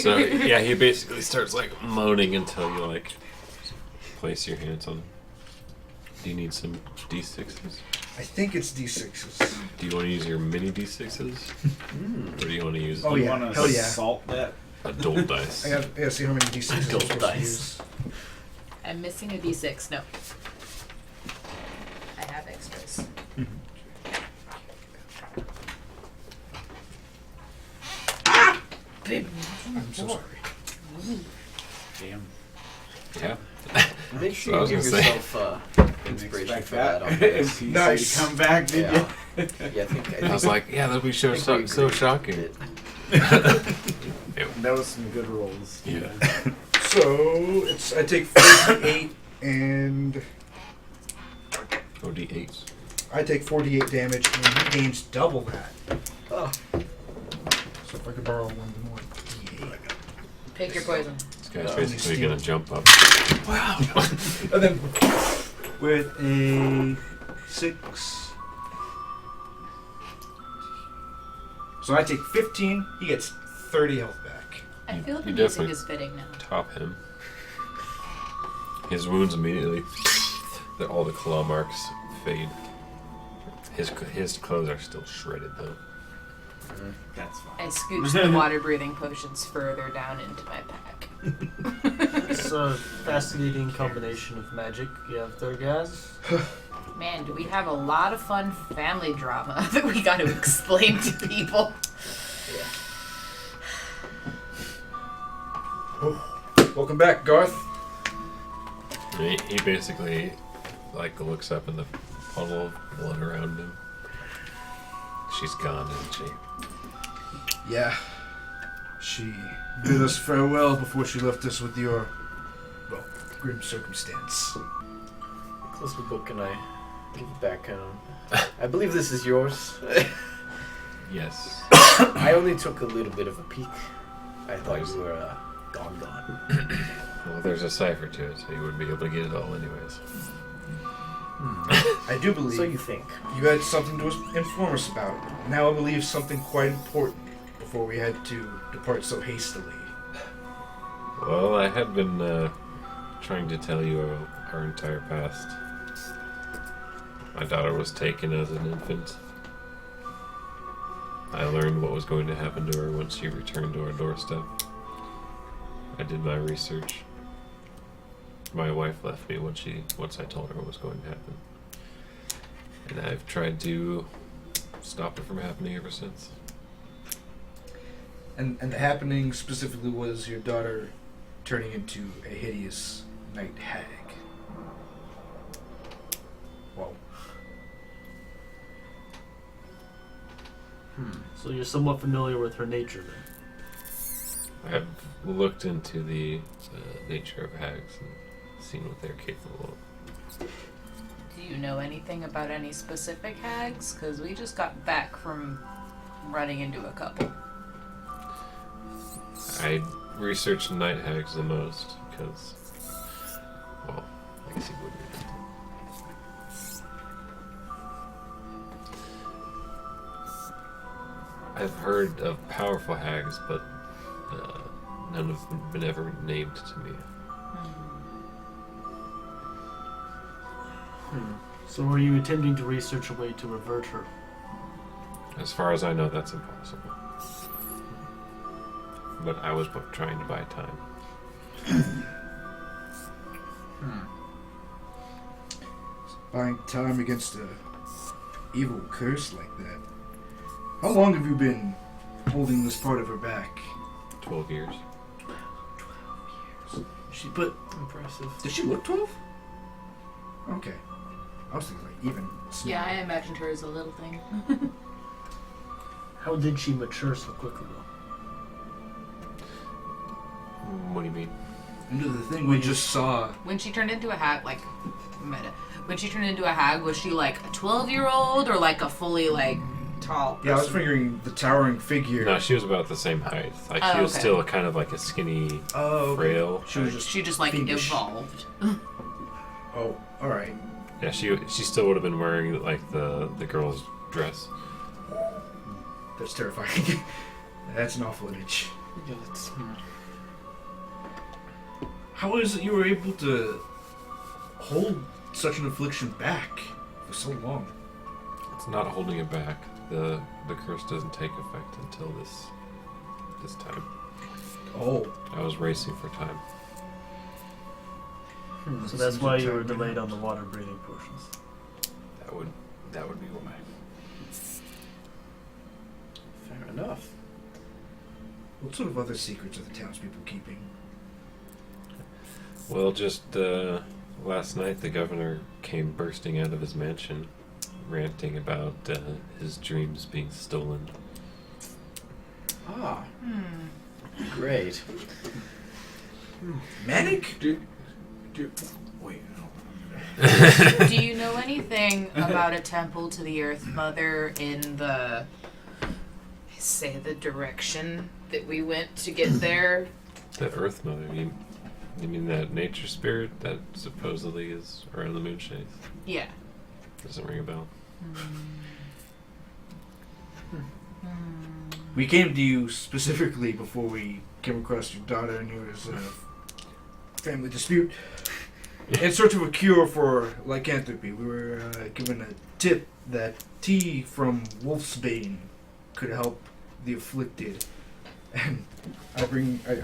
So yeah, he basically starts like moaning until you like place your hands on him. Do you need some d6s? I think it's D6s. Do you want to use your mini d6s? Or do you want to use Oh, You yeah. want to Hell yeah. salt that? adult dice? I gotta see how many D6s I'm Adult supposed dice. to use. I'm missing a d6. No. I have extras. I'm so sorry. Damn. Yeah. Make I sure was you give gonna say. yourself inspiration for that. On this. He Nice. said to come back, did Yeah. you? Yeah, I think. I was like, yeah, that'd be so, I think we so agreed shocking. that- That was some good rolls. Yeah. So I take 48 and Oh, d8s. I take 48 damage, and he gains double that. Oh. So if I could borrow one more D8. Pick your poison. This guy's Oh, basically steal. gonna jump up. And then with a 6. So I take 15. He gets 30 health back. I You- feel the you music definitely- is fitting now. Top him. His wounds immediately, all the claw marks fade. His clothes are still shredded though. That's fine. I scooped the water-breathing potions further down into my pack. It's a fascinating combination of magic. You have Thurgaz. Man, do we have a lot of fun family drama that we got to explain to people. Welcome back, Garth. He basically like looks up in the puddle of blood around him. She's gone, isn't she? Yeah. She bid us farewell before she left us with your, well, grim circumstance. Close the book and I give it back. I believe this is yours. Yes. I only took a little bit of a peek. I thought you were gone. Well, there's a cipher to it, so you wouldn't be able to get it all anyways. I do believe So you think? you had something to inform us about. Now I believe something quite important before we had to depart so hastily. Well, I had been trying to tell you our entire past. My daughter was taken as an infant. I learned what was going to happen to her once she returned to our doorstep. I did my research. My wife left me once I told her what was going to happen. And I've tried to stop it from happening ever since. And the happening specifically was your daughter turning into a hideous night hag. Whoa. So you're somewhat familiar with her nature then. I've looked into the nature of hags and seen what they're capable of. Do you know anything about any specific hags? Because we just got back from running into a couple. I researched night hags the most because, well, I guess you wouldn't. I've heard of powerful hags, but none have been ever named to me. So are you attempting to research a way to revert her? As far as I know, that's impossible. But I was trying to buy time. Buying time against a evil curse like that. How long have you been holding this part of her back? 12 years. But Impressive. did she look 12? Okay. I was thinking like even smaller. Yeah, I imagined her as a little thing. How did she mature so quickly though? What do you mean? Into the thing we just saw. When she turned into a hag, like, when she turned into a hag, was she like a 12-year-old or like a fully like tall person? Yeah, I was figuring the towering figure. No, she was about the same height. Like Oh, she was okay. still kind of like a skinny, Oh, okay. frail. She was just She just like fiendish. evolved. Oh, all right. Yeah, she still would have been wearing like the girl's dress. That's terrifying. That's an awful image. Yeah, that's, How is it you were able to hold such an affliction back for so long? It's not holding it back. The curse doesn't take effect until this time. Oh. I was racing for time. So that's why you were delayed on the water breathing potions. That would be why. Fair enough. What sort of other secrets are the townspeople keeping? Well, just last night the governor came bursting out of his mansion, ranting about his dreams being stolen. Ah. Great. Manic? Wait, Do you know anything about a temple to the Earth Mother in the direction that we went to get there? The Earth Mother. You mean that nature spirit that supposedly is around the Moonshae? Yeah. Doesn't ring a bell. We came to you specifically before we came across your daughter and yours family dispute. In search of a cure for lycanthropy, we were given a tip that tea from Wolfsbane could help the afflicted. And I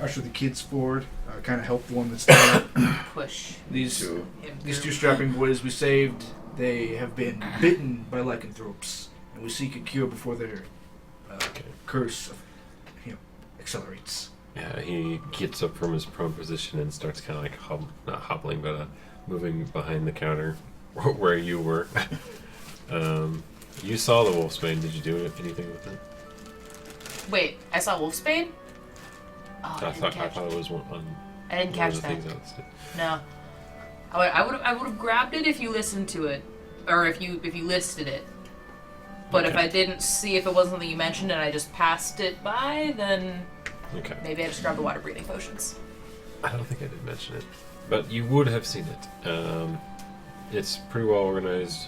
usher the kids forward, kind of help the one that's down. Push. These him two through. strapping boys we saved, they have been bitten by lycanthropes, and we seek a cure before their curse accelerates. Yeah, he gets up from his prone position and starts kind of like not hobbling, but moving behind the counter where you were. You saw the Wolfsbane. Did you do anything with it? Wait, I saw Wolfsbane? Oh, I thought it was one on. I didn't one catch of the that. things I listed. No. I would have grabbed it if you listened to it, or if you listed it. But if I didn't see if it wasn't something you mentioned and I just passed it by, then maybe I just grabbed the water breathing potions. I don't think I did mention it, but you would have seen it. It's pretty well organized.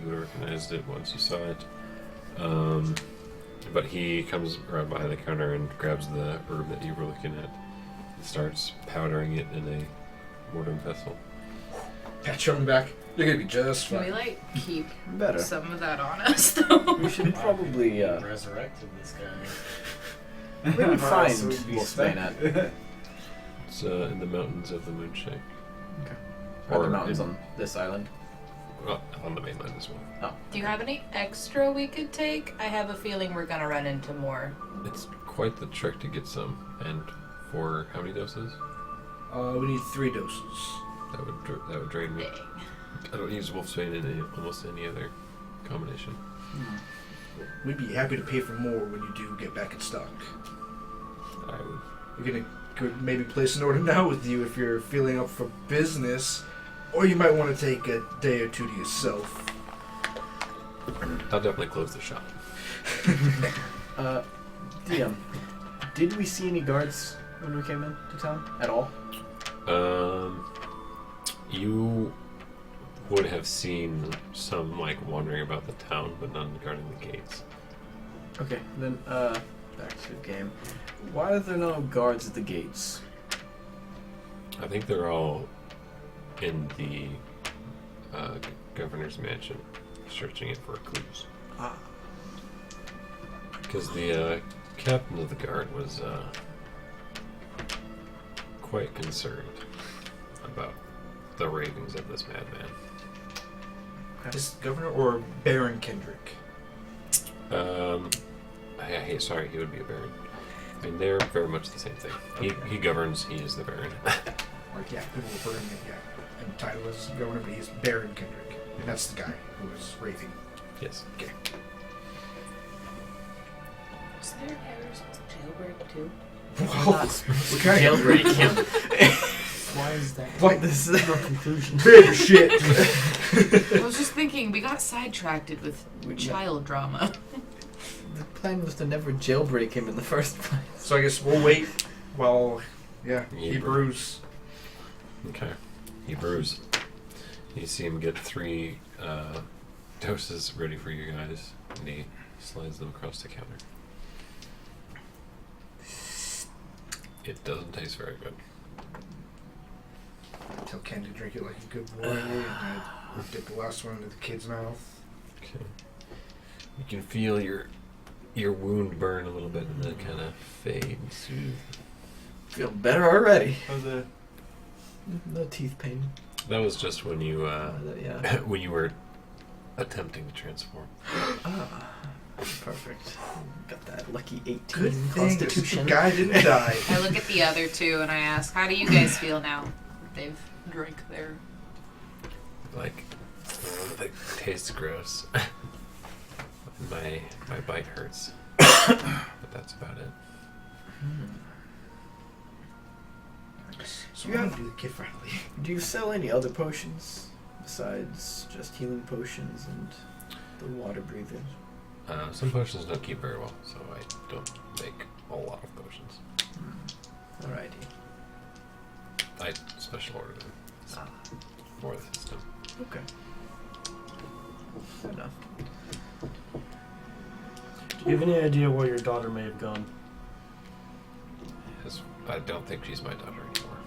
You would have recognized it once you saw it. But he comes around behind the counter and grabs the herb that you were looking at and starts powdering it in a mortar vessel. Pat you on the back. You're gonna be just Can fine. we keep Better. some of that on us though? We should probably resurrected this guy. maybe find So we'd be Wolfsbane at It's in the mountains of the Moonshae. other mountains on this island. Well, on the mainland as well. Do you have any extra we could take? I have a feeling we're gonna run into more. It's quite the trick to get some. And for how many doses? We need 3 doses. That would drain me. I don't use Wolfsbane in almost any other combination. We'd be happy to pay for more when you do get back in stock. I would. We're could maybe place an order now with you if you're feeling up for business, or you might want to take a day or two to yourself. I'll definitely close the shop. DM, did we see any guards when we came into town at all? You would have seen some wandering about the town, but none guarding the gates. Okay, then back to the game. Why are there no guards at the gates? I think they're all in the governor's mansion, searching it for clues. Because the captain of the guard was quite concerned about the ravings of this madman. Is Governor or Baron Kendrick? Sorry, he would be a baron. I mean, they're very much the same thing. He governs, he is the baron. Or yeah, people refer to him in title as Governor, but he's Baron Kendrick. And that's the guy who was raving. Yes. Okay. Is there ever supposed to jailbreak too? We kind of Jailbreak him. Why is that? What? This is no conclusion. big shit. I was just thinking, we got sidetracked with child drama. The plan was to never jailbreak him in the first place. So I guess we'll wait while, he Yeah. brews. Okay. He brews. You see him get 3 doses ready for you guys, and he slides them across the counter. It doesn't taste very good. Tell Ken to drink it like a good boy, and I dip the last one into the kid's mouth. Okay. You can feel your wound burn a little bit and then kind of fade and soothe. Feel better already. How's the No teeth pain. That was just when you Yeah. when you were attempting to transform. Perfect. Got that lucky 18 good thing constitution. the guy didn't die? I look at the other two and I ask, how do you guys feel now? They've drank their... Like, it tastes gross. my bite hurts, but that's about it. So I'm gonna do the kid friendly. Do you sell any other potions besides just healing potions and the water breathing? Some potions don't keep very well, so I don't make a lot of potions. Alrighty. I special order them for the system. Okay. Fair enough. Do you have any idea where your daughter may have gone? I don't think she's my daughter anymore.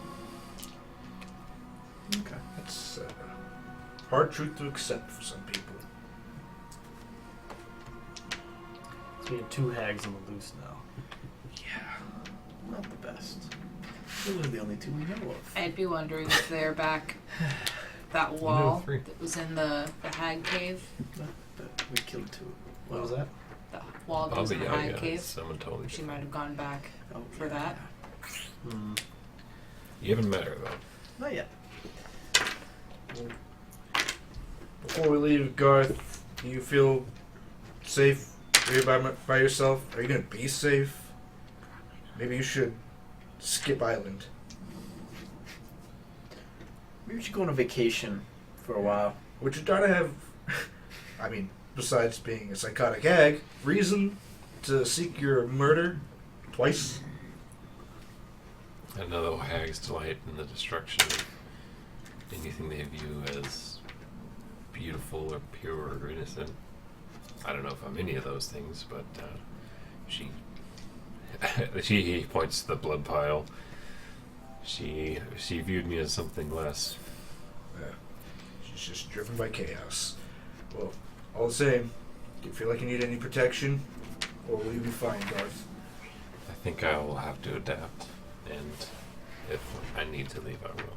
Okay. That's a hard truth to accept for some people. So we have 2 hags on the loose now. Not the best. Those are the only two we know of. I'd be wondering if they're back that wall that was in the hag cave. But we killed two. What was that? The wall that was in the hag cave. Someone told me. She might have gone back for that. Hmm. You haven't met her though. Not yet. Before we leave, Garth, do you feel safe here by yourself? Are you gonna be safe? Maybe you should skip island. Maybe we should go on a vacation for a while. Would your daughter have, I mean, besides being a psychotic hag, reason to seek your murder twice? I know the hags delight in the destruction of anything they view as beautiful or pure or innocent. I don't know if I'm any of those things, but she points to the blood pile. She viewed me as something less. Yeah. She's just driven by chaos. Well, all the same, do you feel like you need any protection? Or will you be fine, Garth? I think I will have to adapt, and if I need to leave, I will.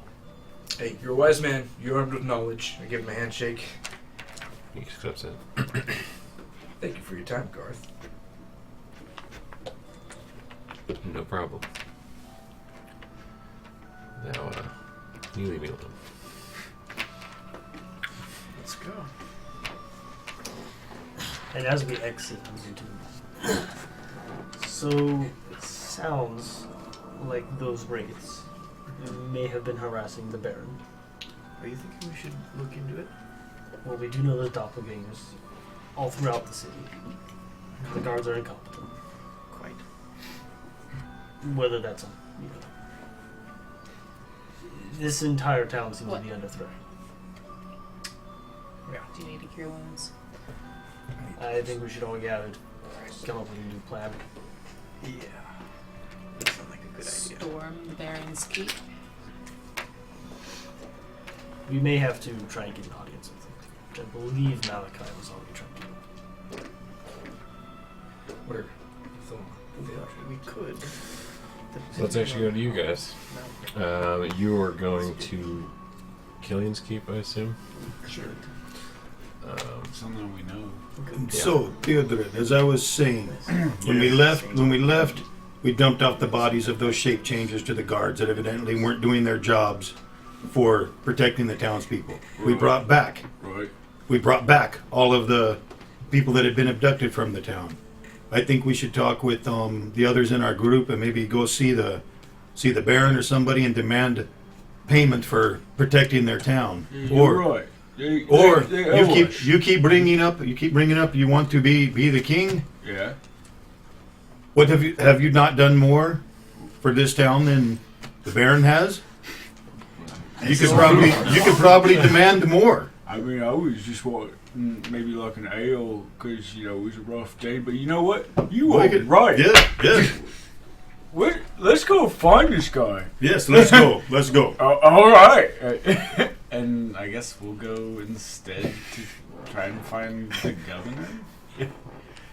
Hey, you're a wise man. You're armed with knowledge. I give him a handshake. He accepts it. Thank you for your time, Garth. No problem. Now, you leave me alone. Let's go. And as we exit, so it sounds like those wraiths may have been harassing the Baron. Are you thinking we should look into it? Well, we do know there's doppelgangers all throughout the city. The guards are incompetent. Quite. Whether that's this entire town seems What? to be under threat. Do you need to cure wounds? I think we should all gather to come up with a new plan. Yeah. That sounds like a good idea. Storm the Baron's Keep. We may have to try and get an audience with him, which I believe Malachi was already trying to do. Where? We could. So let's actually go to you guys. You are going to Killian's Keep, I assume? Sure. Something we know. So, Theodore, as I was saying, when we left, we dumped off the bodies of those shape changers to the guards that evidently weren't doing their jobs for protecting the townspeople. We brought back all of the people that had been abducted from the town. I think we should talk with the others in our group and maybe go see the Baron or somebody and demand payment for protecting their town. You're right. You keep bringing up you want to be the king. Yeah. What have you not done more for this town than the Baron has? You could probably demand more. I mean, I was just wanting maybe like an ale because it was a rough day. But you know what? You are right. Yeah. Let's go find this guy. Yes, let's go. Let's go. All right. And I guess we'll go instead to try and find the governor.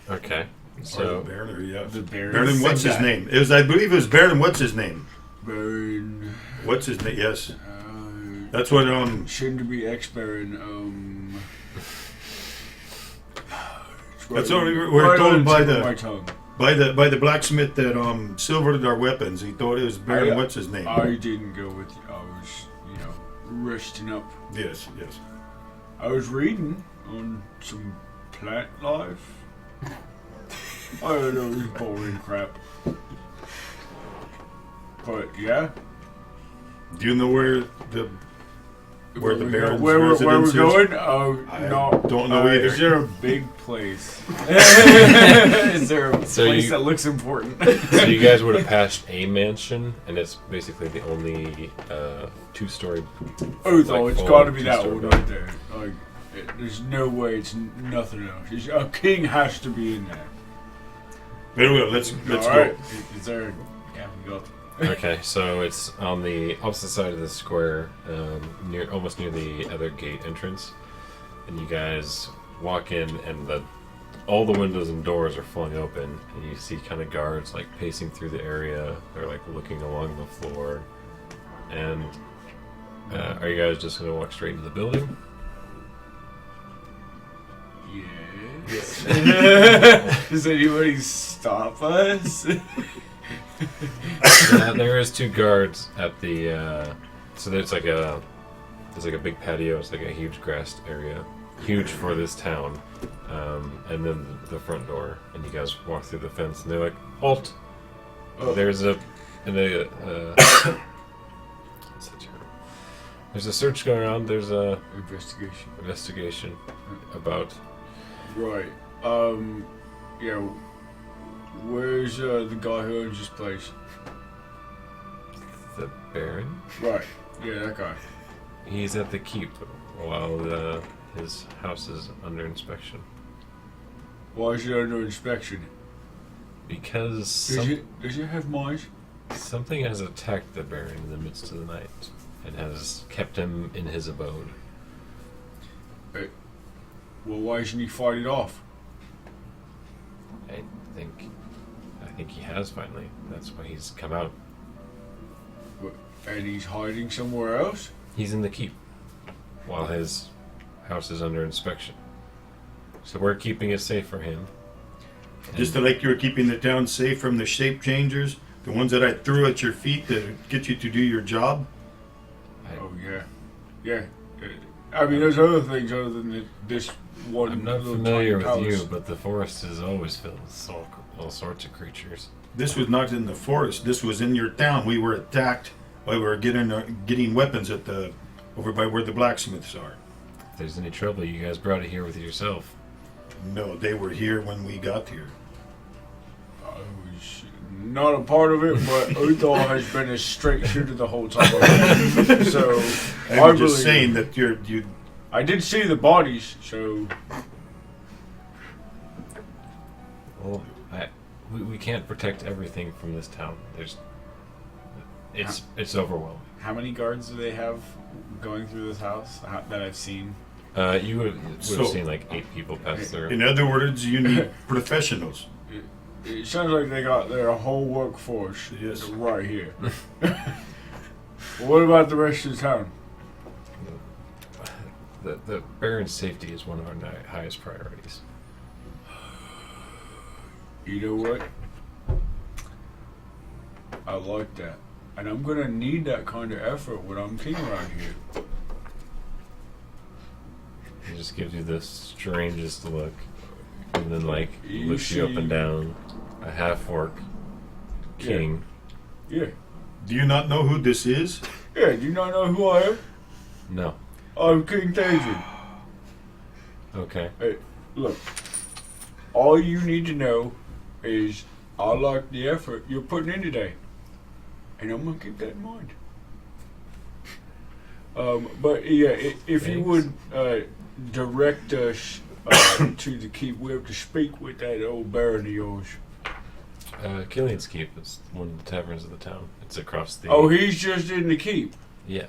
Okay. So So Baron, yeah. The Baron. Baron, what's his name? It was, I believe, it was Baron. What's his name? Baron. What's his name? Yes, that's what. Shouldn't be ex-Baron. That's what we were told by my tongue. by the blacksmith that silvered our weapons. He thought it was Baron. What's his name? I didn't go with you. I was, resting up. Yes, yes. I was reading on some plant life. I don't know, this boring crap. But yeah. Do you know where the Baron's where we're residence is? going? Oh, I no. don't know either. Is there a big place? Is there a So place you- that looks important? so you guys would have passed a mansion, and it's basically the only 2-story. Oh, though, it's full got to be that two-story one building. right there. There's no way it's nothing else. A king has to be in there. Very well. Let's go. Alright. Is there? Yeah, we got. Okay, so it's on the opposite side of the square, almost near the other gate entrance, and you guys walk in, and all the windows and doors are flung open, and you see kind of guards like pacing through the area. They're like looking along the floor, and are you guys just gonna walk straight into the building? Yes. Does anybody stop us? There is 2 guards at the. So there's like a big patio. It's like a huge grassed area, huge for this town. And then the front door, and you guys walk through the fence, and they're like, "Halt!" Oh. There's a what's the term? There's a search going on. There's a investigation about. Right. Yeah. Where's the guy who owns this place? The Baron. Right. Yeah, that guy. He's at the keep while his house is under inspection. Why is it under inspection? Because Does it have mines? something has attacked the Baron in the midst of the night and has kept him in his abode. Well, why doesn't he fight it off? I think he has finally. That's why he's come out. And he's hiding somewhere else? He's in the keep while his house is under inspection. So we're keeping it safe for him. Just like you were keeping the town safe from the shape changers, the ones that I threw at your feet to get you to do your job. Oh, yeah. Yeah. I mean, there's other things other than this one. I'm not little familiar with tiny you, palace. but the forest is always filled with all sorts of creatures. This was not in the forest. This was in your town. We were attacked while we were getting weapons at over by where the blacksmiths are. If there's any trouble, you guys brought it here with yourself. No, they were here when we got here. I was not a part of it, but Uthal has been a straight shooter the whole time. So I'm just believe saying you. that you. I did see the bodies, so Well, we can't protect everything from this town. It's overwhelming. How many guards do they have going through this house that I've seen? You would have So- seen like 8 people pass through. In other words, you need professionals. it sounds like they got their whole workforce Yes. right here. Well, what about the rest of the town? The Baron's safety is one of our highest priorities. You know what? I like that. And I'm gonna need that kind of effort when I'm king around here. He just gives you the strangest look, and then like You looks you up see- and down. A half-orc king. Yeah. Do you not know who this is? Yeah, do you not know who I am? No. I'm King Tajan. Okay. Hey, look. All you need to know is I like the effort you're putting in today. And I'm gonna keep that in mind. But yeah, if you Thanks. would direct us to the keep, we have to speak with that old baron of yours. Killian's Keep is one of the taverns of the town. It's across the. Oh, he's just in the keep. Yeah.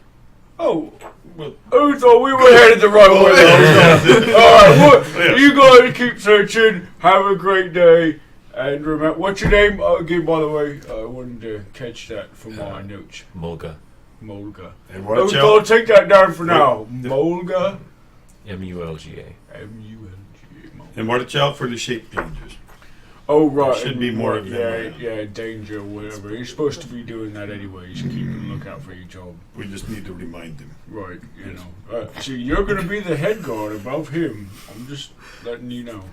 Oh, well, I thought we were headed the right way. Alright, you guys keep searching. Have a great day. And remember, what's your name again, by the way? I wanted to catch that from my notes. Mulga. Molga. And I'll watch out. take that down for now. Molga. M-U-L-G-A. M-U-L-G. And watch out for the shape changes. Oh, right. There should be more of them. Yeah, danger, whatever. You're supposed to be doing that anyway. You should keep a lookout for your job. We just need to remind them. Right, you know. See, you're going to be the head guard above him. I'm just letting you know.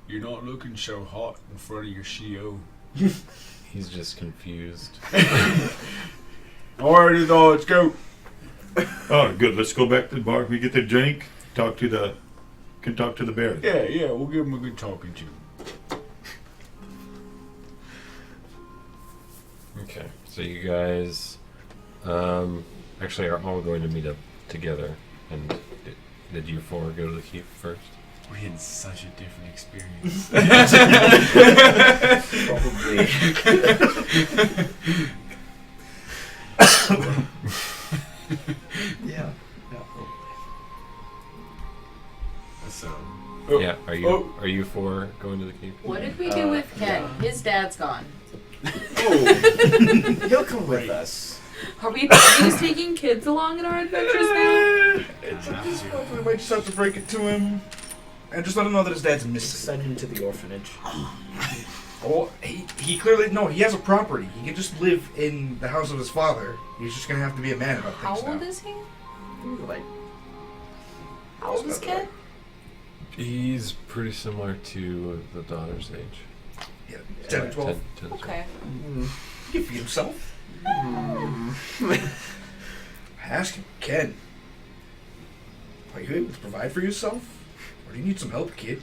You're not looking so hot in front of your CO. He's just confused. Alrighty, though, let's go. Oh, good. Let's go back to the bar. We get the drink. Can talk to the bear. Yeah, we'll give him a good talking to. Okay, so you guys actually are all going to meet up together. And did you four go to the keep first? We had such a different experience. Probably. Yeah. So, Yeah, are you four going to the keep? What did we do with Ken? His dad's gone. Oh, he'll come with us. Are we just taking kids along in our adventures now? It's at this point we might just have to break it to him and just let him know that his dad's missing. Send him to the orphanage. Oh, he clearly he has a property. He can just live in the house of his father. He's just gonna have to be a man about How things old now. is he? Like, How old is Ken? He's pretty similar to the daughter's age. Yeah, 10 or 12. 10, Okay. He can feed himself. Ask him, Ken. Are you able to provide for yourself? Or do you need some help, kid?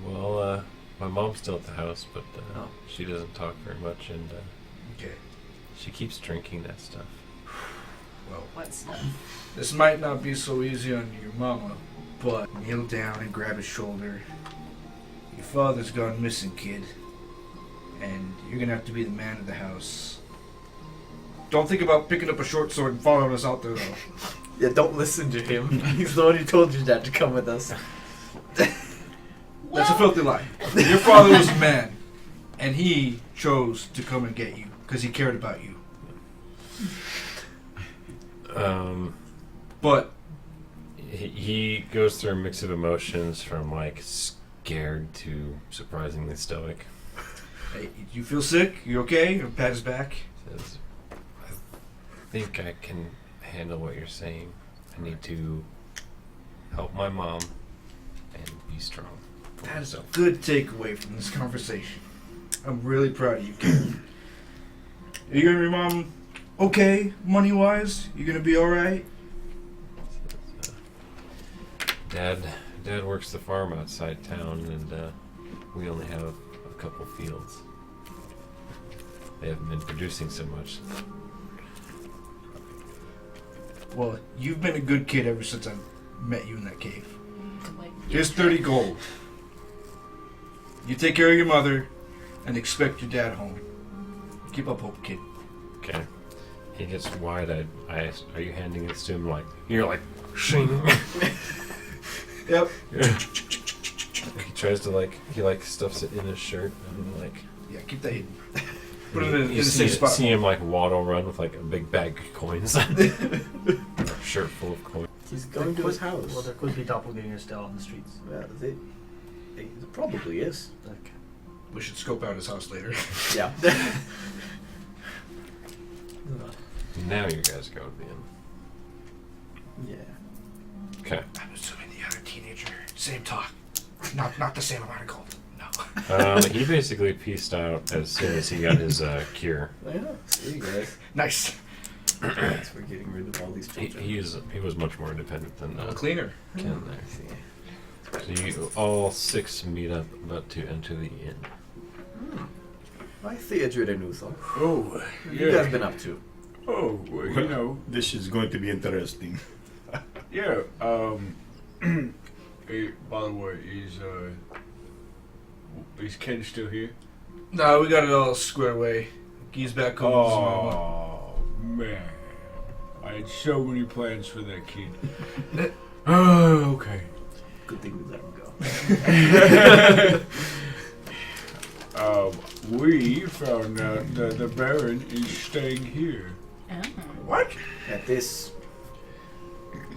Well, my mom's still at the house, but Oh. she doesn't talk very much, and Okay. she keeps drinking that stuff. Well, What stuff? this might not be so easy on your mama, but kneel down and grab his shoulder. Your father's gone missing, kid. And you're gonna have to be the man of the house. Don't think about picking up a short sword and following us out there, though. yeah, don't listen to him. He's the one who told your dad to come with us. That's a filthy lie. Your father was a man, and he chose to come and get you because he cared about you. But He goes through a mix of emotions from like scared to surprisingly stoic. hey, you feel sick? You okay? Or pat his back. Says, I think I can handle what you're saying. I need to help my mom and be strong for That is a myself. good takeaway from this conversation. I'm really proud of you, kid. Are you gonna be mom okay, money-wise? You gonna be alright? Dad works the farm outside town, and we only have a couple fields. They haven't been producing so much. Well, you've been a good kid ever since I met you in that cave. Like, Here's 30 gold. You take care of your mother and expect your dad home. Keep up hope, kid. Okay. He gets wide-eyed. I asked, "Are you handing this to him?" Like you're like, shing. Yep. He tries to he stuffs it in his shirt and like. Yeah, keep that hidden. Put it in You a see, safe spot. see him like waddle run with like a big bag of coins, shirt full of coins. He's going to his house. Well, there could be doppelgangers still on the streets. Yeah, it probably is. Okay. We should scope out his house later. Yeah. Now you guys go to the inn. Yeah. Okay. I'm assuming the other teenager. Same talk. Not the same amount of gold. No. He basically pieced out as soon as he got his cure. Yeah. See you guys. Nice. Thanks for getting rid of all these He children. he was much more independent than A cleaner. Ken there. So you all six meet up about to enter the inn. I theater a new song. Oh, What yeah. you guys been up to? Oh, well, you know. This is going to be interesting. Yeah, hey, by the way, is Ken still here? No, we got it all squared away. He's back home with his mama. Oh, man. I had so many plans for that kid. Oh, okay. Good thing we let him go. We found out that the Baron is staying here. Oh. What? At this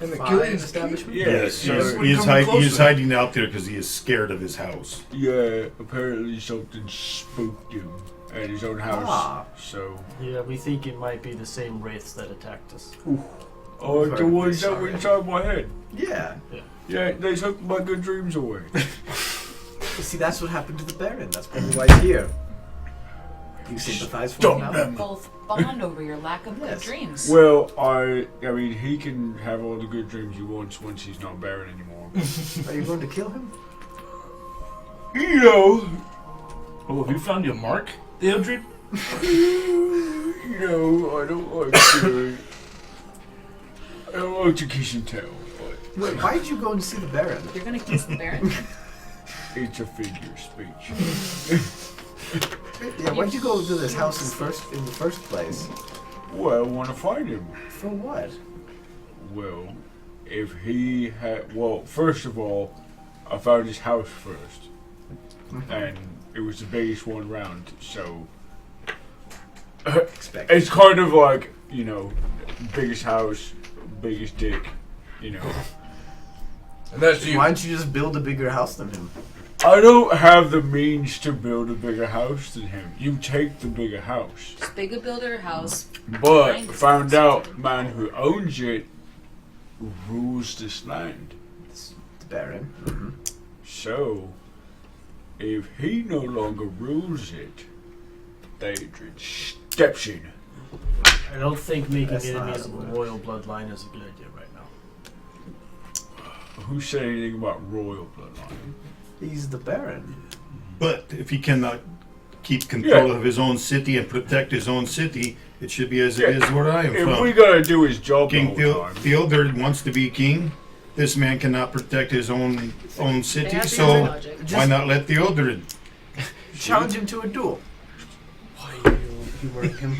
In the fine killing establishment? Yes, so he's coming hiding closer. out there because he is scared of his house. Yeah, apparently something spooked him at his own house. Ah. So, Yeah, we think it might be the same wraiths that attacked us. oh, the Very ones that were sorry. inside my head. Yeah. Yeah, they took my good dreams away. You see, that's what happened to the Baron. That's probably why he's here. You sympathize for him now? Both bond over your lack of good Yes. dreams. Well, I mean, he can have all the good dreams he wants once he's not Baron anymore. Are you going to kill him? You know, Oh, have you found your mark, Eldred? you know, I don't like to. I don't like to kiss and tell, but Wait, why did you go and see the Baron? You're gonna kiss the Baron? it's a figure of speech. Yeah, why'd you go to this house in the first place? Well, I want to find him. For what? Well, if he had. Well, first of all, I found his house first. And it was the biggest one round, so. Expect. It's kind of like, you know, biggest house, biggest dick, you know. And that's you. Why don't you just build a bigger house than him? I don't have the means to build a bigger house than him. You take the bigger house. Just big a builder house. But Fine. found out man who owns it rules this land. The Baron. Mm-hmm. So, if he no longer rules it, Daedrin steps in. I don't think making That's not enemies how of it the works. royal bloodline is a good idea right now. Who said anything about royal bloodline? He's the Baron. But if he cannot keep control Yeah. of his own city and protect his own city, it should be as it Yeah. is where I am If from. we gotta do his job King the whole time. Theodore wants to be king. This man cannot protect his own They city, have so their logic. why not let Theodore? Challenge him to a duel. Why are you humoring him?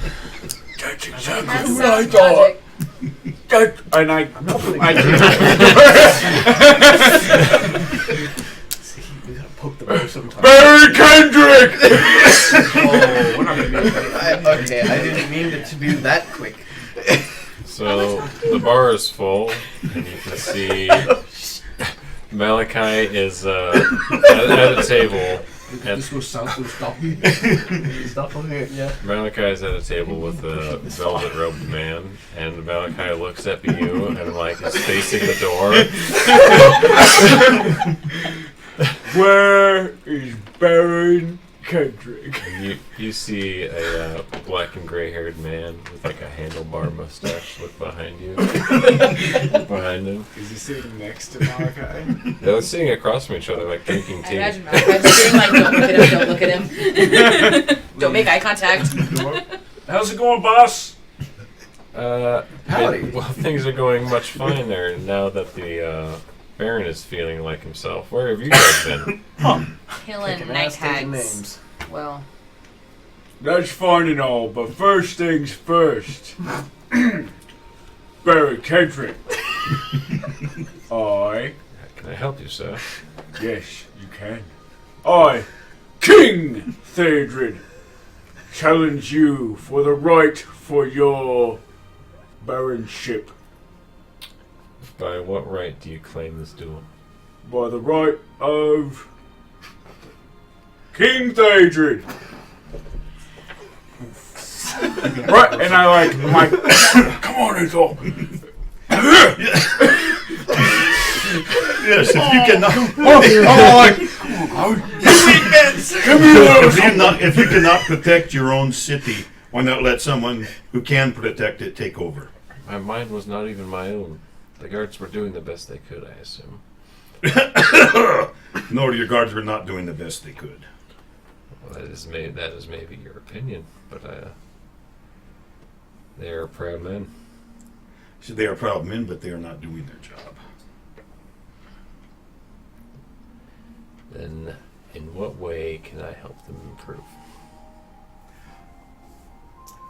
That's exactly That's what I sound thought. logic. And I See, we gotta poke the bear sometime. Barry Kendrick! Oh, we're not gonna be okay, I didn't mean it to be that quick. So the bar is full, and you can see Malachi is at a table. This goes south, we'll stop. Stop on here. Yeah. Malachi is at a table with a velvet robed man, and Malachi looks at you and like is facing the door. Where is Baron Kendrick? And you see a black and gray haired man with like a handlebar mustache look behind you. Behind him. Is he sitting next to Malachi? They're sitting across from each other like drinking I tea. imagine Malachi's just being like, don't look at him, don't look at him. Don't make eye contact. How's it going, boss? Howdy. Well, things are going much finer now that the Baron is feeling like himself. Where have you guys been? Killing Taking night ass, taking hags. names. Well, That's fine and all, but first things first. Barry Kendrick. Can I help you, sir? Yes, you can. I, King Theodred, challenge you for the right for your baronship. By what right do you claim this duel? By the right of King Theodred. Right, and I'm like, come on, Ethel. Yes, if you cannot, if you cannot protect your own city, why not let someone who can protect it take over? My mind was not even my own. The guards were doing the best they could, I assume. No, your guards were not doing the best they could. Well, that is maybe your opinion, but they are proud men. So they are proud men, but they are not doing their job. Then, in what way can I help them improve?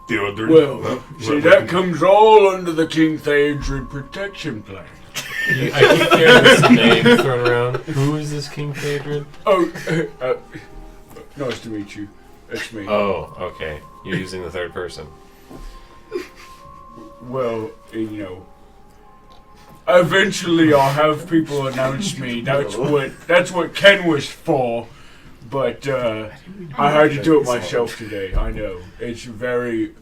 Theodore. Well, see, that comes all under the King Theodred protection plan. I keep hearing this name thrown around. Who is this King Theodred? Oh, nice to meet you. It's me. Oh, okay. You're using the third person. Well, you know, eventually I'll have people announce me. That's what Ken was for. But I had to do it myself today. I know it's very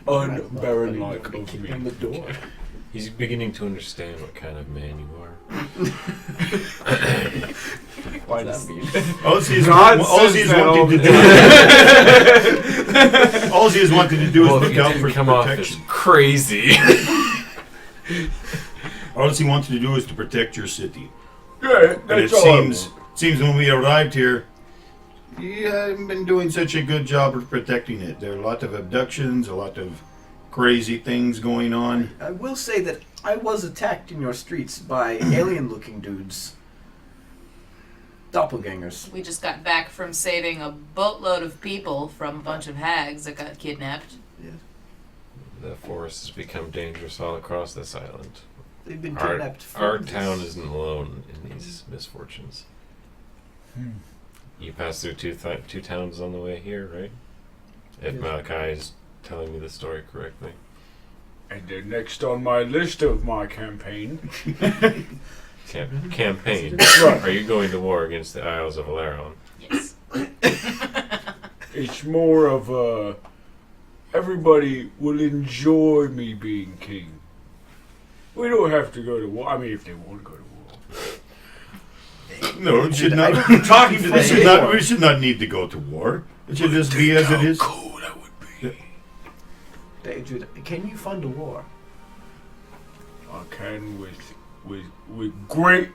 un-Baron-like of me. In the door. Okay. He's beginning to understand what kind of man you are. Why does that mean? All he is God wanting says that all to the do. All he is wanting to do Well, is if look you out didn't for come off as protection. crazy. All he wanted to do is to protect your city. Yeah, And it that's all. seems when we arrived here, you haven't been doing such a good job of protecting it. There are a lot of abductions, a lot of crazy things going on. I will say that I was attacked in your streets by alien-looking dudes. Doppelgangers. We just got back from saving a boatload of people from a bunch of hags that got kidnapped. The forest has become dangerous all across this island. They've been Our, kidnapped. our for town this. isn't alone in these misfortunes. You passed through two towns on the way here, right? If Yes. Malachi is telling me the story correctly. And then next on my list of my campaign, Campaign. Right. Are you going to war against the Isles of Alaron? Yes. it's more of a everybody will enjoy me being king. We don't have to go to war. I mean, if they want to go to war. No, it should not. Talking to this We should not need to go to war. It should just be as it is. Cool, that would be. Dude, can you fund a war? I can with great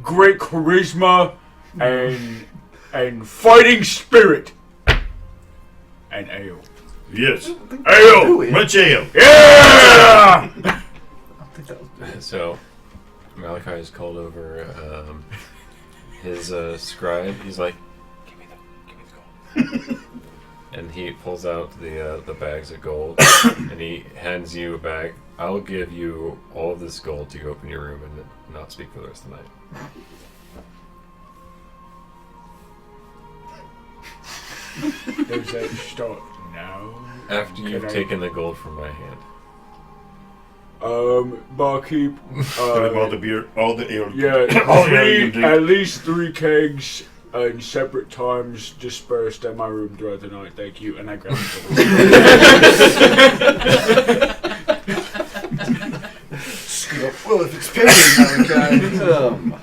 charisma and fighting spirit and ale. Yes. Ale. Much ale. Yeah. I don't think that was good. So, Malachi has called over his scribe. He's like, give me the gold. And he pulls out the bags of gold, and he hands you a bag. I'll give you all of this gold to go open your room and not speak for the rest of the night. Does that start now? After you've Can I- taken the gold from my hand. Barkeep. Put him all the beer, all the ale. Yeah, all the ale you can drink. at least 3 kegs in separate times dispersed at my room throughout the night. Thank you. And I grabbed Well, if it's paying, Malachi. Oh my.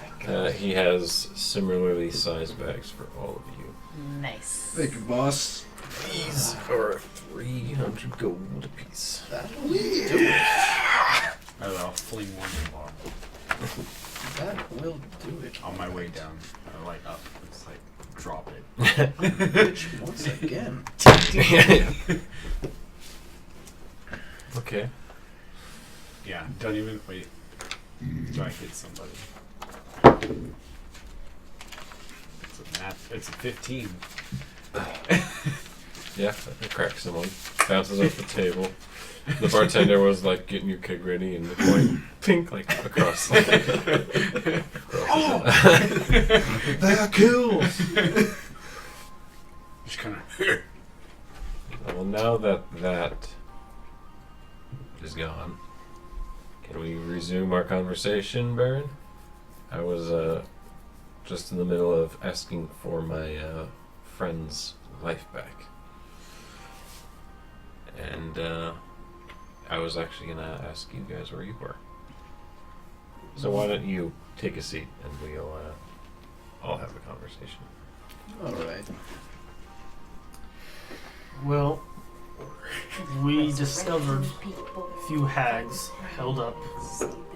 He has similarly sized bags for all of you. Nice. Thank you, boss. These are 300 gold apiece. That'll do it. I'll fling one in the bar. That will do it. On my way down. Like up. It's like, drop it. Which, once again. Okay. Yeah, don't even wait. Do I hit somebody? It's a 15. Yeah, it cracks someone. Bounces off the table. The bartender was like getting your keg ready, and the coin pink like across. Oh, that kills. Just kind of. Well, now that that is gone, can we resume our conversation, Baron? I was just in the middle of asking for my friend's life back. And I was actually going to ask you guys where you were. So why don't you take a seat and we'll all have a conversation. Alright. Well, we discovered a few hags held up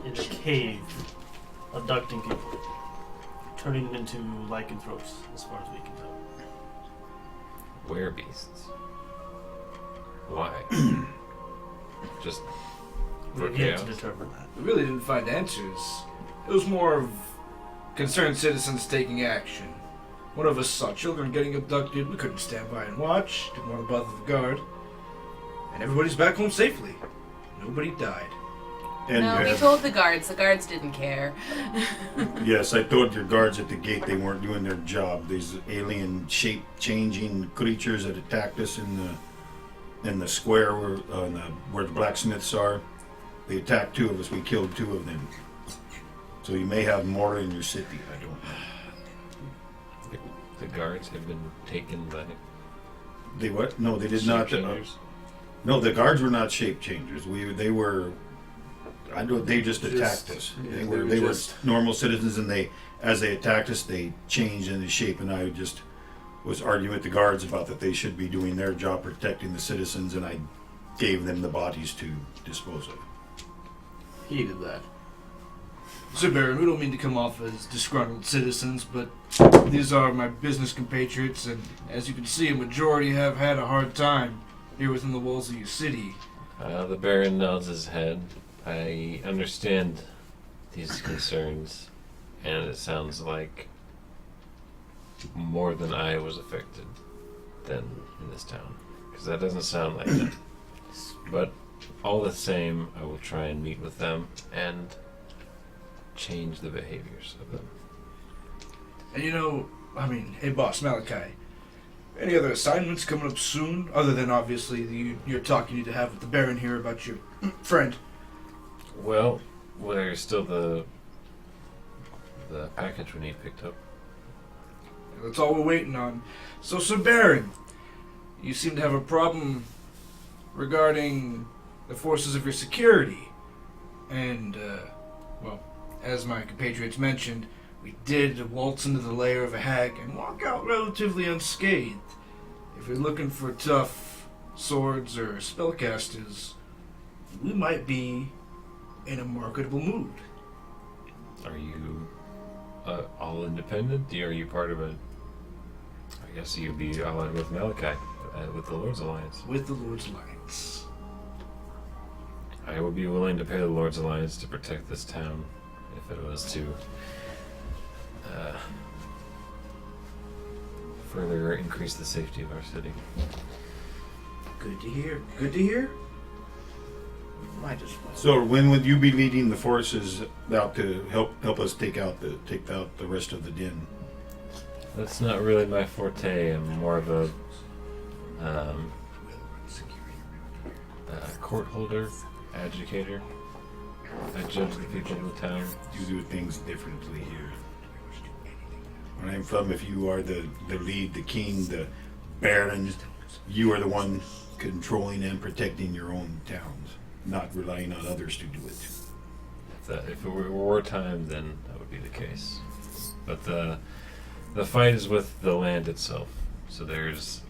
in a cave, abducting people, turning them into lycanthropes, as far as we can tell. Werebeasts. Why? Just for We've yet chaos? to determine that. We really didn't find answers. It was more of concerned citizens taking action. One of us saw children getting abducted. We couldn't stand by and watch. Didn't want to bother the guard. and everybody's back home safely. Nobody died. And No, we told the guards. The guards didn't care. yes, I told your guards at the gate they weren't doing their job. These alien shape-changing creatures that attacked us in the square where the blacksmiths are. They attacked 2 of us. We killed 2 of them. So you may have more in your city. I don't know. The guards have been taken by They what? No, they did not. shape-changers? No, the guards were not shape changers. They were. I know they just attacked us. yeah, They they were were just- normal citizens, and as they attacked us, they changed into shape. And I just was arguing with the guards about that they should be doing their job protecting the citizens, and I gave them the bodies to dispose of. He did that. So, Baron, we don't mean to come off as disgruntled citizens, but these are my business compatriots, and as you can see, a majority have had a hard time here within the walls of your city. The Baron nods his head. I understand these concerns, and it sounds like more than I was affected than in this town. Because that doesn't sound like that. But all the same, I will try and meet with them and change the behaviors of them. And hey boss, Malachi, any other assignments coming up soon, other than obviously your talk you need to have with the Baron here about your friend? Well, there's still the package we need picked up. That's all we're waiting on. So, Sir Baron, you seem to have a problem regarding the forces of your security. And, as my compatriots mentioned, we did waltz into the lair of a hag and walk out relatively unscathed. If you're looking for tough swords or spellcasters, we might be in a marketable mood. Are you all independent? Are you part of a... I guess you'd be allied with Malachi, with the Lord's Alliance. With the Lord's Alliance. I would be willing to pay the Lord's Alliance to protect this town if it was to further increase the safety of our city. Good to hear. Good to hear. Might as well. So when would you be leading the forces out to help us take out the rest of the den? That's not really my forte. I'm more of a court holder, educator. I judge the people of the town. You do things differently here. Where I'm from, if you are the lead, the king, the baron, you are the one controlling and protecting your own towns, not relying on others to do it. If it were wartime, then that would be the case. But the fight is with the land itself, so there's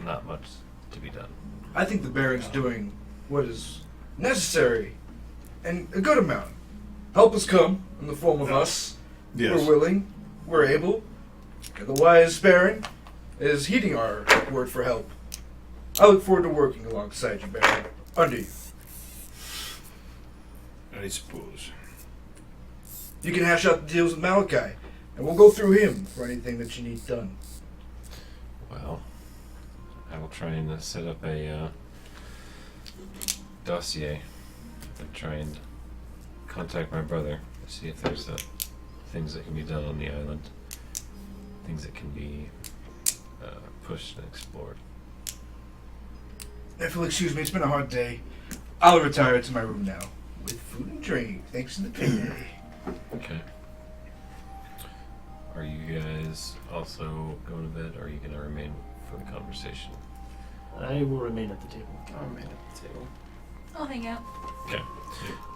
not much to be done. I think the Baron's doing what is necessary and a good amount. Help has come in the form of us. Yes. We're willing, we're able, and the wise Baron is heeding our word for help. I look forward to working alongside you, Baron. Under you. I suppose. You can hash out the deals with Malachi, and we'll go through him for anything that you need done. Well, I will try and set up a dossier and try and contact my brother to see if there's things that can be done on the island, things that can be pushed and explored. If you'll excuse me, it's been a hard day. I'll retire to my room now, with food and drink, thanks to the payday. Okay. Are you guys also going to bed, or are you going to remain for the conversation? I will remain at the table. I'll remain at the table. I'll hang out. Okay.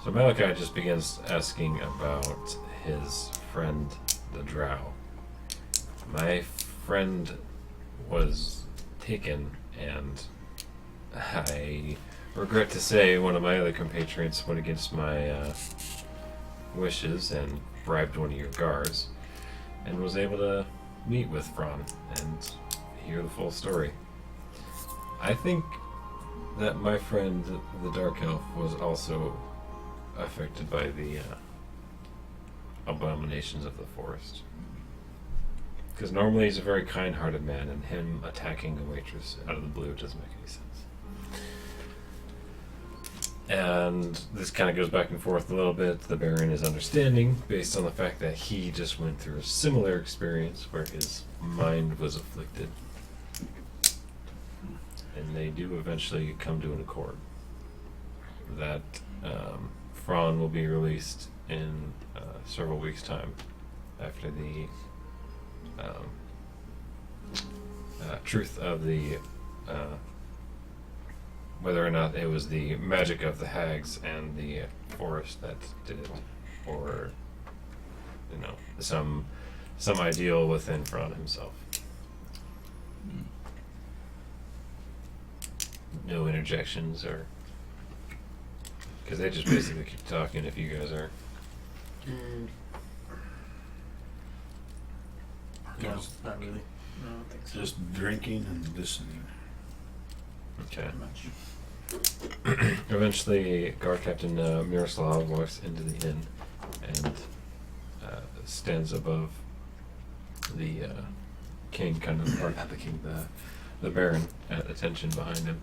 So Malachi just begins asking about his friend, the Drow. My friend was taken, and I regret to say one of my other compatriots went against my wishes and bribed one of your guards, and was able to meet with Fron and hear the full story. I think that my friend, the Dark Elf, was also affected by the abominations of the forest. Because normally he's a very kind-hearted man, and him attacking a waitress out of the blue doesn't make any sense. And this kind of goes back and forth a little bit. The Baron is understanding based on the fact that he just went through a similar experience where his mind was afflicted. And they do eventually come to an accord that Fron will be released in several weeks' time after the truth of the whether or not it was the magic of the hags and the forest that did it, or some ideal within Fron himself. No interjections, or because they just basically keep talking if you guys are. No, not really. No, I don't think so. Just drinking and listening. Okay. Much. Eventually, guard captain Miroslav walks into the inn and stands above the king, kind of, or not the king, the Baron, at attention behind him.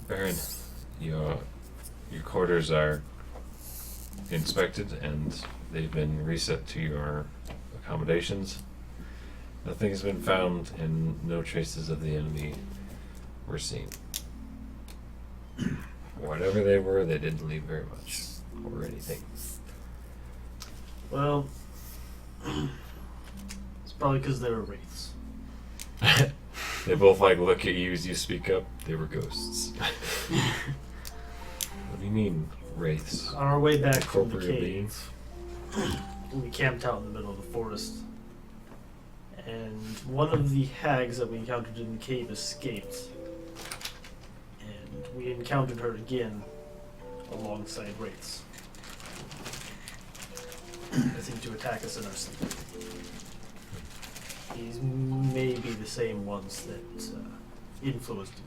Baron, your quarters are inspected and they've been reset to your accommodations. Nothing has been found and no traces of the enemy were seen. Whatever they were, they didn't leave very much or anything. Well, it's probably because they were wraiths. They both look at you as you speak up. They were ghosts. What do you mean, wraiths? On our way back from the Corporeal cave, beings? we camped out in the middle of the forest, and one of the hags that we encountered in the cave escaped, and we encountered her again alongside wraiths. They seem to attack us in our sleep. These may be the same ones that influenced you.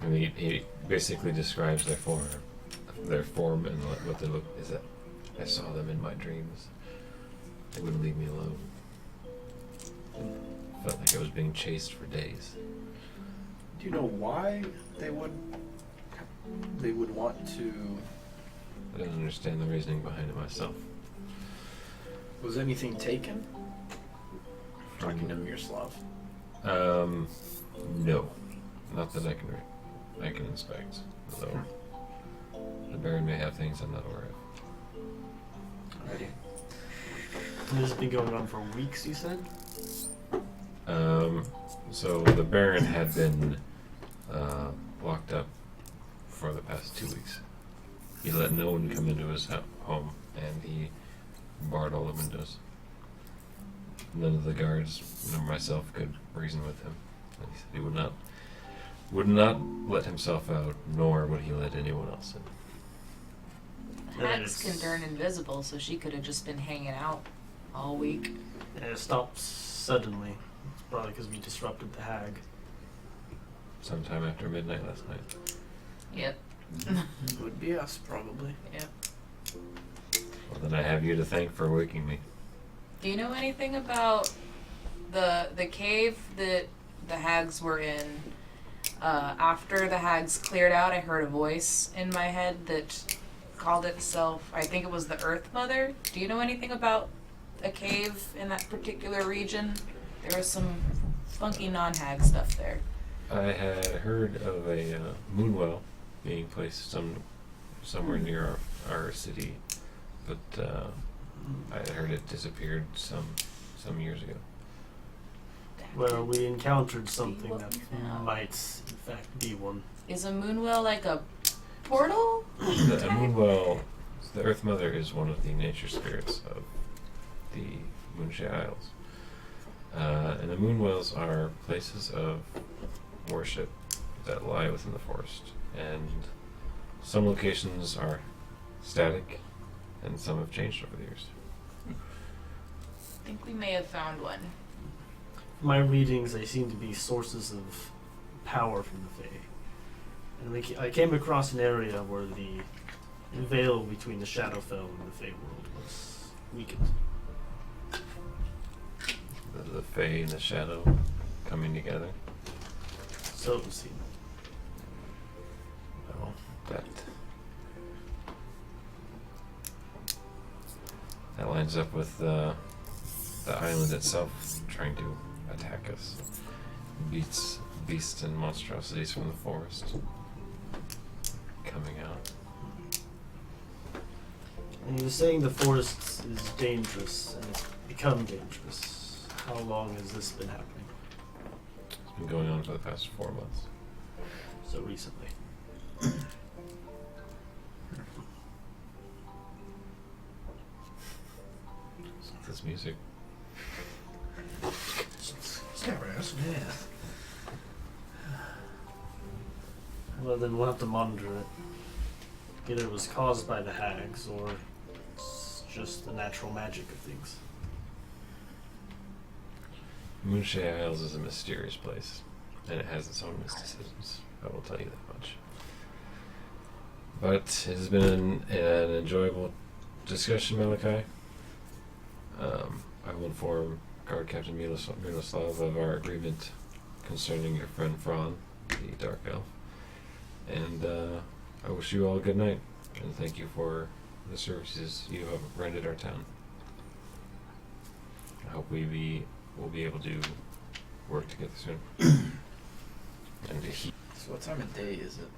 And he basically describes their form and what they look. Is that I saw them in my dreams. They wouldn't leave me alone. Felt like I was being chased for days. Do you know why they would want to? I don't understand the reasoning behind it myself. Was anything taken? Talking to Miroslav. No, not that I can inspect. Though the Baron may have things I'm not aware of. Alrighty. And this has been going on for weeks, you said? So the Baron had been locked up for the past 2 weeks. He let no one come into his home, and he barred all the windows. None of the guards, nor myself, could reason with him. And he said he would not let himself out, nor would he let anyone else in. Hags can turn invisible, so she could have just been hanging out all week. And it stopped suddenly. It's probably because we disrupted the hag. Sometime after midnight last night. Yep. Would be us, probably. Yep. Well, then I have you to thank for waking me. Do you know anything about the cave that the hags were in? After the hags cleared out, I heard a voice in my head that called itself, I think it was the Earth Mother. Do you know anything about a cave in that particular region? There was some funky non-hag stuff there. I had heard of a moonwell being placed somewhere near our city, but I had heard it disappeared some years ago. Well, we encountered something what that we found. might, in fact, be one. Is a moonwell like a portal? The moonwell, the Earth Mother, is one of the nature spirits of the Moonshae Isles. And the moonwells are places of worship that lie within the forest. And some locations are static, and some have changed over the years. I think we may have found one. My readings, they seem to be sources of power from the Fae. And I came across an area where the veil between the Shadowfell and the Fae world was weakened. Fae and the Shadow coming together. So it would seem. Well, that lines up with the island itself trying to attack us. Beasts and monstrosities from the forest coming out. And you were saying the forest is dangerous and it's become dangerous. How long has this been happening? It's been going on for the past 4 months. So recently. This music. Yeah. Well, then we'll have to monitor it. Either it was caused by the hags or it's just the natural magic of things. Moonshae Isles is a mysterious place, and it has its own mysticisms. I will tell you that much. But it has been an enjoyable discussion, Malachi. I will inform Guard Captain Miroslav of our agreement concerning your friend Fran, the Dark Elf. And I wish you all a good night, and thank you for the services you have rendered our town. I hope we'll be able to work together soon. And So what time of day is it?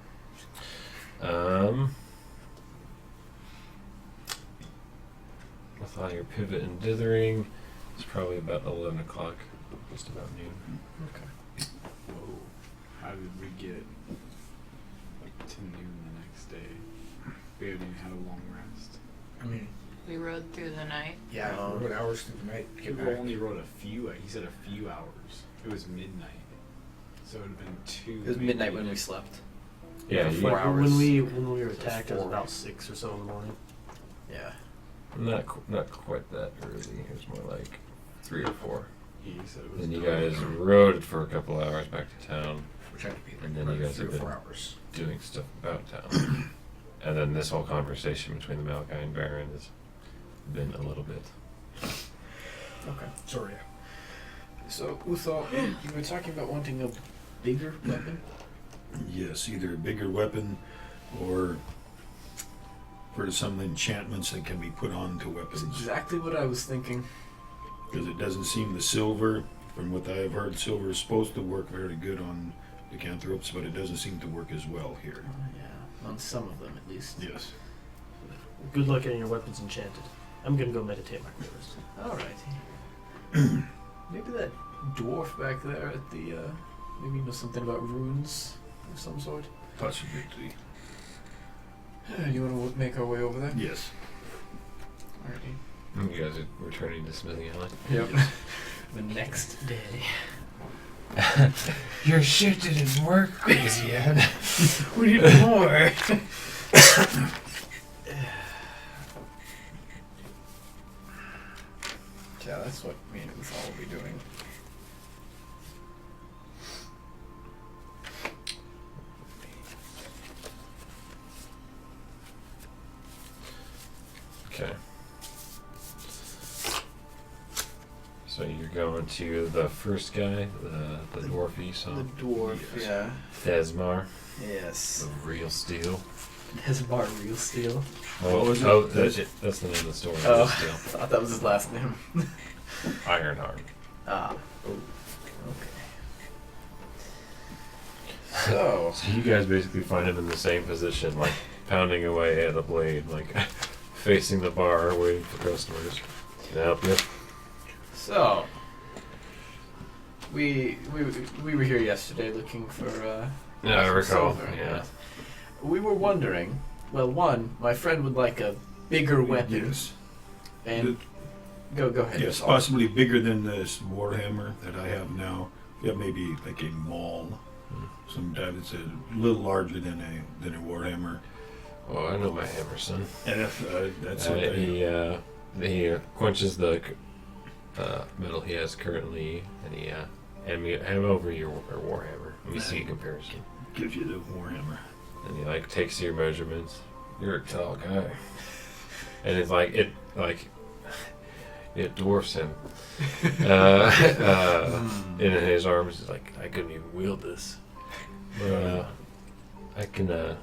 with all your pivot and dithering, it's probably about 11 o'clock, just about noon. Okay. Whoa. How did we get to noon the next day? We haven't even had a long rest. I mean, We rode through the night. yeah, what hours through the night? He only rode a few. He said a few hours. It was midnight, so it would have been 2. It was midnight when we slept. Yeah, Yeah, 4 Like, hours. when we were So attacked, it was 4. about 6 or so in the morning. Yeah. not quite that early. It was more like 3 or 4. He said it was Then you dark. guys rode for a couple hours back to town, Which had to be And then you guys 3 or have 4 been- hours. doing stuff about town. And then this whole conversation between the Malachi and Baron has been a little bit. Okay. Sorry. So Uthal, you were talking about wanting a bigger weapon. Yes, either a bigger weapon or for some enchantments that can be put onto That's weapons. exactly what I was thinking. Because it doesn't seem the silver, from what I have heard, silver is supposed to work very good on lycanthropes, but it doesn't seem to work as well here. Yeah, on some of them at least. Yes. Good luck getting your weapons enchanted. I'm gonna go meditate my prayers. All right. Maybe that dwarf back there at the maybe he knows something about runes of some sort. Possibility. You want to make our way over there? Yes. Alrighty. You guys are returning to Smithy Alley? Yep. The next day. Your shit didn't work, crazy Ed. We need more. Yeah, that's what me and Uthal will be doing. Okay. So you're going to the first guy, the dwarf you saw? The dwarf, Yes. yeah. Desmar, Yes. the real steel. His bar real steel. Oh, was it? oh, that's the name of the store. Oh, Real I Steel. thought that was his last name. Ironheart. Ah. Oh. Okay. So. So you guys basically find him in the same position, like pounding away at a blade, like facing the bar, waiting for customers. Can I help you? So. We were here yesterday looking for Yeah, I some recall. silver, Yeah. We were wondering. Well, one, my friend would like a bigger weapon, Yes. and go ahead. Yes, Uthal. possibly bigger than this warhammer that I have now. Yeah, maybe like a maul. Sometimes it's a little larger than a warhammer. Oh, I know my hammer, son. And if that's what He quenches the metal he has currently, and he hand over your warhammer. Let me see a comparison. gives you the warhammer. And he like takes your measurements. You're a tall guy, and it's like it dwarfs him. In his arms, he's like, I couldn't even wield this. But I can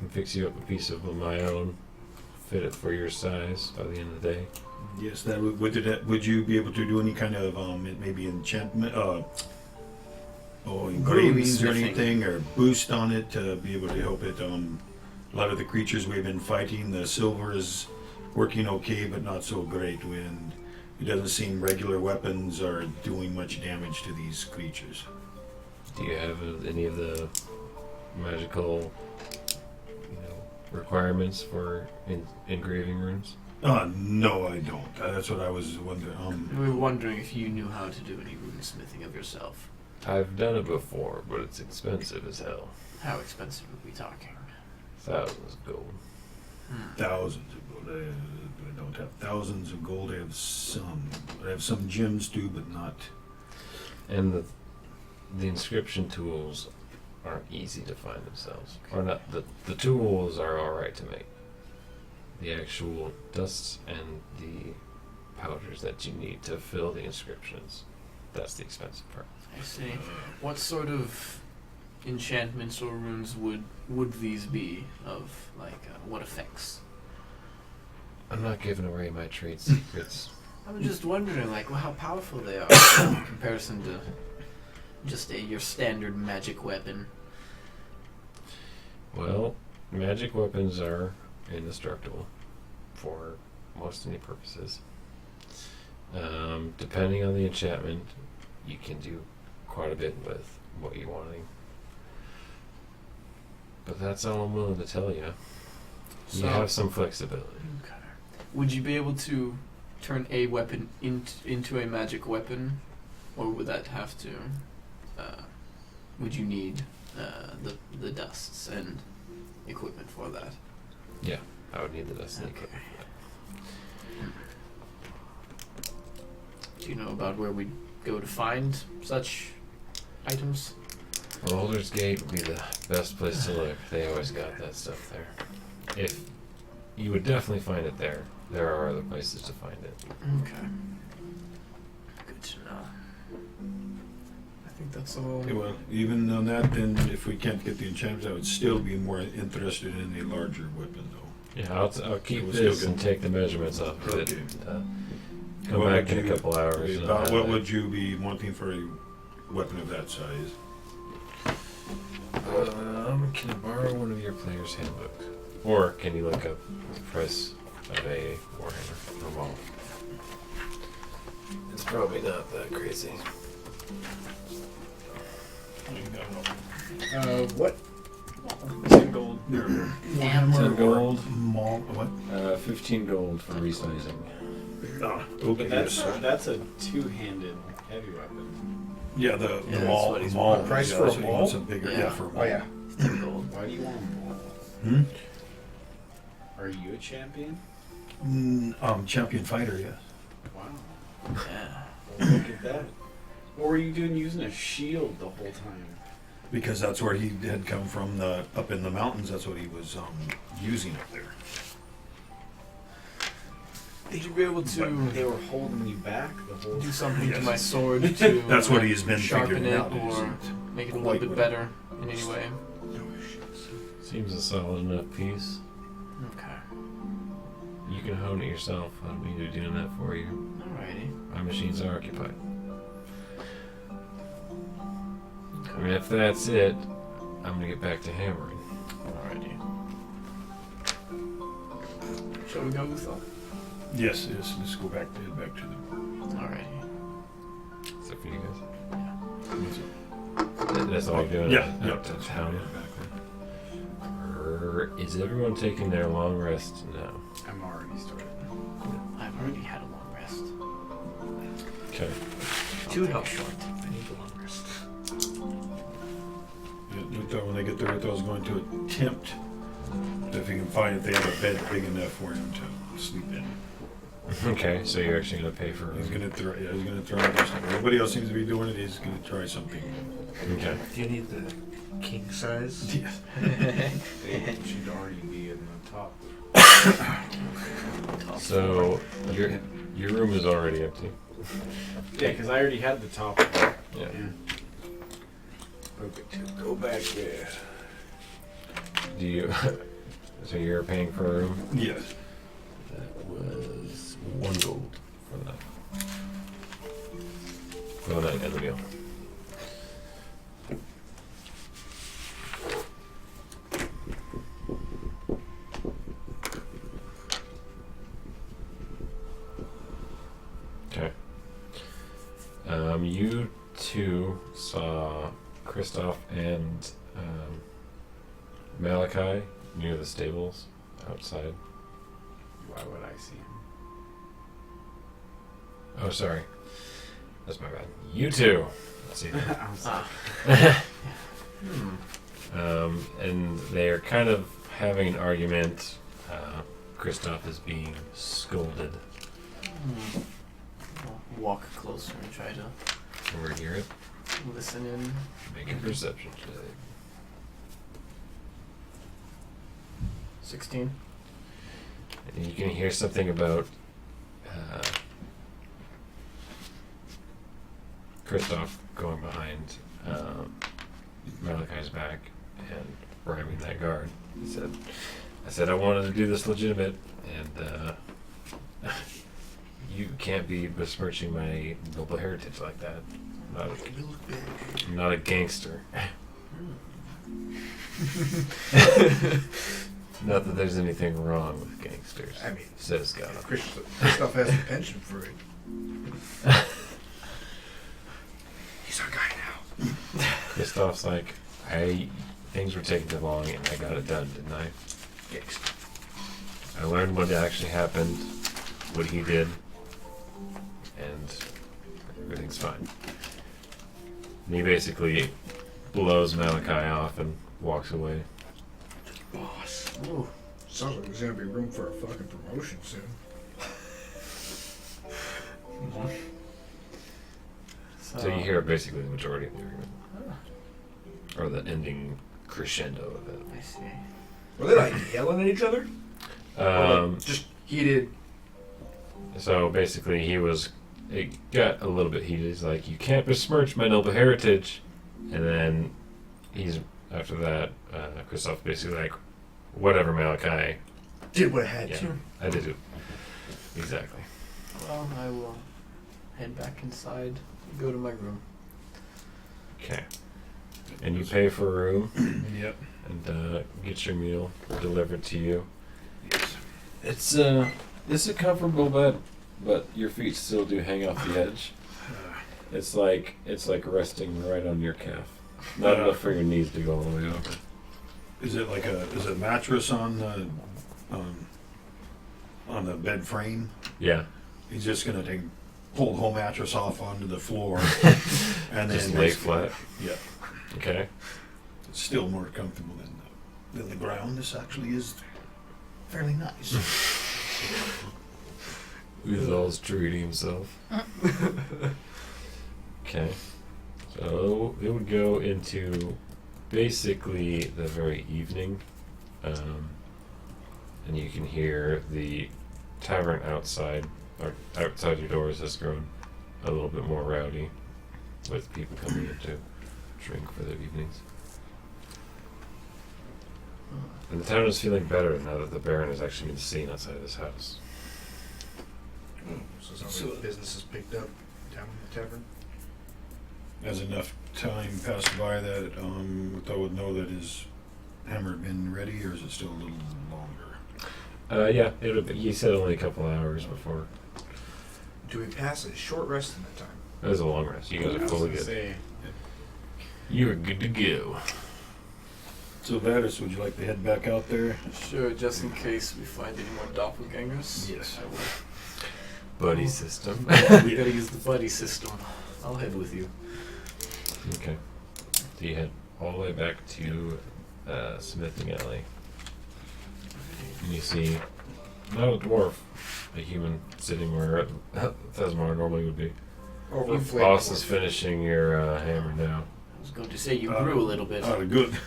fix you up a piece of my own, fit it for your size by the end of the day. Yes, that would you be able to do any kind of maybe enchantment, engravings or Runesmithing. anything, or boost on it to be able to help it? A lot of the creatures we've been fighting, the silver is working okay, but not so great. When it doesn't seem regular weapons are doing much damage to these creatures. Do you have any of the magical, requirements for engraving runes? No, I don't. That's what I was wondering. We were wondering if you knew how to do any runesmithing of yourself. I've done it before, but it's expensive as hell. How expensive are we talking? Thousands of gold. Thousands of gold. I don't have thousands of gold. I have some. I have some gems too, but not. And the inscription tools aren't easy to find themselves. Or not. The tools are alright to make. The actual dusts and the powders that you need to fill the inscriptions, that's the expensive part. I see. What sort of enchantments or runes would these be of, what effects? I'm not giving away my trade secrets. I was just wondering, how powerful they are in comparison to just your standard magic weapon. Well, magic weapons are indestructible for most any purposes. Depending on the enchantment, you can do quite a bit with what you're wanting. But that's all I'm willing to tell you. You So- have some flexibility. Okay. Would you be able to turn a weapon into a magic weapon, or would that have to? Would you need the dusts and equipment for that? Yeah, I would need the dust and Okay. equipment. Do you know about where we'd go to find such items? Boulder's Gate would be the best place to look. They always got that stuff there. If you would definitely find it there. There are other places to find it. Okay. Good to know. I think that's all. Okay, well, even on that, then if we can't get the enchantments, I would still be more interested in a larger weapon, though. Yeah, I'll keep It was this still and good. take the measurements off of it. Okay. Come What back would in a you- couple hours. and I'll About have what it. would you be wanting for a weapon of that size? Can I borrow one of your player's handbooks? Or can you look up the price of a Warhammer or Maul? It's probably not that crazy. What? 10 gold. 10 gold, Mall, what? 15 gold for resizing. Okay, That's a two-handed heavy weapon. yeah, the Yeah, that's mall. what he's mall wanting. price Yeah, for that's a what he mall. wants. A bigger, Yeah. yeah, for a mall. Oh yeah. 10 gold. Why do you want more? Hmm? Are you a champion? Champion fighter, yes. Wow. Yeah. Well, look at that. What were you doing using a shield the whole time? Because that's where he had come from, up in the mountains. That's what he was using up there. Would you be able to? They were holding you back the whole Do time. something to Yes. my sword to That's what he's been sharpen figuring it out. or make it a little bit better in any way. Seems a solid enough piece. Okay. You can hone it yourself. I don't need to be doing that for you. Alrighty. My machines are occupied. I mean, if that's it, I'm gonna get back to hammering. Alrighty. Shall we go, Luther? Yes, yes. Let's go back to the. Alrighty. Is that for you guys? That's all you're doing? Yeah, Out to town? Is everyone taking their long rest now? I'm already started. I've already had a long rest. Okay. Too short. I need a long rest. When they get there, I was going to attempt if he can find if they have a bed big enough for him to sleep in. Okay, so you're actually gonna pay for He's it. gonna try. Yeah, he's gonna try this. Everybody else seems to be doing it. He's gonna try something. Okay. Do you need the king size? Yeah. They should already be in the top. So Your room is already empty. Yeah, because I already had the top. Yeah. Okay, go back there. Do you? So you're paying for a room? Yes. That was 1 gold for the night. For the night and the meal. Okay. You two saw Kristoff and Malachi near the stables outside. Why would I see him? Oh, sorry. That's my bad. You two. Let's see. I was like, And they're kind of having an argument. Kristoff is being scolded. I'll walk closer and try to Overhear it. listen in. Make a perception check. 16. And you can hear something about Kristoff going behind Malachi's back and bribing that guard. He said, I said I wanted to do this legitimate, and you can't be besmirching my noble heritage like that. I'm not a gangster. Not that there's anything wrong with gangsters. I mean, says God. Kristoff has a penchant for it. He's our guy now. Kristoff's like, things were taking too long and I got it done, didn't I? Gangster. I learned what actually happened, what he did, and everything's fine. And he basically blows Malachi off and walks away. Boss. Ooh. Sounds like there's gonna be room for a fucking promotion soon. So you hear basically the majority of the argument. Or the ending crescendo of it. I see. Were they like yelling at each other? Or like just heated. So basically it got a little bit heated. He's like, you can't besmirch my noble heritage. And then after that, Kristoff basically like, whatever, Malachi. Did what I had Yeah, to. I did it. Exactly. Well, I will head back inside, go to my room. Okay. And you pay for a room Yep. and get your meal delivered to you. Yes. It's a comfortable bed, but your feet still do hang off the edge. It's like resting right on your calf. Not enough for your knees to go all the way over. Is it like a mattress on the bed frame? Yeah. He's just gonna pull the whole mattress off onto the floor and Just then lay flat. Yeah. Okay. It's still more comfortable than the ground. This actually is fairly nice. Uzal's treating himself. Okay. So it would go into basically the very evening. And you can hear the tavern outside, or outside your doors, has grown a little bit more rowdy, with people coming in to drink for their evenings. And the town is feeling better now that the Baron has actually been seen outside of his house. So it sounds like business has picked up down in the tavern. Has enough time passed by that I would know that his hammer had been ready, or is it still a little longer? Yeah, he said only a couple hours before. Do we pass a short rest in that time? It was a long rest. You guys are fully good. say, You are good to go. So, Vatus, would you like to head back out there? Sure, just in case we find any more doppelgangers. Yes. I will. Buddy system. We gotta use the buddy system. I'll head with you. Okay. So you head all the way back to Smithing Alley. And you see, not a dwarf, a human sitting where Thesmar normally would be. Boss is finishing your hammer now. I was going to say you grew a little bit. Good.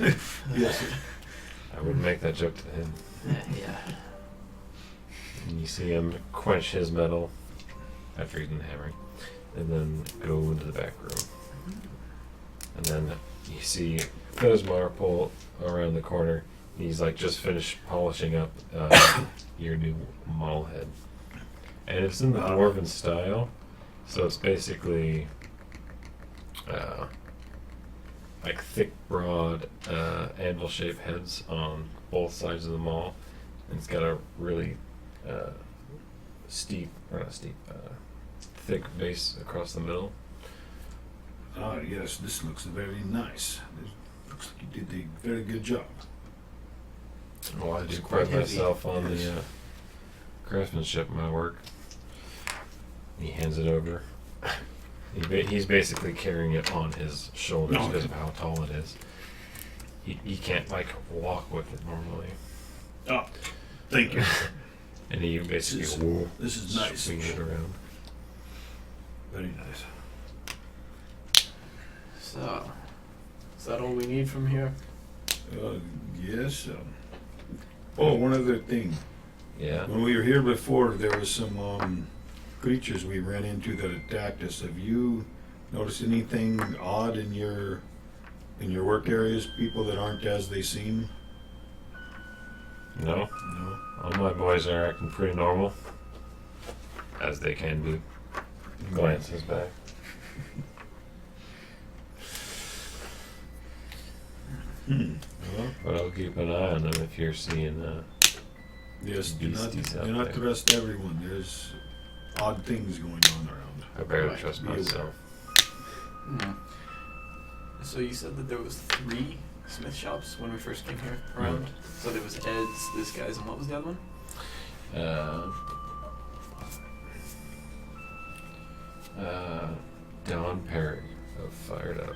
Yes. I wouldn't make that joke to him. Yeah. And you see him quench his metal after he's done hammering, and then go into the back room. And then you see Fesmar pull around the corner. He's like just finished polishing up your new mall head. And it's in the dwarven style, so it's basically like thick, broad, anvil-shaped heads on both sides of the mall. And it's got a really thick base across the middle. Ah, yes, this looks very nice. It looks like you did a very good job. Well, I It's do quite pride heavy, myself on yes. the craftsmanship of my work. He hands it over. He's basically carrying it on his shoulders because of how tall it is. He can't like walk with it normally. Oh, thank you. And he basically This is nice. swings it around. Very nice. So, is that all we need from here? Yes. Oh, one other thing. Yeah. When we were here before, there was some creatures we ran into that attacked us. Have you noticed anything odd in your work areas? People that aren't as they seem? No. No. All my boys are acting pretty normal, as they can be. Glances back. Well, but I'll keep an eye on them if you're seeing. Yes. Do Beasties out not there. trust everyone. There's odd things going on around. I barely Right. trust Be aware. myself. So you said that there was 3 smith shops when we first came here around? So there was Ed's, this guy's, and what was the other one? Don Perry of Fired Up.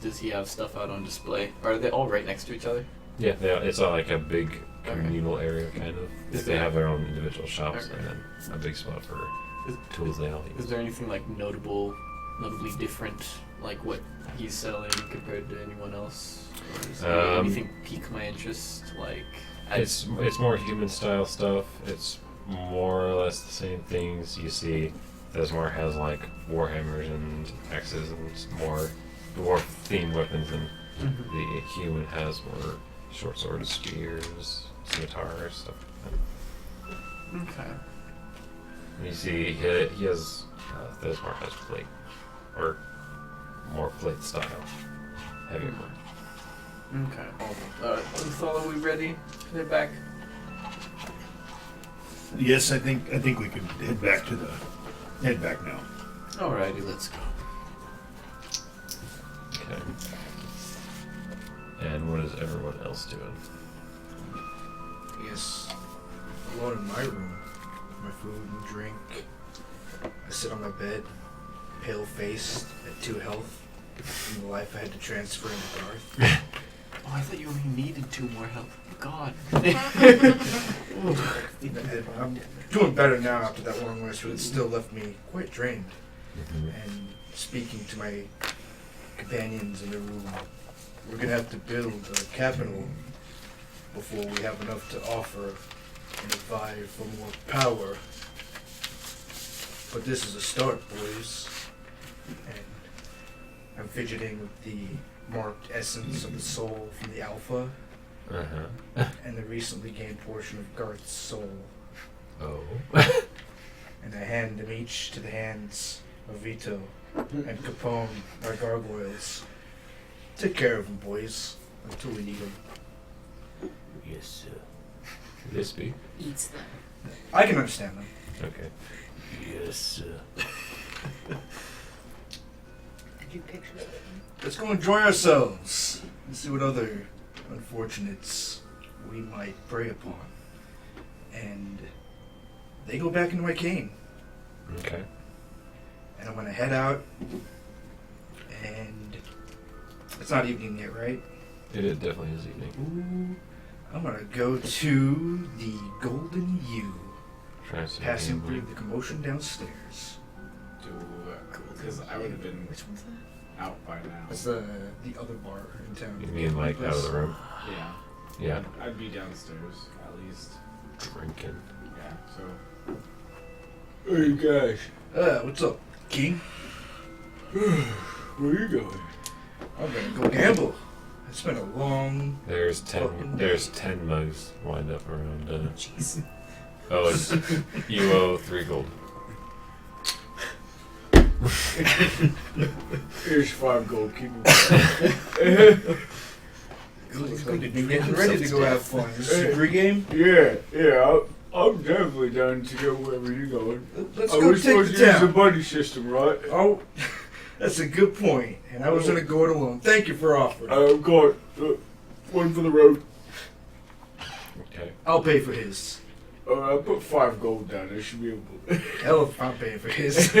Does he have stuff out on display? Are they all right next to each other? Yeah, it's like a big Okay. communal area, kind of. Is They there- have their own individual shops Okay. and then a big spot for Is- tools they all Is use. there anything like notably different, like what he's selling compared to anyone else? Or is there anything pique my interest? Like, It's more human style stuff. It's more or less the same things you see. Desmar has like warhammers and axes and more dwarf themed weapons, and the human has more short swords, spears, scimitars, stuff like that. okay. And you see he has Desmar has plate, or more plate style, heavier work. Okay. Alright, Luthal, are we ready to head back? Yes, I think we could head back now. Alrighty, let's go. Okay. And what is everyone else doing? Yes. Alone in my room. My food and drink. I sit on my bed, pale faced, at 2 health. From the life I had to transfer into Darth. Oh, I thought you only needed 2 more health. God. I'm doing better now after that long rest, but it still left me quite drained. And speaking to my companions in the room, we're gonna have to build a capital before we have enough to offer and vie for more power. But this is a start, boys. And I'm fidgeting with the marked essence of the soul from the Alpha and the recently gained portion of Garth's soul. Oh. And I hand them each to the hands of Vito and Capone, our gargoyles. Take care of them, boys, until we need them. Yes, sir. This be? Eats them. I can understand them. Okay. Yes, sir. Did you picture something? Let's go enjoy ourselves and see what other unfortunates we might prey upon. And they go back into my cane. Okay. And I'm gonna head out. And it's not evening yet, right? It definitely is evening. Ooh, I'm gonna go to the Golden U, Trying to see passing if through the commotion downstairs. Because I would have been Which one's that? out by now. That's the other bar in town. you mean like out of the room? Yeah. Yeah. I'd be downstairs at least. Drinking. Yeah. So Hey guys, What's up, King? where you going? I'm gonna go gamble. It's been a long. There's Fucking 10 mugs lined up around. Jeez. Oh, it's, you owe 3 gold. Here's 5 gold. Keep it. He's getting ready to go have fun. This is a pregame. Yeah. I'm definitely down to go wherever you're going. Let's Are go we take supposed the to use the town. buddy system, right? Oh, that's a good point. And I was gonna go it alone. Thank you for offering. I've got one for the road. Okay. I'll pay for his. I put 5 gold down. I should be able to. Hell if I'm paying for his.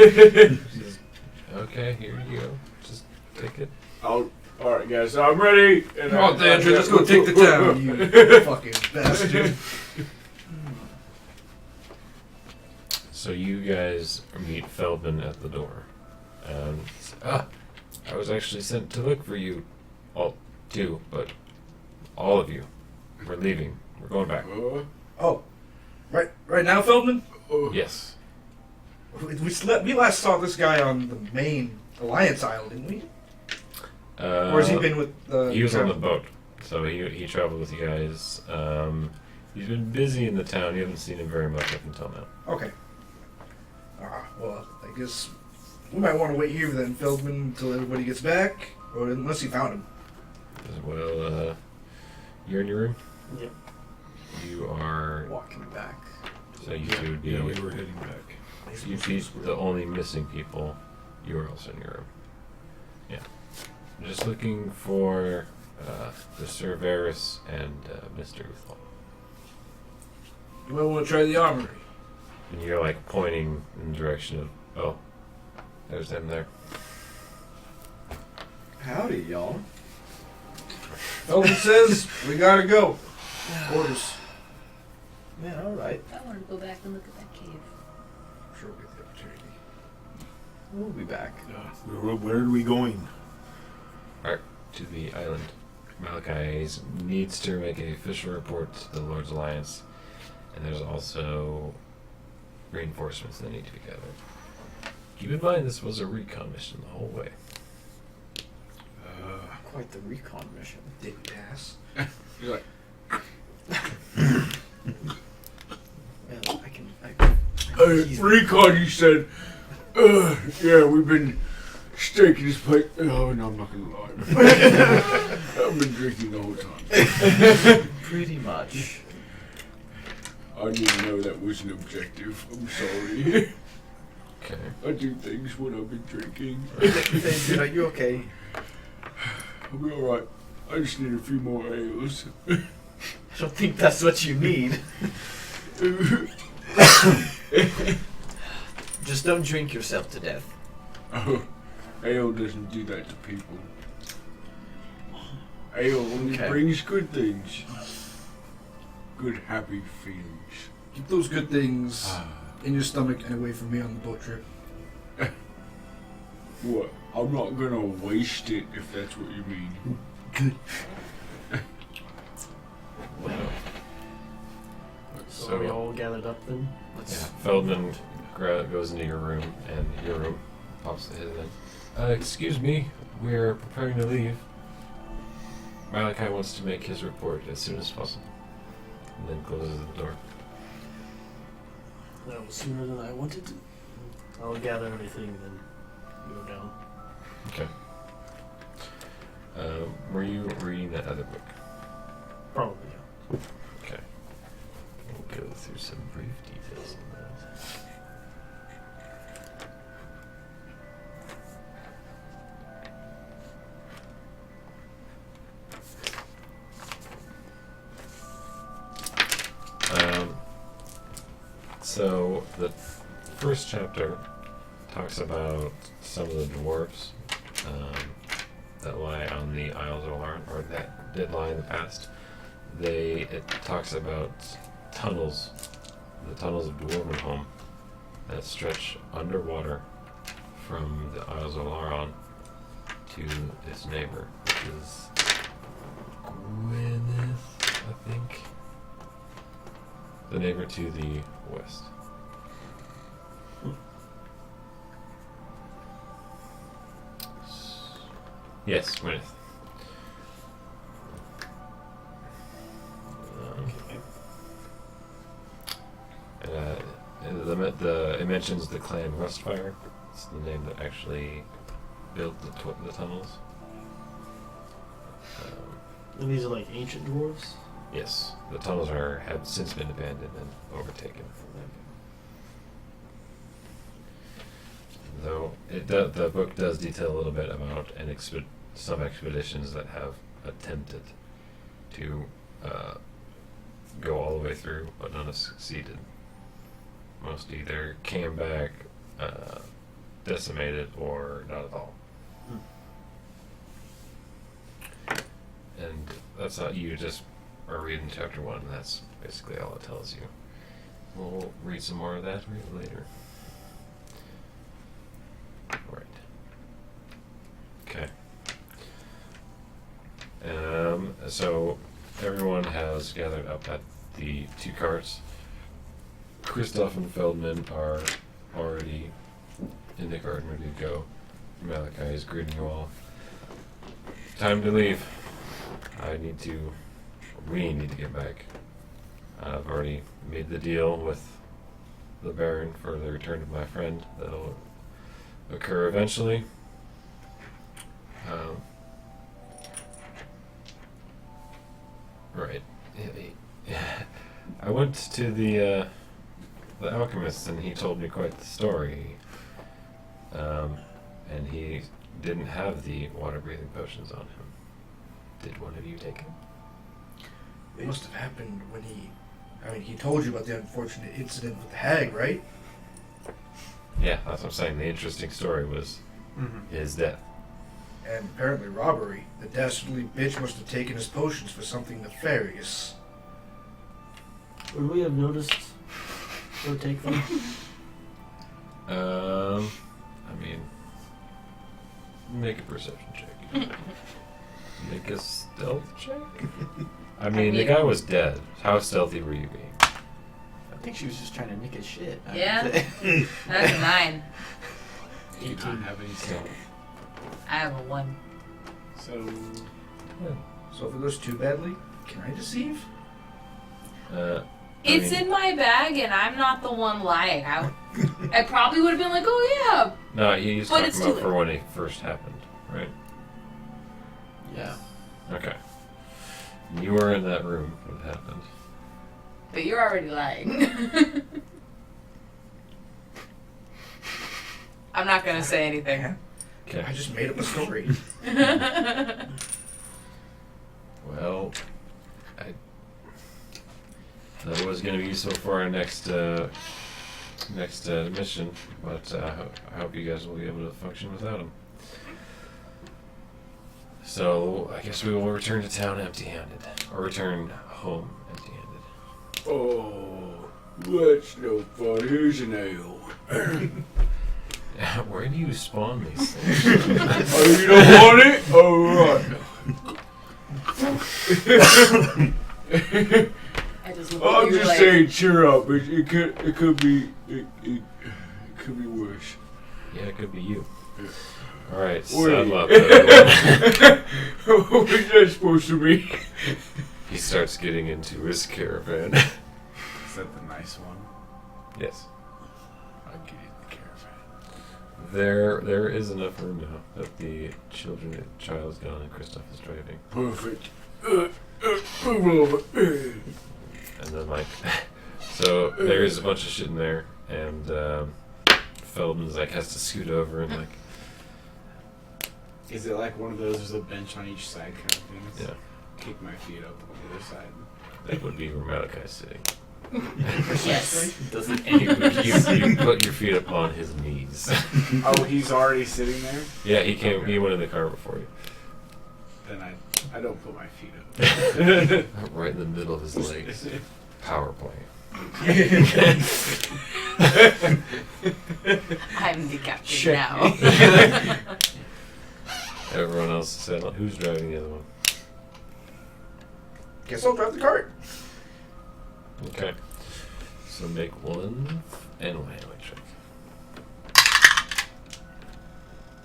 Okay, here you go. Just take it. Alright, guys, so I'm ready. And Come on, Andrew, let's go take the town, you fucking bastard. So you guys meet Feldman at the door. And I was actually sent to look for you. All 2, but all of you. We're leaving. We're going back. Oh, right now, Feldman? Yes. We last saw this guy on the main Alliance Isle, didn't we? Or has he been with the... He was on the boat. So he traveled with you guys. He's been busy in the town. You haven't seen him very much up until now. Okay. Well, I guess we might want to wait here then, Feldman, until everybody gets back. Or unless he found him. Well, you're in your room? Yep. You are... Walking back. So you two would be... Yeah, we were heading back. You'd be the only missing people. You are also in your room. Yeah. Just looking for the Cerberus and Mr. Uthal. You might want to try the armory. And you're like pointing in the direction of... Oh, there's them there. Howdy, y'all. Feldman says we gotta go. Orders. Man, alright. I want to go back and look at that cave. Sure, we'll get the opportunity. We'll be back. Where are we going? To the island. Malachi needs to make an official report to the Lord's Alliance. And there's also reinforcements that need to be gathered. Keep in mind this was a recon mission the whole way. Quite the recon mission. Didn't pass. He's like, Well, I can. recon, you said. Yeah, we've been staking this place. Oh, no, I'm not gonna lie. I've been drinking the whole time. Pretty much. I didn't know that was an objective. I'm sorry. Okay. I do things when I've been drinking. David, are you okay? I'll be alright. I just need a few more ales. I don't think that's what you need. Just don't drink yourself to death. Oh, ale doesn't do that to people. Ale only Okay. brings good things. Good, happy feelings. Keep those good things in your stomach and away from me on the boat trip. What? I'm not gonna waste it if that's what you mean. Good. So are we all gathered up then? Yeah. Feldman goes into your room, and your room pops the head in. Excuse me, we're preparing to leave. Malachi wants to make his report as soon as possible. And then closes the door. That was sooner than I wanted to. I'll gather everything and then go down. Okay. Were you reading that other book? Probably, yeah. Okay. We'll go through some brief details on that. So the first chapter talks about some of the dwarves that lie on the Isles of Alarn, or that did lie in the past. It talks about tunnels, the tunnels of Dwarvenholm, that stretch underwater from the Isles of Alarn to its neighbor, which is Gwyneth, I think. The neighbor to the west. Yes, Gwyneth. It mentions the clan Rustfire. It's the name that actually built the tunnels. And these are like ancient dwarves? Yes, the tunnels have since been abandoned and overtaken from them. Though the book does detail a little bit about some expeditions that have attempted to go all the way through, but none have succeeded. Most either came back decimated or not at all. And that's how you just are reading chapter 1. And that's basically all it tells you. We'll read some more of that later. Right. Okay. So everyone has gathered up at the 2 carts. Kristoff and Feldman are already in the cart and ready to go. Malachi is greeting you all. Time to leave. We need to get back. I've already made the deal with the Baron for the return of my friend. That'll occur eventually. Right. I went to the alchemist and he told me quite the story. And he didn't have the water-breathing potions on him. Did one of you take him? It must have happened when he told you about the unfortunate incident with the hag, right? Yeah, that's what I'm saying. The interesting story was his death. And apparently robbery. The dastardly bitch must have taken his potions for something nefarious. Would we have noticed or take them? Make a perception check. Make a stealth check? The guy was dead. How stealthy were you being? I think she was just trying to nick his shit. Yeah. That's a 9. You do not have any stealth. I have a 1. So if it goes too badly, can I deceive? It's in my bag, and I'm not the one lying. I probably would have been like, oh yeah. No, he's But talking it's about too for when it first happened, right? Yeah. Okay. You were in that room when it happened. But you're already lying. I'm not gonna say anything. Okay. I just made up a story. Well, that was going to be useful for our next mission, but I hope you guys will be able to function without him. So I guess we will return to town empty-handed, or return home empty-handed. Oh, that's no fun. Here's an ale. Where do you spawn these things? Oh, you don't want it? Oh, right. I just look I'm at you just like, saying, cheer up. It could be worse. Yeah, it could be you. All right, Wait. saddle up. Everyone. What is that supposed to be? He starts getting into his caravan. Is that the nice one? Yes. I'll get in the caravan. There is enough room now that the child is gone and Kristoff is driving. Perfect. And then so there's a bunch of shit in there, and Feldman's has to scoot over and Is it like one of those? There's a bench on each side kind of thing. Yeah. Kick my feet up on the other side. That would be where Malachi's sitting. yes. Doesn't You put your feet up on his knees. Oh, he's already sitting there? Yeah, he came. Okay. He went in the car before you. Then I don't put my feet up. Right in the middle of his legs. Power play. I'm the captain Check. now. Everyone else said, who's driving the other one? Guess I'll drive the cart. Okay. So make one animal handling check.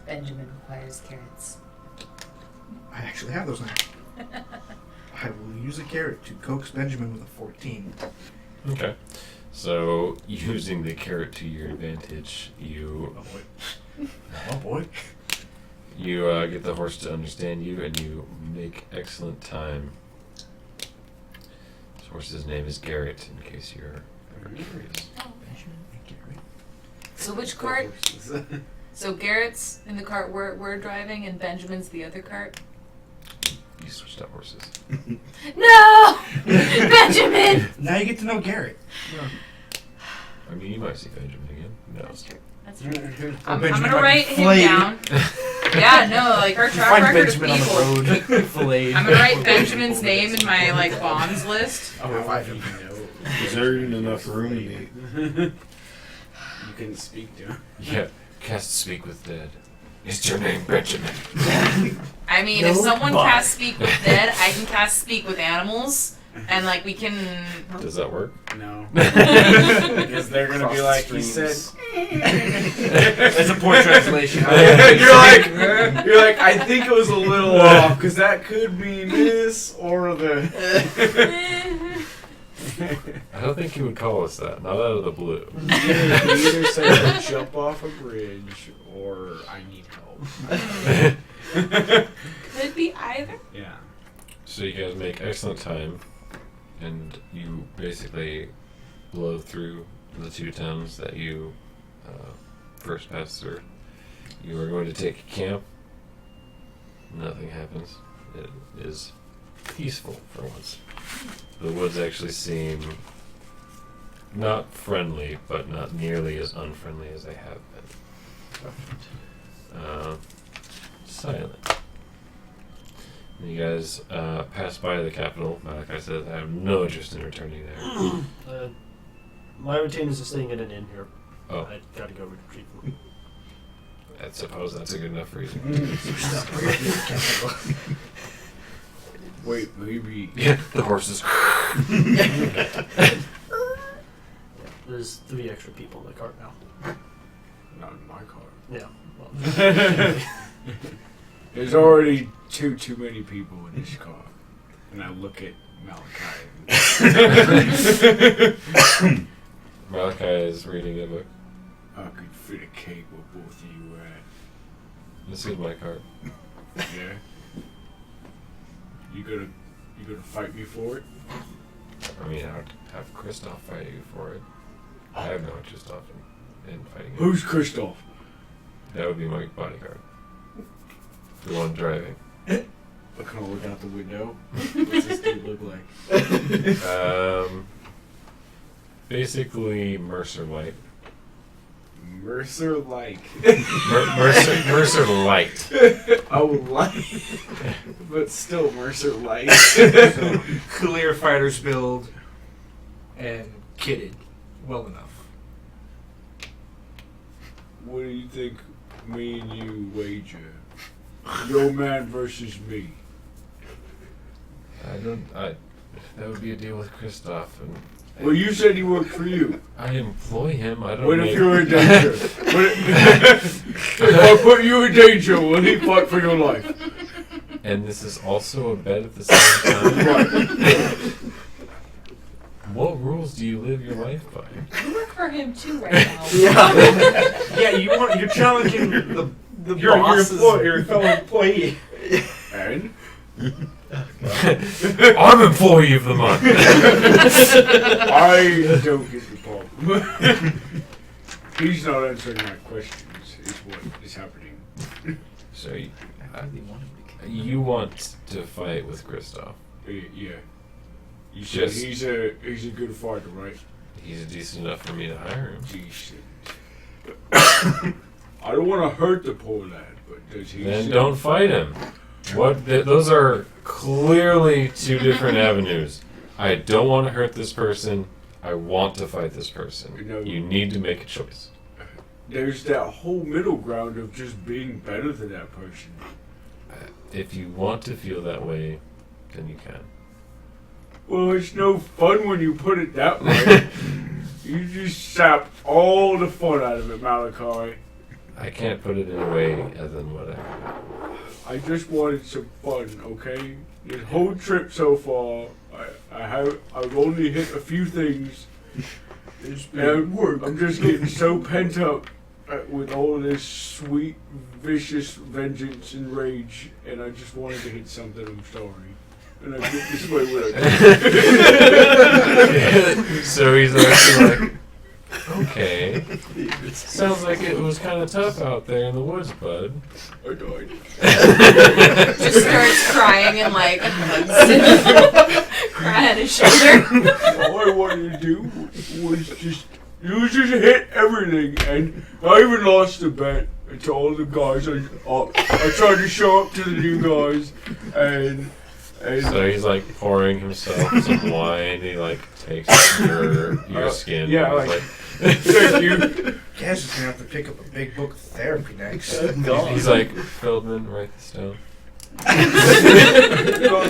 Benjamin requires carrots. I actually have those now. I will use a carrot to coax Benjamin with a 14. Okay. So, using the carrot to your advantage, you Oh boy. you get the horse to understand you, and you make excellent time. This horse's name is Garrett, in case you're ever curious. So which cart? So Garrett's in the cart we're driving, and Benjamin's the other cart. You switched out horses. No, Benjamin. Now you get to know Garrett. I mean, you might see Benjamin again. No. That's true. That's true. Or I'm Benjamin gonna might be write him flayed. down. Yeah, no, like our track Find record Benjamin of on people. the road, filleted. I'm gonna write Benjamin's name in my like bonds list. Oh, if I even know. Is there even enough room to be? You can speak to him. Yeah. Cast Speak with Dead. Is your name Benjamin? I mean, if someone casts Speak with Dead, I can cast Speak with Animals, and like we can. Does that work? No. Because they're gonna be like, he said. That's a poor translation. you're like, I think it was a little off because that could mean this or the. I don't think he would call us that. Not out of the blue. He either said jump off a bridge or I need help. Could be either. Yeah. So you guys make excellent time, and you basically blow through the two towns that you first passed through. You are going to take camp. Nothing happens. It is peaceful for once. The woods actually seem not friendly, but not nearly as unfriendly as they have been. Silent. And you guys pass by the capital. Like I said, I have no interest in returning there. My retainers are staying at an inn here. Oh. I gotta go retrieve them. I suppose that's a good enough reason. Wait, maybe. Yeah, the horses. There's 3 extra people in the cart now. Not in my car. Yeah. Well, There's already too many people in this car. And I look at Malachi. Malachi is reading a book. I could fit a cake where both of you were at. This is my cart. Yeah. You gonna fight me for it? I mean, I would have Kristoff fight you for it. I have no interest in fighting him. Who's Kristoff? That would be my bodyguard. The one driving. I kind of look out the window. What's this dude look like? Basically Mercer Light. Mercer like. Mercer Light. I would like, but still Mercer like. So, clear fighter's build and kitted well enough. What do you think me and you wager? Your man versus me. That would be a deal with Kristoff, and Well, you said he worked for you. I employ him. I don't. What make- if you're in danger? If I put you in danger, will he fight for your life? And this is also a bet at the same time. What rules do you live your life by? You work for him too right now. Yeah, you're challenging the Your bosses. your fellow employee. And? I'm employee of the month. I don't get the problem. He's not answering my questions, is what is happening. So you want to fight with Kristoff? Yeah. You said Just- he's a good fighter, right? He's decent enough for me to hire him. Decent. I don't want to hurt the poor lad, but does he? Then don't fight him. Those are clearly two different avenues. I don't want to hurt this person. I want to fight this person. No. You need to make a choice. There's that whole middle ground of just being better than that person. If you want to feel that way, then you can. Well, it's no fun when you put it that way. You just sap all the fun out of it, Malachi. I can't put it in a way other than whatever. I just wanted some fun, okay? This whole trip so far, I've only hit a few things. I'm just getting so pent up with all of this sweet, vicious vengeance and rage, and I just wanted to hit something. I'm sorry. And I get this way when I So he's actually like, okay. Sounds like it was kind of tough out there in the woods, bud. I died. Just starts crying and like cry at his shoulder. All I wanted to do was just hit everything, and I even lost a bet to all the guys. I tried to show up to the new guys, and So he's like pouring himself some wine. He like takes your skin. yeah, and he's like, thank you. Cass is gonna have to pick up a big book of therapy next. he's like, Feldman, write this down. Like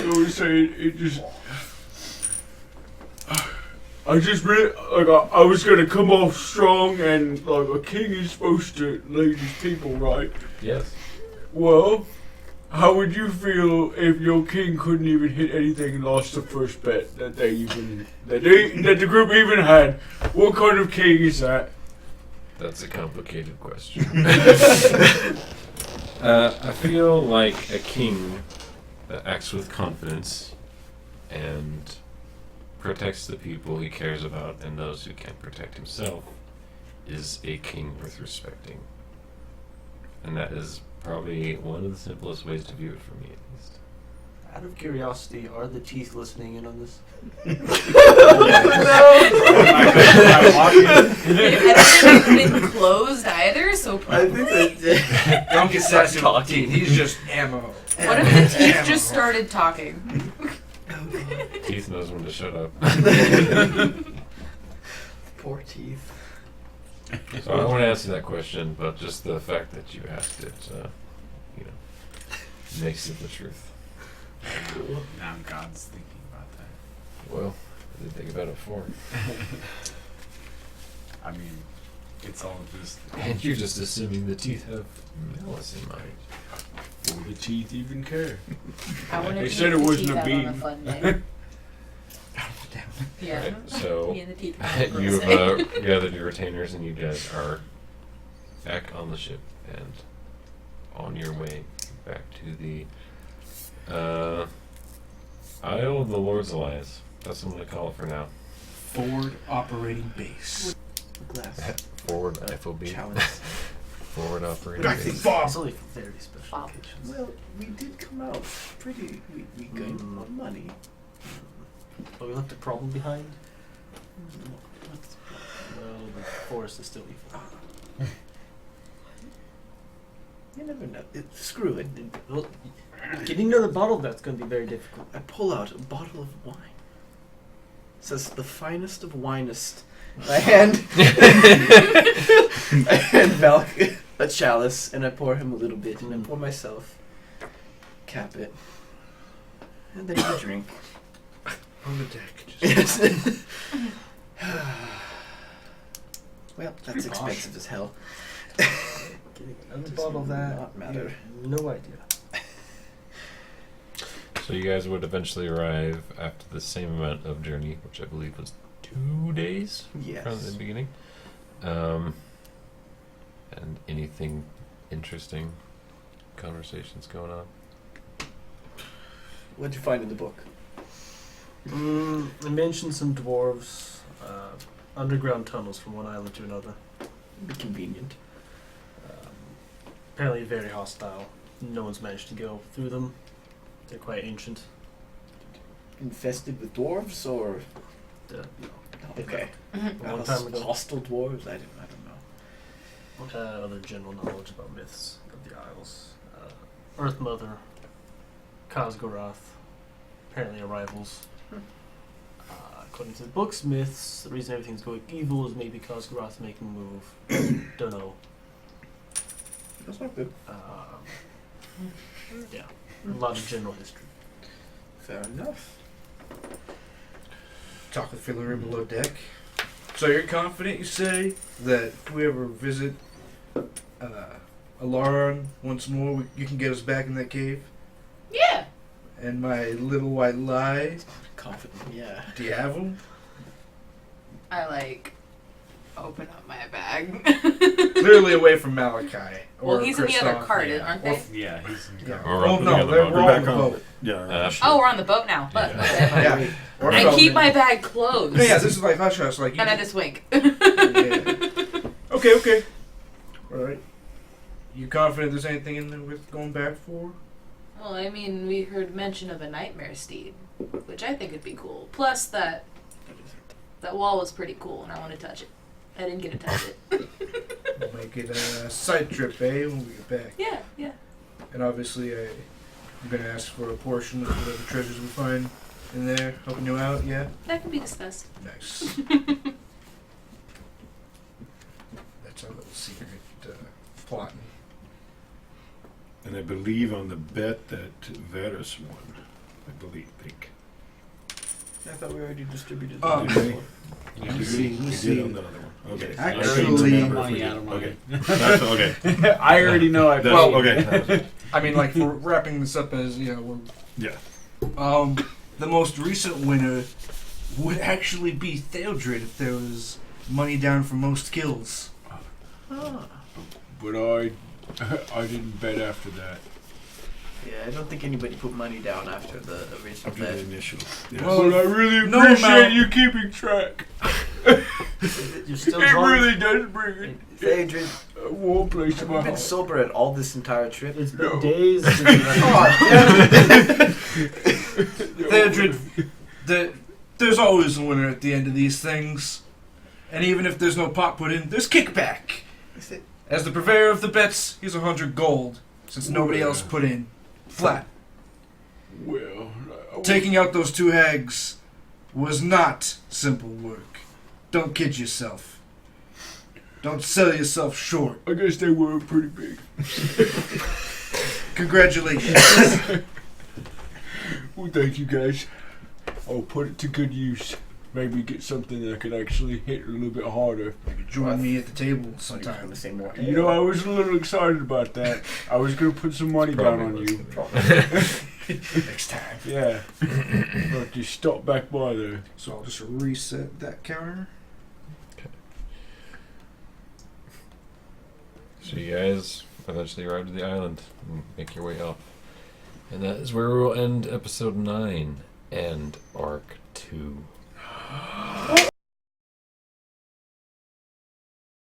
I was saying, it just. I just really, like, I was gonna come off strong, and like a king is supposed to lead his people, right? Yes. Well, how would you feel if your king couldn't even hit anything and lost the first bet that the group even had? What kind of king is that? That's a complicated question. I feel like a king that acts with confidence and protects the people he cares about and those who can't protect himself is a king worth respecting. And that is probably one of the simplest ways to view it for me, at least. Out of curiosity, are the teeth listening in on this? I don't think it's been closed either, so I probably. think that. Don't get sassy with the teeth. He's just ammo. What if the teeth just started talking? Keith knows when to shut up. Poor teeth. So I don't want to answer that question, but just the fact that you asked it, makes it the truth. Now God's thinking about that. Well, I didn't think about it before. I mean, it's all just. And you're just assuming the teeth have malice in mind. Will the teeth even care? I want They to said it the wasn't teeth a out on beam. a fun day. Yeah. Right, so Me and the teeth. you've gathered your retainers and you guys are back on the ship and on your way back to the Isle of the Lord's Alliance. That's what I'm going to call it for now. Forward operating base. Glass. Forward FOB. Challenge. Forward operating Back to base. Bob. It's only for very special Wow. occasions. Well, we did come out pretty. We gained a lot of money. But we left a problem behind. Well, the forest is still evil. You never know. Screw it. Well, getting another bottle of that's going to be very difficult. I pull out a bottle of wine. It says the finest of winest. I hand Valk a chalice, and I pour him a little bit, and I pour myself. Cap it, and then I drink. On the deck. Yes. Well, that's expensive as hell. Getting another Does bottle of that. not matter. No idea. So you guys would eventually arrive after the same amount of journey, which I believe was 2 days Yes. from the beginning. And anything interesting conversations going on? What'd you find in the book? I mentioned some dwarves, underground tunnels from one island to another. Be convenient. Apparently very hostile. No one's managed to go through them. They're quite ancient. Infested with dwarves, or No. okay? A long time ago. Hostile dwarves? I don't know. Other general knowledge about myths of the Isles. Earth Mother, Khazgarath, apparently are rivals. According to the books, myths, the reason everything's going evil is maybe Khazgarath making a move. Don't know. That's not good. Yeah, a lot of general history. Fair enough. Talk with Fiddler below deck. So you're confident, you say, that if we ever visit Alaron once more. You can get us back in that cave. Yeah. And my little white lie. Confident. Yeah. Do you have them? I like open up my bag. Clearly away from Malachi. Well, or he's in the other Christoph. cart, Yeah. aren't Or they? Yeah, he's in the Yeah. car. Or Oh up no, in the they're other we're boat. on the boat. Yeah. Oh, we're on the boat now. But Yeah. Or I Feldman. keep my bag closed. Yeah, this is like hush hush. Like you And I just wink. Yeah. Okay. All right. You confident there's anything in there worth going back for? Well, I mean, we heard mention of a nightmare steed, which I think would be cool. Plus, that wall was pretty cool, and I want to touch it. I didn't get to touch it. We'll make it a side trip, eh? When we get back. Yeah. And obviously, I'm gonna ask for a portion of whatever treasures we find in there, helping you out. Yeah. That can be discussed. Nice. That's our little secret plotting. And I believe on the bet that Varus won. Think. I thought we already distributed. Oh. Did we? Yeah, Did Let's see, we let's did see. on the other one. Okay. Actually- I couldn't remember if money we out did. of money. Okay. That's okay. I already know I That's, Well- okay. I mean, like, we're wrapping this up as, we're... Yeah. The most recent winner would actually be Theodred if there was money down for most kills. But I didn't bet after that. Yeah, I don't think anybody put money down after the original After the bet. initial. Yeah. Well, But I really no appreciate amount- you keeping track. You're still It drunk. really does bring Adrian, a warm place to have my you been heart. sober at all this entire trip? It's been No. days since you Theodred, there's always a winner at the end of these things. And even if there's no pot put in, there's kickback. Is it? As the purveyor of the bets, here's 100 gold, since nobody else put in. Flat. Well, Taking out those two hags was not simple work. Don't kid yourself. Don't sell yourself short. I guess they were pretty big. Congratulations. Well, thank you guys. I'll put it to good use. Maybe get something that I could actually hit a little bit harder. Maybe join me at the table I was going sometime. to say more. You know, I was a little excited about that. I was going to put some money down on you. Next time. Yeah. But just stop back by there. So I'll just reset that counter. So you guys eventually arrive to the island and make your way up. And that is where we'll end episode 9 and arc 2.